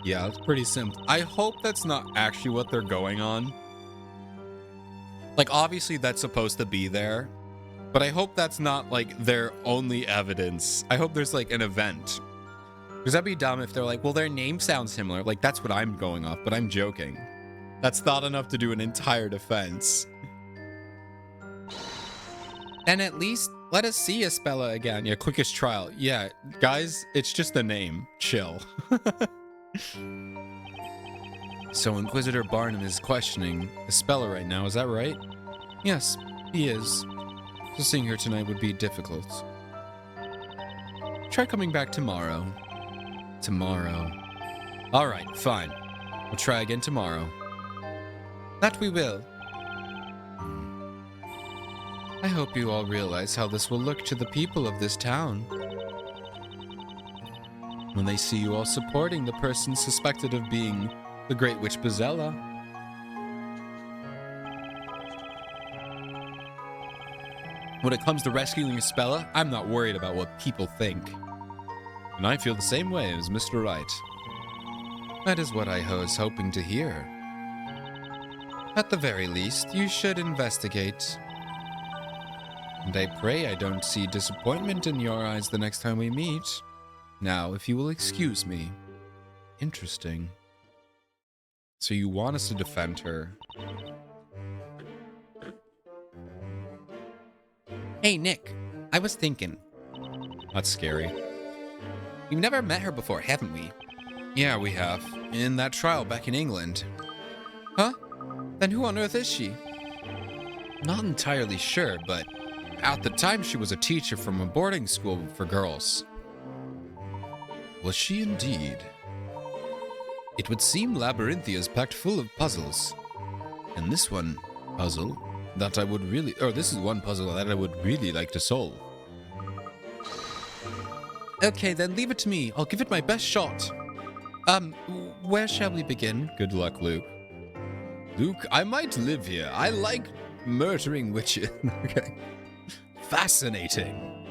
Yeah, it's pretty simple. I hope that's not actually what they're going on. Like, obviously that's supposed to be there, but I hope that's not, like, their only evidence. I hope there's, like, an event. Because that'd be dumb if they're like, well, their name sounds similar. Like, that's what I'm going off, but I'm joking. That's not enough to do an entire defense. And at least let us see Espella again. Yeah, quickest trial. Yeah, guys, it's just a name. Chill. So Inquisitor Barnum is questioning Espella right now, is that right? Yes, he is. So seeing her tonight would be difficult. Try coming back tomorrow. Tomorrow. Alright, fine. We'll try again tomorrow. That we will. I hope you all realize how this will look to the people of this town. When they see you all supporting the person suspected of being the Great Witch Bezella. When it comes to rescuing Espella, I'm not worried about what people think. And I feel the same way as Mr. Wright. That is what I was hoping to hear. At the very least, you should investigate. And I pray I don't see disappointment in your eyes the next time we meet. Now, if you will excuse me. Interesting. So you want us to defend her? Hey, Nick. I was thinking. That's scary. We've never met her before, haven't we? Yeah, we have. In that trial back in England. Huh? Then who on earth is she? Not entirely sure, but at the time she was a teacher from a boarding school for girls. Was she indeed? It would seem Labyrinthia is packed full of puzzles. And this one puzzle that I would really... or this is one puzzle that I would really like to solve. Okay, then leave it to me. I'll give it my best shot. Where shall we begin? Good luck, Luke. Luke, I might live here. I like murdering witches. Okay. Fascinating.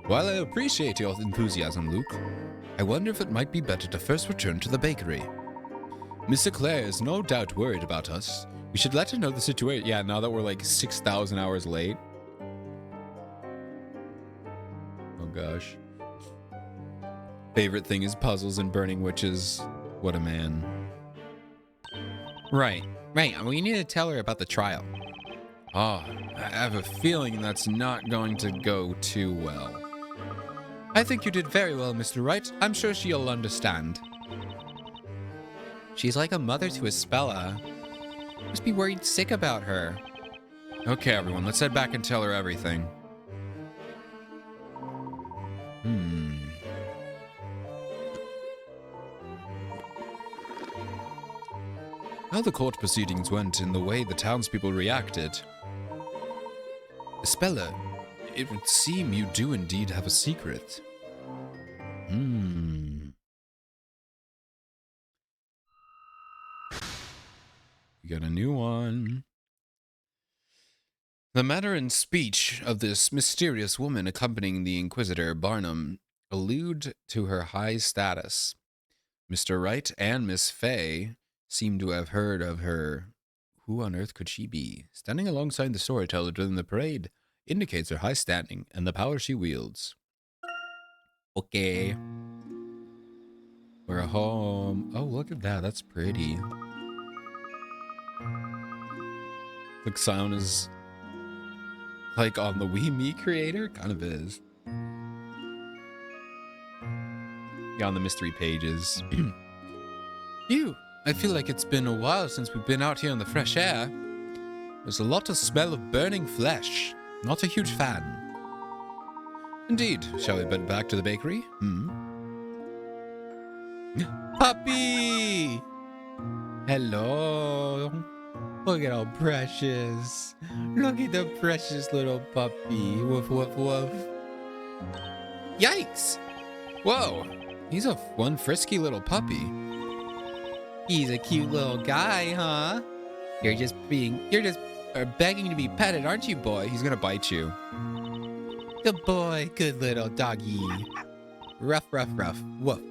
While I appreciate your enthusiasm, Luke, I wonder if it might be better to first return to the bakery. Mr. Clare is no doubt worried about us. We should let her know the situation. Yeah, now that we're like 6,000 hours late. Oh gosh. Favorite thing is puzzles and burning witches. What a man. Right. We need to tell her about the trial. Oh, I have a feeling that's not going to go too well. I think you did very well, Mr. Wright. I'm sure she'll understand. She's like a mother to Espella. Must be worried sick about her. Okay, everyone, let's head back and tell her everything. How the court proceedings went and the way the townspeople reacted. Espella, it would seem you do indeed have a secret. We got a new one. The manner and speech of this mysterious woman accompanying the Inquisitor Barnum allude to her high status. Mr. Wright and Miss Fay seem to have heard of her. Who on earth could she be? Standing alongside the storyteller during the parade indicates her high standing and the power she wields. Okay. We're home. Oh, look at that. That's pretty. Looks sound is like on the Wii Me creator? Kind of is. Yeah, on the mystery pages. Phew, I feel like it's been a while since we've been out here in the fresh air. There's a lot of smell of burning flesh. Not a huge fan. Indeed. Shall we head back to the bakery? Puppy! Hello. Look at how precious. Look at the precious little puppy. Woof, woof, woof. Yikes! Whoa. He's one frisky little puppy. He's a cute little guy, huh? You're just begging to be petted, aren't you, boy? He's gonna bite you. Good boy, good little doggy. Ruff, ruff, ruff. Woof.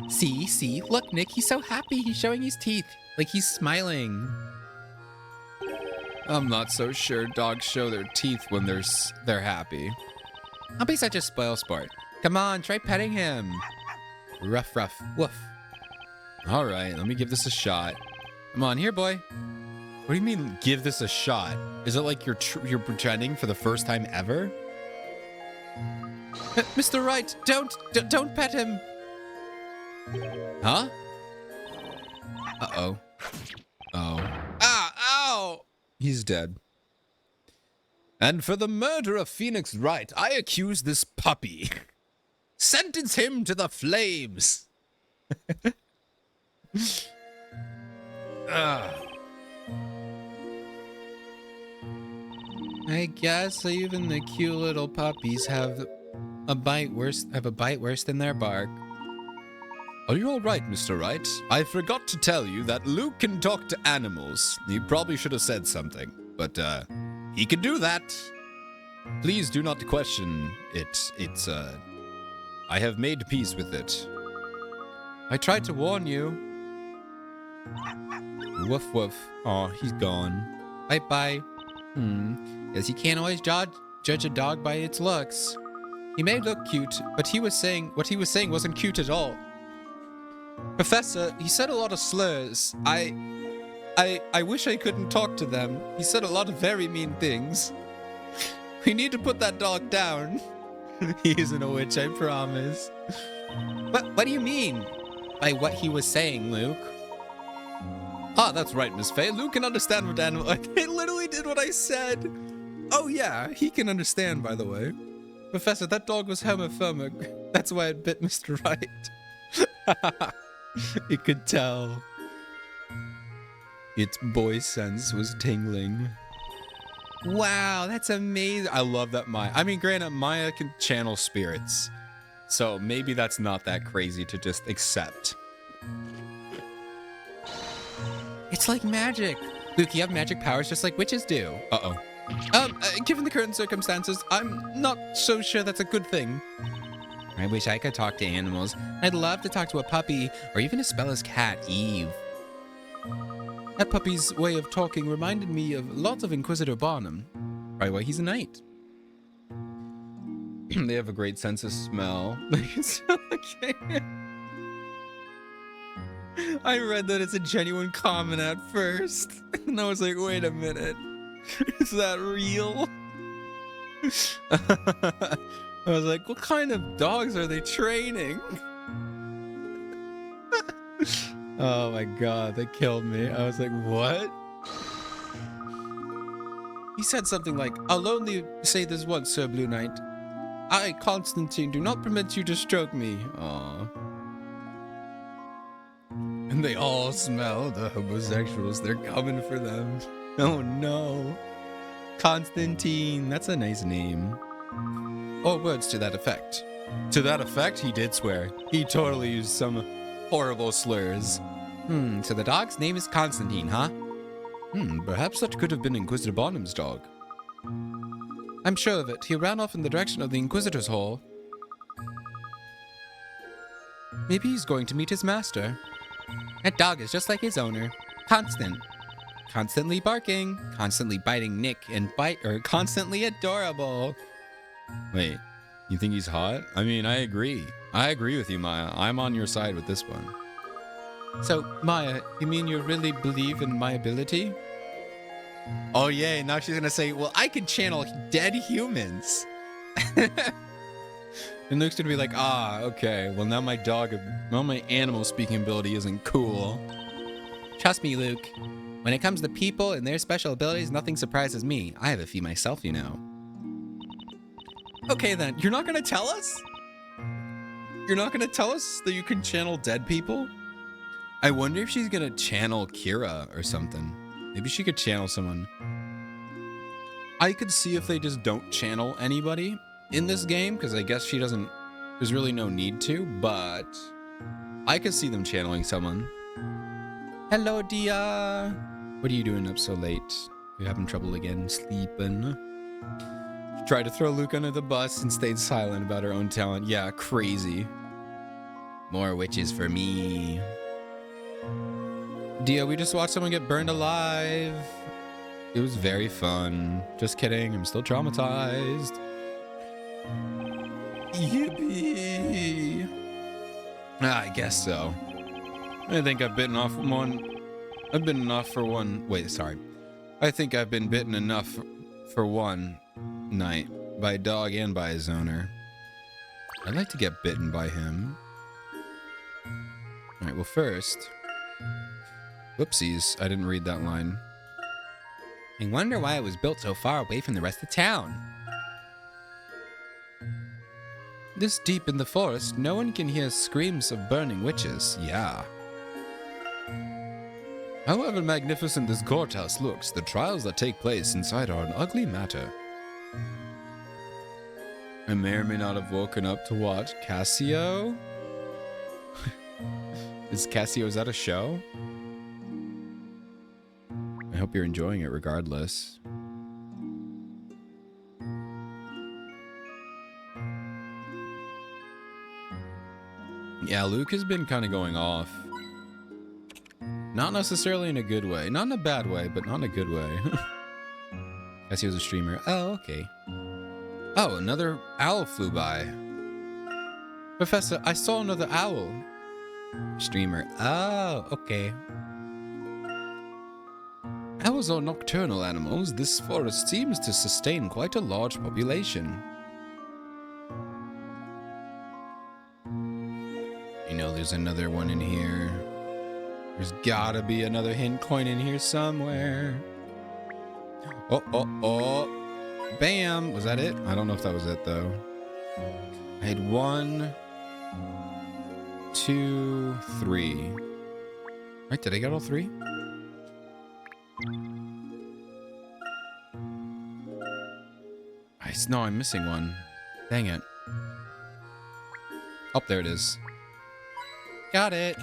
See, look, Nick, he's so happy. He's showing his teeth, like he's smiling. I'm not so sure dogs show their teeth when they're happy. I'll be such a spoil sport. Come on, try petting him. Ruff, ruff, woof. All right, let me give this a shot. Come on, here, boy. What do you mean, give this a shot? Is it like you're pretending for the first time ever? Mr. Wright, don't pet him. Huh? Uh-oh. Oh. Ah, ow! He's dead. And for the murder of Phoenix Wright, I accuse this puppy. Sentence him to the flames. I guess even the cute little puppies have a bite worse than their bark. Are you all right, Mr. Wright? I forgot to tell you that Luke can talk to animals. He probably should have said something, but he can do that. Please do not question it. I have made peace with it. I tried to warn you. Woof woof. Aw, he's gone. Bye-bye. Guess you can't always judge a dog by its looks. He may look cute, but what he was saying wasn't cute at all. Professor, he said a lot of slurs. I wish I couldn't talk to them. He said a lot of very mean things. We need to put that dog down. He isn't a witch, I promise. What do you mean by what he was saying, Luke? Ah, that's right, Miss Fay. Luke can understand what animal... It literally did what I said. Oh, yeah, he can understand, by the way. Professor, that dog was homophobic. That's why it bit Mr. Wright. It could tell. Its boy sense was tingling. Wow, that's amazing. I love that Maya. I mean, granted, Maya can channel spirits. So maybe that's not that crazy to just accept. It's like magic. Luke, you have magic powers just like witches do. Uh-oh. Given the current circumstances, I'm not so sure that's a good thing. I wish I could talk to animals. I'd love to talk to a puppy, or even Isabela's cat, Eve. That puppy's way of talking reminded me of lots of Inquisitor Barnum. Probably why he's a knight. They have a great sense of smell. I read that it's a genuine comment at first, and I was like, wait a minute. Is that real? I was like, what kind of dogs are they training? Oh my god, they killed me. I was like, what? He said something like, I'll only say this once, Sir Blue Knight. I, Constantine, do not permit you to stroke me. Aww. And they all smell the homosexuals. They're coming for them. Oh no. Constantine, that's a nice name. Or words to that effect. To that effect, he did swear. He totally used some horrible slurs. So the dog's name is Constantine, huh? Perhaps that could have been Inquisitor Barnum's dog. I'm sure of it. He ran off in the direction of the Inquisitor's Hall. Maybe he's going to meet his master. That dog is just like his owner. Constant. Constantly barking, constantly biting Nick, and constantly adorable. Wait, you think he's hot? I mean, I agree. I agree with you, Maya. I'm on your side with this one. So, Maya, you mean you really believe in my ability? Oh, yeah, now she's gonna say, well, I can channel dead humans. And Luke's gonna be like, okay, well, now my animal speaking ability isn't cool. Trust me, Luke. When it comes to people and their special abilities, nothing surprises me. I have a few myself, you know. Okay, then. You're not gonna tell us? You're not gonna tell us that you can channel dead people? I wonder if she's gonna channel Kira or something. Maybe she could channel someone. I could see if they just don't channel anybody in this game, because I guess there's really no need to, but I could see them channeling someone. Hello, Dia. What are you doing up so late? You having trouble again sleeping? She tried to throw Luke under the bus and stayed silent about her own talent. Yeah, crazy. More witches for me. Dia, we just watched someone get burned alive. It was very fun. Just kidding, I'm still traumatized. Yippee. I guess so. I think I've bitten off one. I've been enough for one. Wait, sorry. I think I've been bitten enough for one night by a dog and by his owner. I'd like to get bitten by him. All right, well, first. Whoopsies, I didn't read that line. I wonder why it was built so far away from the rest of town. This deep in the forest, no one can hear screams of burning witches. Yeah. However magnificent this courthouse looks, the trials that take place inside are an ugly matter. I may or may not have woken up to watch Cassio. Is that a show? I hope you're enjoying it regardless. Yeah, Luke has been kind of going off. Not necessarily in a good way. Not in a bad way, but not in a good way. Guess he was a streamer. Oh, okay. Oh, another owl flew by. Professor, I saw another owl. Streamer. Oh, okay. Owls are nocturnal animals. This forest seems to sustain quite a large population. You know, there's another one in here. There's gotta be another hint coin in here somewhere. Oh, oh, oh. Bam! Was that it? I don't know if that was it, though. I had 1, 2, 3. Right, did I get all 3? No, I'm missing one. Dang it. Oh, there it is. Got it.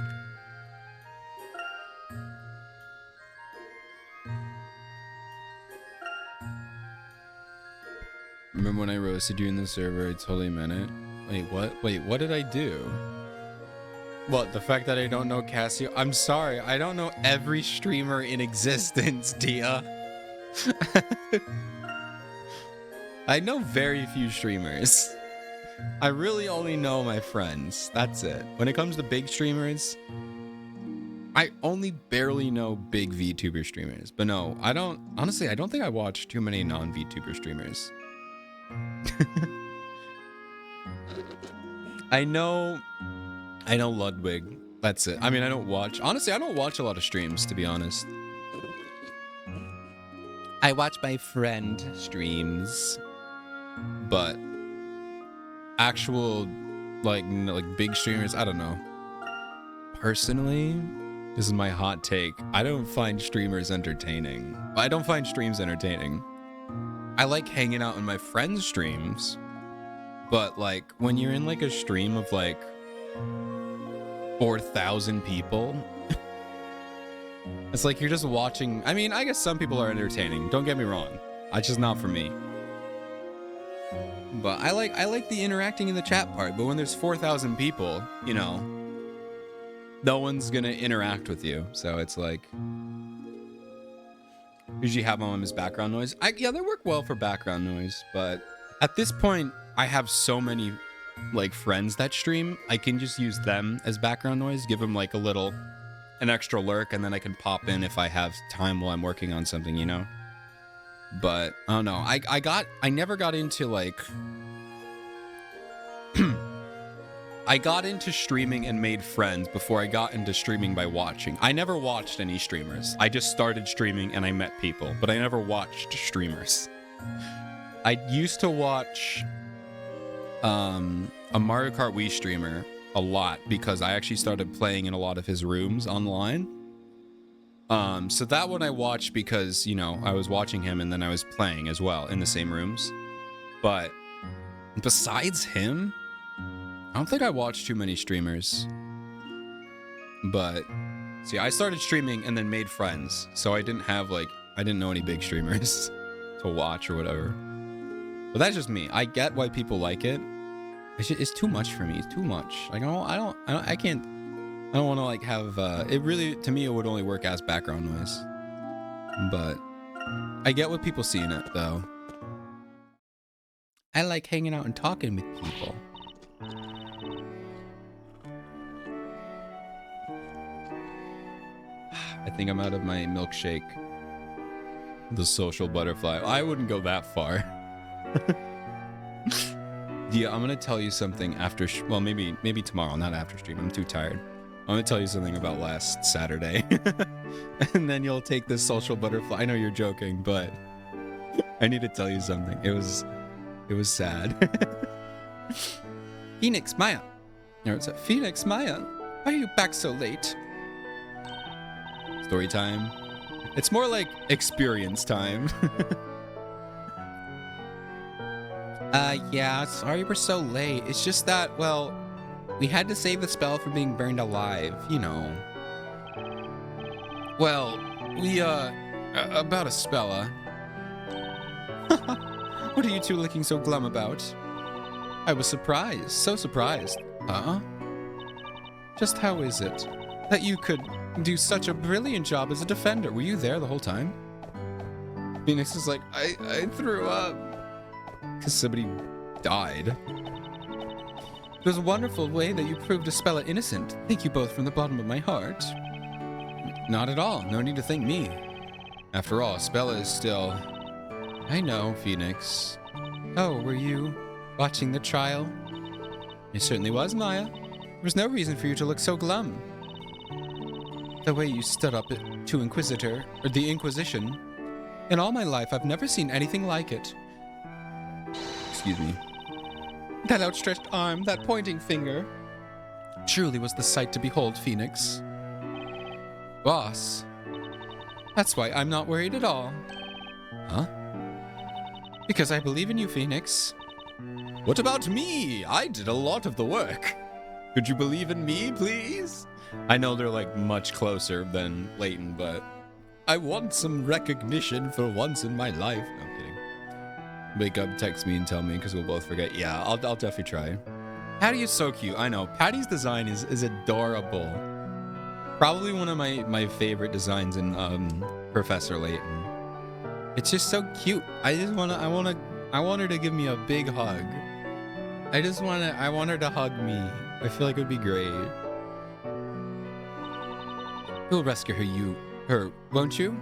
Remember when I roasted you in the server? I totally meant it. Wait, what? Wait, what did I do? What, the fact that I don't know Cassio? I'm sorry, I don't know every streamer in existence, Dia. I know very few streamers. I really only know my friends. That's it. When it comes to big streamers, I only barely know big VTuber streamers. But no, I don't. Honestly, I don't think I watch too many non-VTuber streamers. I know Ludwig. That's it. I mean, I don't watch. Honestly, I don't watch a lot of streams, to be honest. I watch my friend streams. But actual like big streamers, I don't know. Personally, this is my hot take. I don't find streamers entertaining. I don't find streams entertaining. I like hanging out in my friends' streams, But like when you're in like a stream of like 4,000 people, it's like you're just watching. I mean, I guess some people are entertaining. Don't get me wrong. It's just not for me. But I like the interacting in the chat part. But when there's 4,000 people, you know, no one's gonna interact with you. So it's like, usually have them as background noise. Yeah, they work well for background noise. But at this point, I have so many like friends that stream. I can just use them as background noise. Give them like an extra lurk, and then I can pop in if I have time while I'm working on something, you know. But I don't know. I never got into like I got into streaming and made friends before I got into streaming by watching. I never watched any streamers. I just started streaming and I met people, but I never watched streamers. I used to watch a Mario Kart Wii streamer a lot because I actually started playing in a lot of his rooms online. So that one I watched because, you know, I was watching him and then I was playing as well in the same rooms. But besides him, I don't think I watched too many streamers. But see, I started streaming and then made friends. So I didn't know any big streamers to watch or whatever. But that's just me. I get why people like it. It's too much for me. It's too much. Like I don't want to like have it really, to me it would only work as background noise. But I get what people see in it though. I like hanging out and talking with people. I think I'm out of my milkshake. The social butterfly. I wouldn't go that far. Yeah, I'm gonna tell you something after. Well, maybe tomorrow, not after stream. I'm too tired. I'm gonna tell you something about last Saturday, and then you'll take this social butterfly. I know you're joking, but I need to tell you something. It was sad. Phoenix Maya. No, it's Phoenix Maya. Why are you back so late? Story time. It's more like experience time. Yeah, sorry we're so late. It's just that, well, we had to save the spell from being burned alive, you know. Well, we, about a spell, What are you two looking so glum about? I was surprised, so surprised. Huh? Just how is it that you could do such a brilliant job as a defender? Were you there the whole time? Phoenix is like, I threw up. Because somebody died. It was a wonderful way that you proved Spella innocent. Thank you both from the bottom of my heart. Not at all. No need to thank me. After all, Spella is still... I know, Phoenix. Oh, were you watching the trial? It certainly was, Maya. There was no reason for you to look so glum. The way you stood up to the Inquisition. In all my life, I've never seen anything like it. Excuse me. That outstretched arm, that pointing finger. Truly was the sight to behold, Phoenix. Boss. That's why I'm not worried at all. Huh? Because I believe in you, Phoenix. What about me? I did a lot of the work. Could you believe in me, please? I know they're like much closer than Layton, but I want some recognition for once in my life. No, I'm kidding. Wake up, text me, and tell me, because we'll both forget. Yeah, I'll definitely try. Patty is so cute. I know. Patty's design is adorable. Probably one of my favorite designs in Professor Layton. It's just so cute. I want her to give me a big hug. I want her to hug me. I feel like it would be great. You'll rescue her, won't you?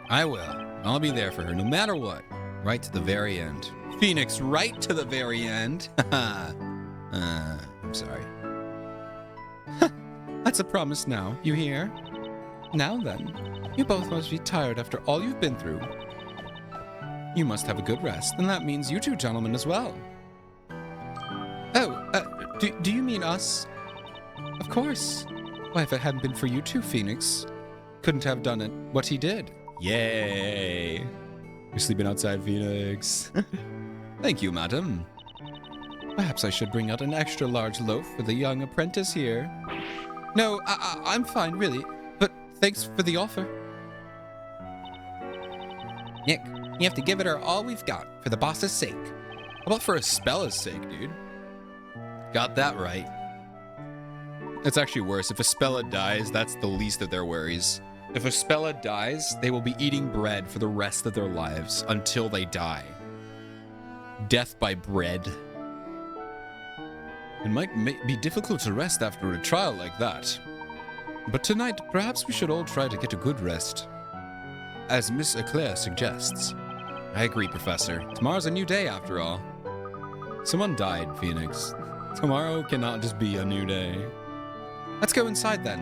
I will. I'll be there for her, no matter what. Right to the very end. Phoenix, right to the very end. I'm sorry. That's a promise now, you hear? Now then, you both must be tired after all you've been through. You must have a good rest, and that means you two gentlemen as well. Oh, do you mean us? Of course. Why, if it hadn't been for you two, Phoenix, couldn't have done it what he did. Yay! You're sleeping outside, Phoenix. Thank you, madam. Perhaps I should bring out an extra large loaf for the young apprentice here. No, I'm fine, really. But thanks for the offer. Nick, you have to give it our all we've got for the boss's sake. How about for Aspella's sake, dude? Got that right. It's actually worse. If Aspella dies, that's the least of their worries. If Aspella dies, they will be eating bread for the rest of their lives until they die. Death by bread. It might be difficult to rest after a trial like that. But tonight, perhaps we should all try to get a good rest. As Miss Eclair suggests. I agree, Professor. Tomorrow's a new day, after all. Someone died, Phoenix. Tomorrow cannot just be a new day. Let's go inside, then.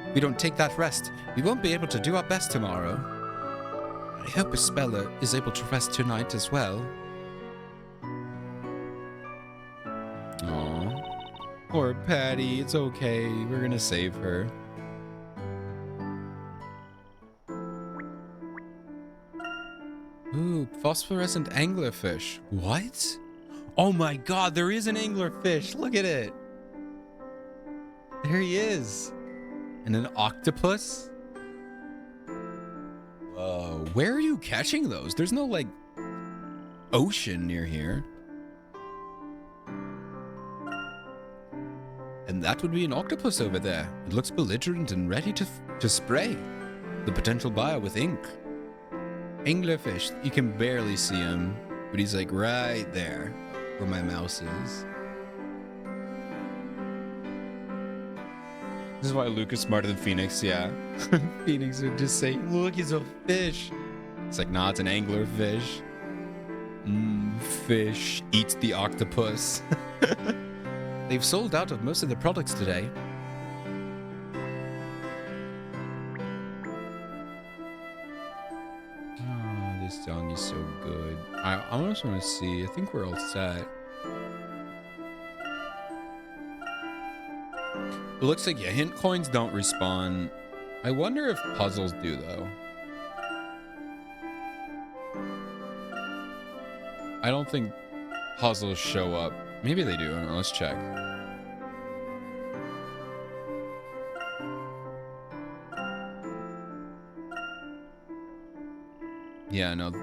If we don't take that rest, we won't be able to do our best tomorrow. I hope Aspella is able to rest tonight as well. Aww. Poor Patty. It's okay. We're gonna save her. Ooh, phosphorescent anglerfish. What? Oh my god, there is an anglerfish. Look at it. There he is. And an octopus? Whoa, where are you catching those? There's no, like, ocean near here. And that would be an octopus over there. It looks belligerent and ready to spray the potential buyer with ink. Anglerfish, you can barely see him, but he's like right there where my mouse is. This is why Luke is smarter than Phoenix, yeah. Phoenix would just say, look, he's a fish. It's like, nah, it's an anglerfish. Fish eats the octopus. They've sold out of most of the products today. Oh, this song is so good. I just want to see. I think we're all set. It looks like, yeah, hint coins don't respawn. I wonder if puzzles do, though. I don't think puzzles show up. Maybe they do. I don't know. Let's check. Yeah, no.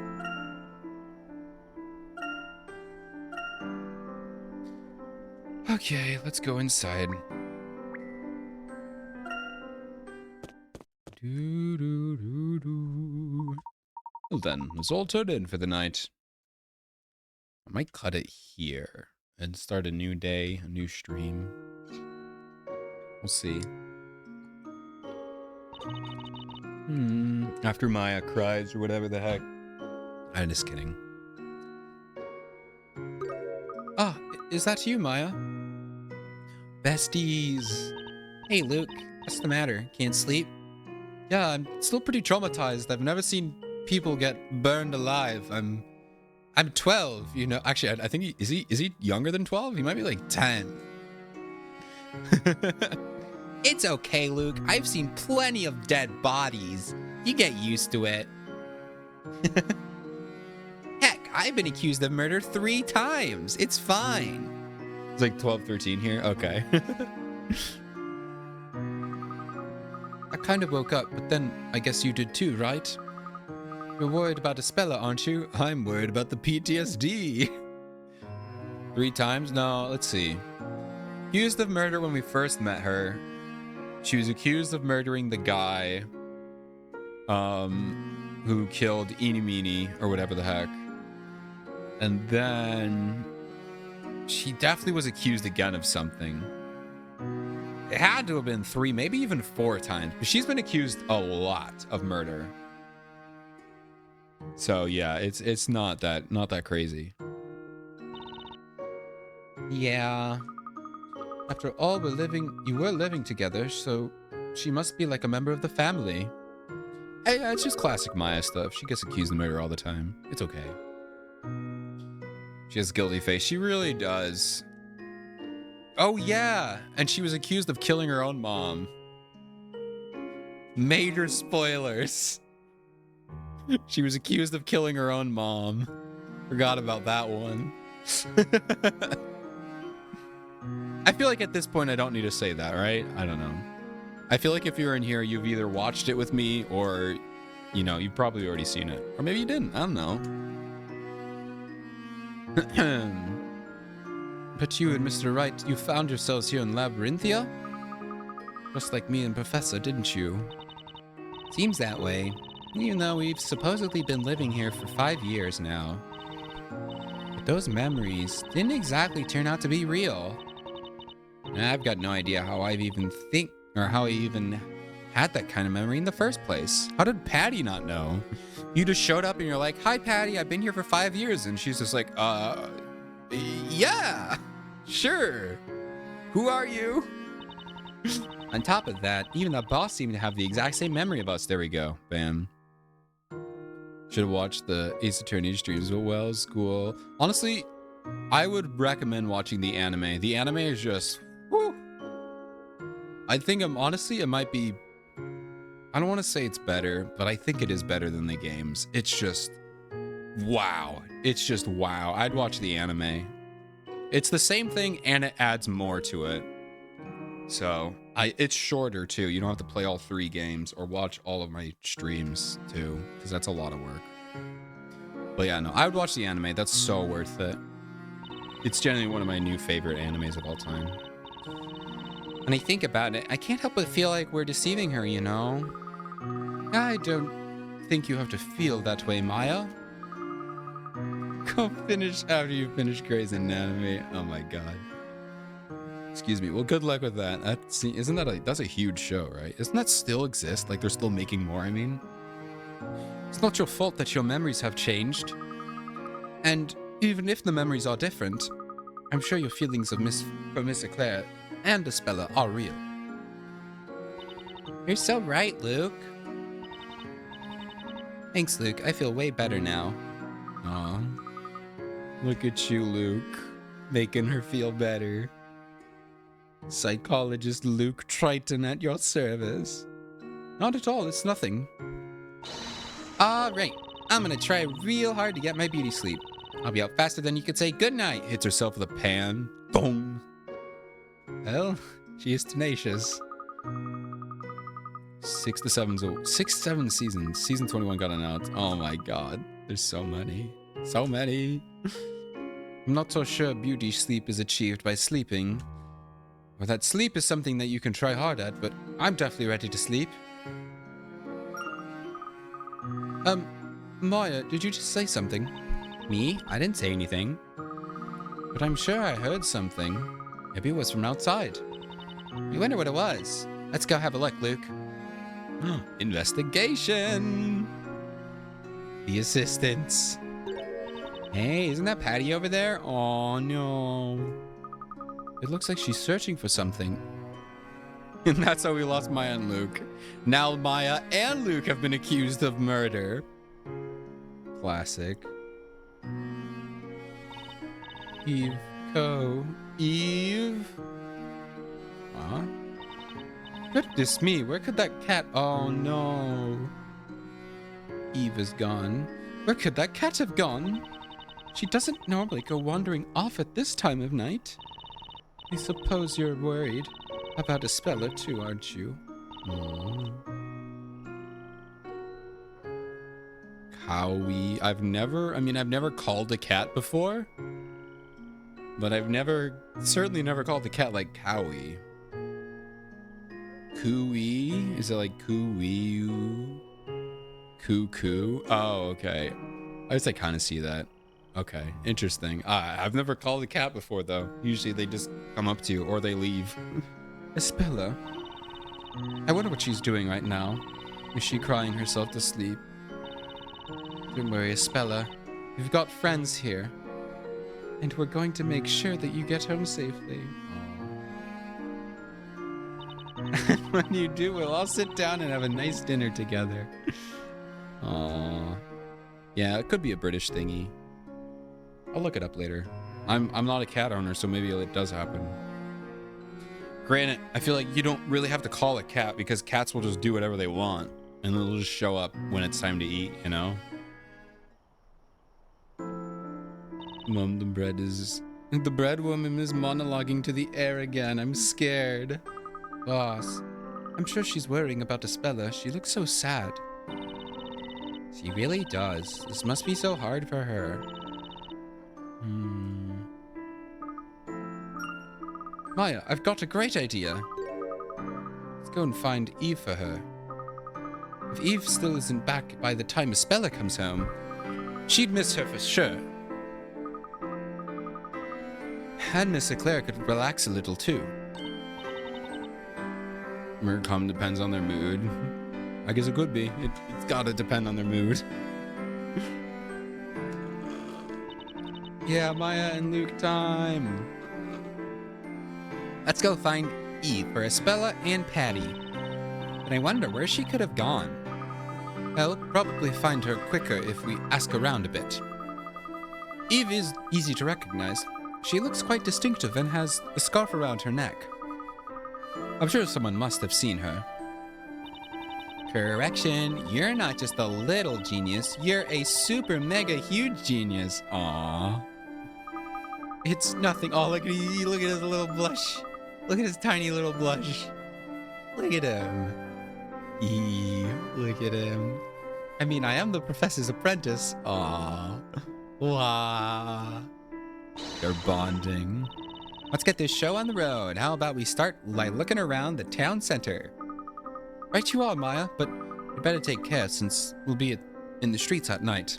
Okay, let's go inside. Well then, it's all turned in for the night. I might cut it here and start a new day, a new stream. We'll see. After Maya cries or whatever the heck. I'm just kidding. Ah, is that you, Maya? Besties. Hey, Luke. What's the matter? Can't sleep? Yeah, I'm still pretty traumatized. I've never seen people get burned alive. I'm 12, you know. Actually, I think is he younger than 12? He might be like 10. It's okay, Luke. I've seen plenty of dead bodies. You get used to it. Heck, I've been accused of murder 3 times. It's fine. It's like 12, 13 here. Okay. I kind of woke up, but then I guess you did too, right? You're worried about Aspella, aren't you? I'm worried about the PTSD. 3 times? No, let's see. Accused of murder when we first met her. She was accused of murdering the guy who killed Eeny Meeny or whatever the heck. And then she definitely was accused again of something. It had to have been 3, maybe even 4 times, but she's been accused a lot of murder. So yeah, it's not that crazy. Yeah. After all, you were living together, so she must be like a member of the family. Hey, it's just classic Maya stuff. She gets accused of murder all the time. It's okay. She has a guilty face. She really does. Oh yeah, and she was accused of killing her own mom. Major spoilers. She was accused of killing her own mom. Forgot about that one. I feel like at this point I don't need to say that, right? I don't know. I feel like if you're in here, you've either watched it with me or, you know, you've probably already seen it. Or maybe you didn't. I don't know. But you and Mr. Wright, you found yourselves here in Labyrinthia? Just like me and Professor, didn't you? Seems that way. Even though we've supposedly been living here for 5 years now. But those memories didn't exactly turn out to be real. And I've got no idea how I even had that kind of memory in the first place. How did Patty not know? You just showed up and you're like, "Hi, Patty, I've been here for 5 years." And she's just like, yeah, sure. Who are you? On top of that, even the boss seemed to have the exact same memory of us. There we go. Bam. Should have watched the Ace Attorney streams as well. School. Honestly, I would recommend watching the anime. The anime is just, whew. I think honestly, it might be, I don't want to say it's better, but I think it is better than the games. It's just, wow. It's just, wow. I'd watch the anime. It's the same thing and it adds more to it. So, it's shorter too. You don't have to play all 3 games or watch all of my streams too, because that's a lot of work. But yeah, no, I would watch the anime. That's so worth it. It's generally one of my new favorite animes of all time. When I think about it, I can't help but feel like we're deceiving her, you know? I don't think you have to feel that way, Maya. Go finish after you finish Grey's Anatomy. Oh my god. Excuse me. Well, good luck with that. That's a huge show, right? Doesn't that still exist? Like they're still making more, I mean? It's not your fault that your memories have changed. And even if the memories are different, I'm sure your feelings for Miss Eclair and Espella are real. You're so right, Luke. Thanks, Luke. I feel way better now. Aw. Look at you, Luke. Making her feel better. Psychologist Luke Triton at your service. Not at all, it's nothing. Alright, I'm gonna try real hard to get my beauty sleep. I'll be out faster than you could say goodnight. Hits herself with a pan. Boom. Well, she is tenacious. 6 to 7 seasons. Season 21 got announced. Oh my god. There's so many. So many. I'm not so sure beauty sleep is achieved by sleeping. Or that sleep is something that you can try hard at, but I'm definitely ready to sleep. Maya, did you just say something? Me? I didn't say anything. But I'm sure I heard something. Maybe it was from outside. You wonder what it was. Let's go have a look, Luke. Investigation! The assistants. Hey, isn't that Patty over there? Oh, no. It looks like she's searching for something. And that's how we lost Maya and Luke. Now Maya and Luke have been accused of murder. Classic. Eve. Eve? Huh? Goodness me, where could that cat... Oh no. Eve is gone. Where could that cat have gone? She doesn't normally go wandering off at this time of night. I suppose you're worried about Espella too, aren't you? Oh. Cowie. I've never called a cat before. But I've certainly never called a cat like Cowie. Cooey? Is it like coo-wee-oo? Coo-coo? Oh, okay. I guess I kind of see that. Okay, interesting. I've never called a cat before, though. Usually they just come up to you or they leave. Espella. I wonder what she's doing right now. Is she crying herself to sleep? Don't worry, Espella. We've got friends here. And we're going to make sure that you get home safely. And when you do, we'll all sit down and have a nice dinner together. Aww. Yeah, it could be a British thingy. I'll look it up later. I'm not a cat owner, so maybe it does happen. Granted, I feel like you don't really have to call a cat because cats will just do whatever they want. And they'll just show up when it's time to eat, you know? Mom, the bread is The bread woman is monologuing to the air again. I'm scared. Boss, I'm sure she's worrying about Espella. She looks so sad. She really does. This must be so hard for her. Maya, I've got a great idea. Let's go and find Eve for her. If Eve still isn't back by the time Espella comes home, she'd miss her for sure. And Miss Eclair could relax a little too. Murcom depends on their mood. I guess it could be. It's gotta depend on their mood. Yeah, Maya and Luke time. Let's go find Eve for Espella and Patty. But I wonder where she could have gone. Well, probably find her quicker if we ask around a bit. Eve is easy to recognize. She looks quite distinctive and has a scarf around her neck. I'm sure someone must have seen her. Correction, you're not just a little genius, you're a super mega huge genius. Aww. It's nothing. Oh, look at his little blush. Look at his tiny little blush. Look at him. Look at him. I mean, I am the professor's apprentice. Aww. Wow. They're bonding. Let's get this show on the road. How about we start by looking around the town center? Right you are, Maya, but you better take care since we'll be in the streets at night.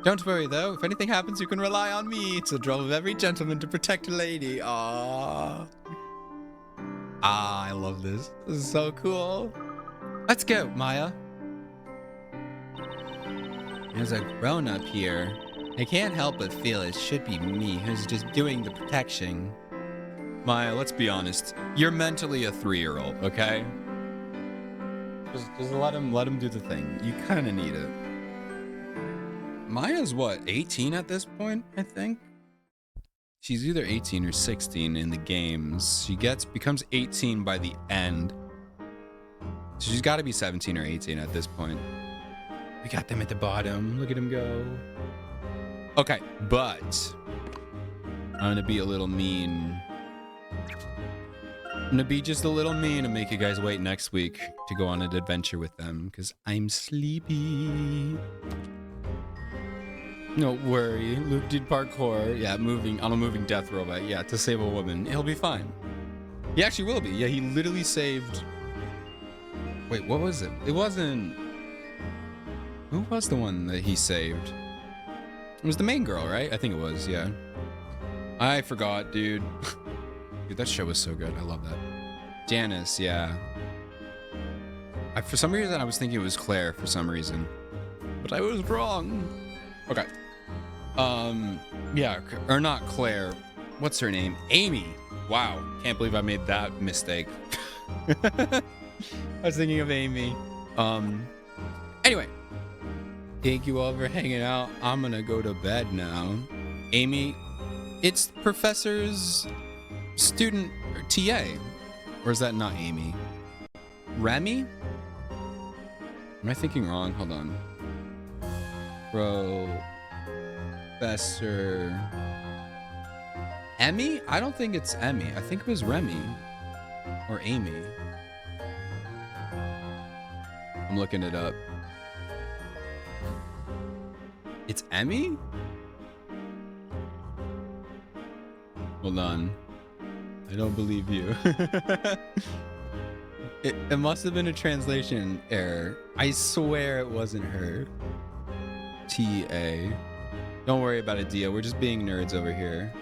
Don't worry though, if anything happens you can rely on me. It's the role of every gentleman to protect a lady. Aww. I love this. This is so cool. Let's go, Maya. There's a grown-up here. I can't help but feel it should be me who's just doing the protection. Maya, let's be honest. You're mentally a 3-year-old, okay? Just let him do the thing. You kind of need it. Maya's what, 18 at this point, I think? She's either 18 or 16 in the games. She becomes 18 by the end. So she's got to be 17 or 18 at this point. We got them at the bottom. Look at him go. Okay, but I'm gonna be a little mean. I'm gonna be just a little mean and make you guys wait next week to go on an adventure with them because I'm sleepy. Don't worry, Luke did parkour. Yeah, on a moving death robot. Yeah, to save a woman. He'll be fine. He actually will be. Yeah, he literally saved. Wait, what was it? It wasn't. Who was the one that he saved? It was the main girl, right? I think it was, yeah. I forgot, dude. Dude, that show was so good. I love that. Janice, yeah. For some reason, I was thinking it was Claire for some reason. But I was wrong. Okay. Yeah, or not Claire. What's her name? Amy. Wow. Can't believe I made that mistake. I was thinking of Amy. Anyway. Thank you all for hanging out. I'm gonna go to bed now. Amy, it's Professor's student or TA. Or is that not Amy? Remy? Am I thinking wrong? Hold on. Professor Emmy? I don't think it's Emmy. I think it was Remy or Amy. I'm looking it up. It's Emmy? Hold on. I don't believe you. It must have been a translation error. I swear it wasn't her. TA. Don't worry about it, Dia. We're just being nerds over here.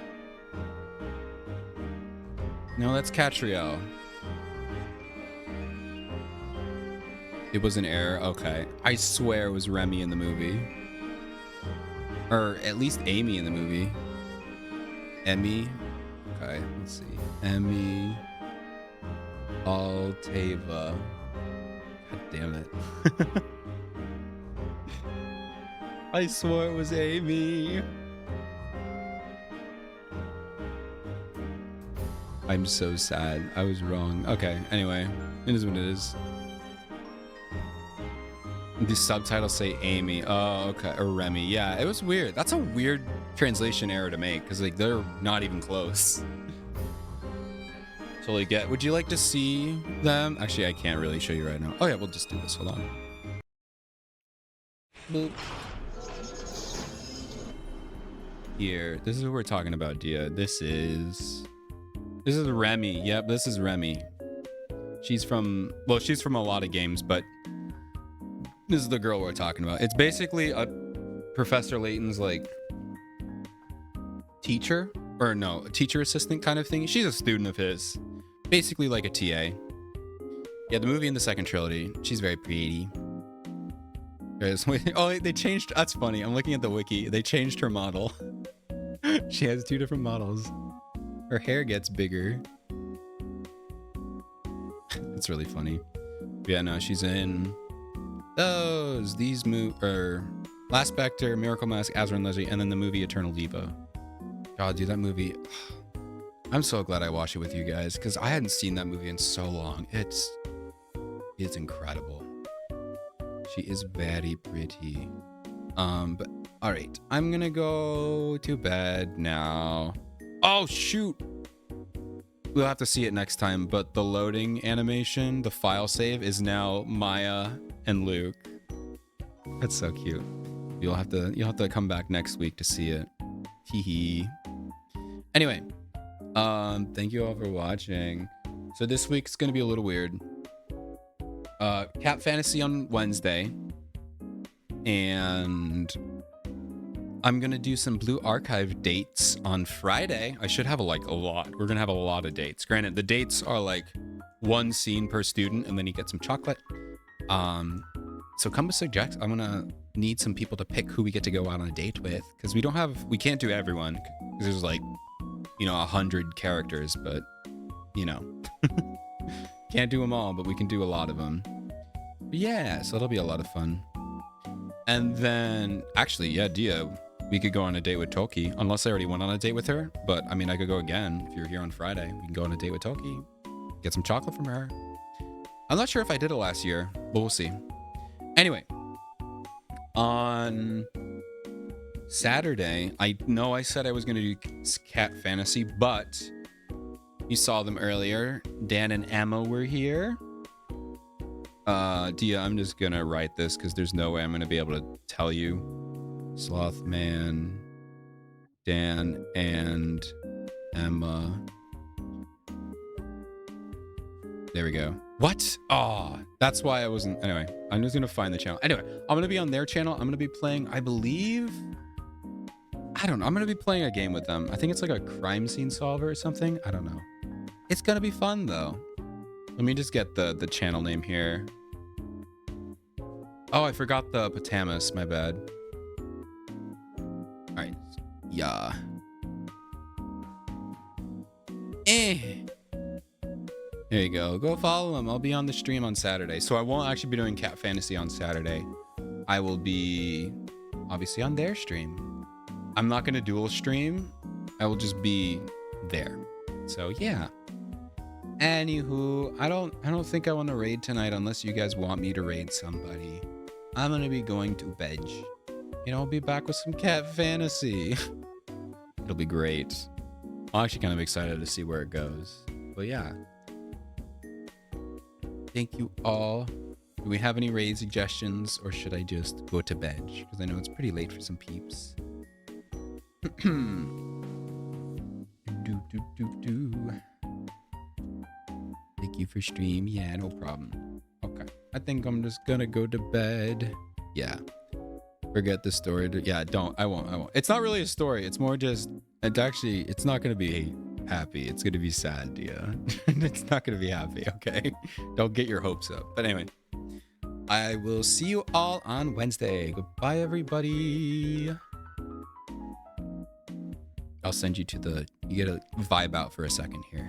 No, that's Catriel. It was an error. Okay. I swear it was Remy in the movie. Or at least Amy in the movie. Emmy. Okay, let's see. Emmy Altava. God damn it. I swore it was Amy. I'm so sad. I was wrong. Okay, anyway. It is what it is. The subtitles say Amy. Oh, okay. Or Remy. Yeah, it was weird. That's a weird translation error to make because like they're not even close. Totally get. Would you like to see them? Actually, I can't really show you right now. Oh yeah, we'll just do this. Hold on. Boop. Here, this is what we're talking about, Dia. This is Remy. Yep, this is Remy. She's from a lot of games, but this is the girl we're talking about. It's basically a Professor Layton's like teacher, or no, a teacher assistant kind of thing. She's a student of his, basically like a TA. Yeah, the movie in the second trilogy. She's very pretty. Oh, they changed. That's funny. I'm looking at the wiki. They changed her model. She has 2 different models. Her hair gets bigger. It's really funny. But yeah, no, she's in these Last Spectre, Miracle Mask, Azra Leslie, and then the movie Eternal Diva. God, dude, that movie. I'm so glad I watched it with you guys because I hadn't seen that movie in so long. It's incredible. She is very pretty. But all right, I'm gonna go to bed now. Oh shoot. We'll have to see it next time, but the loading animation, the file save is now Maya and Luke. That's so cute. You'll have to come back next week to see it. Hee hee. Anyway, thank you all for watching. So this week's gonna be a little weird. Cat Fantasy on Wednesday, and I'm gonna do some Blue Archive dates on Friday. I should have a lot. We're gonna have a lot of dates. Granted, the dates are like 1 scene per student, and then you get some chocolate. So come with suggestions. I'm gonna need some people to pick who we get to go out on a date with, because we can't do everyone, because there's like, 100 characters, but can't do them all, but we can do a lot of them. But yeah, so it'll be a lot of fun. And then, actually, yeah, Dia, we could go on a date with Toki, unless I already went on a date with her. But I mean, I could go again. If you're here on Friday, we can go on a date with Toki, get some chocolate from her. I'm not sure if I did it last year, but we'll see. Anyway, on Saturday, I know I said I was going to do Cat Fantasy, but you saw them earlier. Dan and Emma were here. Dia, I'm just going to write this because there's no way I'm going to be able to tell you. Slothman, Dan, and Emma. There we go. What? Oh, that's why I wasn't. Anyway, I'm just going to find the channel. Anyway, I'm going to be on their channel. I'm going to be playing, I believe, I don't know. I'm going to be playing a game with them. I think it's like a crime scene solver or something. I don't know. It's going to be fun, though. Let me just get the channel name here. Oh, I forgot the Potamus. My bad. All right. Yeah. There you go. Go follow them. I'll be on the stream on Saturday. So I won't actually be doing Cat Fantasy on Saturday. I will be obviously on their stream. I'm not going to dual stream. I will just be there. So yeah. Anywho, I don't think I want to raid tonight unless you guys want me to raid somebody. I'm going to be going to bed. I'll be back with some Cat Fantasy. It'll be great. I'm actually kind of excited to see where it goes. But yeah. Thank you all. Do we have any raid suggestions, or should I just go to bed? Because I know it's pretty late for some peeps. Thank you for stream. Yeah, no problem. Okay. I think I'm just gonna go to bed. Yeah. Forget the story. Yeah, I won't. It's not really a story. It's more just, it's not gonna be happy. It's gonna be sad, yeah. It's not gonna be happy, okay? Don't get your hopes up. But anyway, I will see you all on Wednesday. Goodbye, everybody. I'll send you to you get a vibe out for a second here.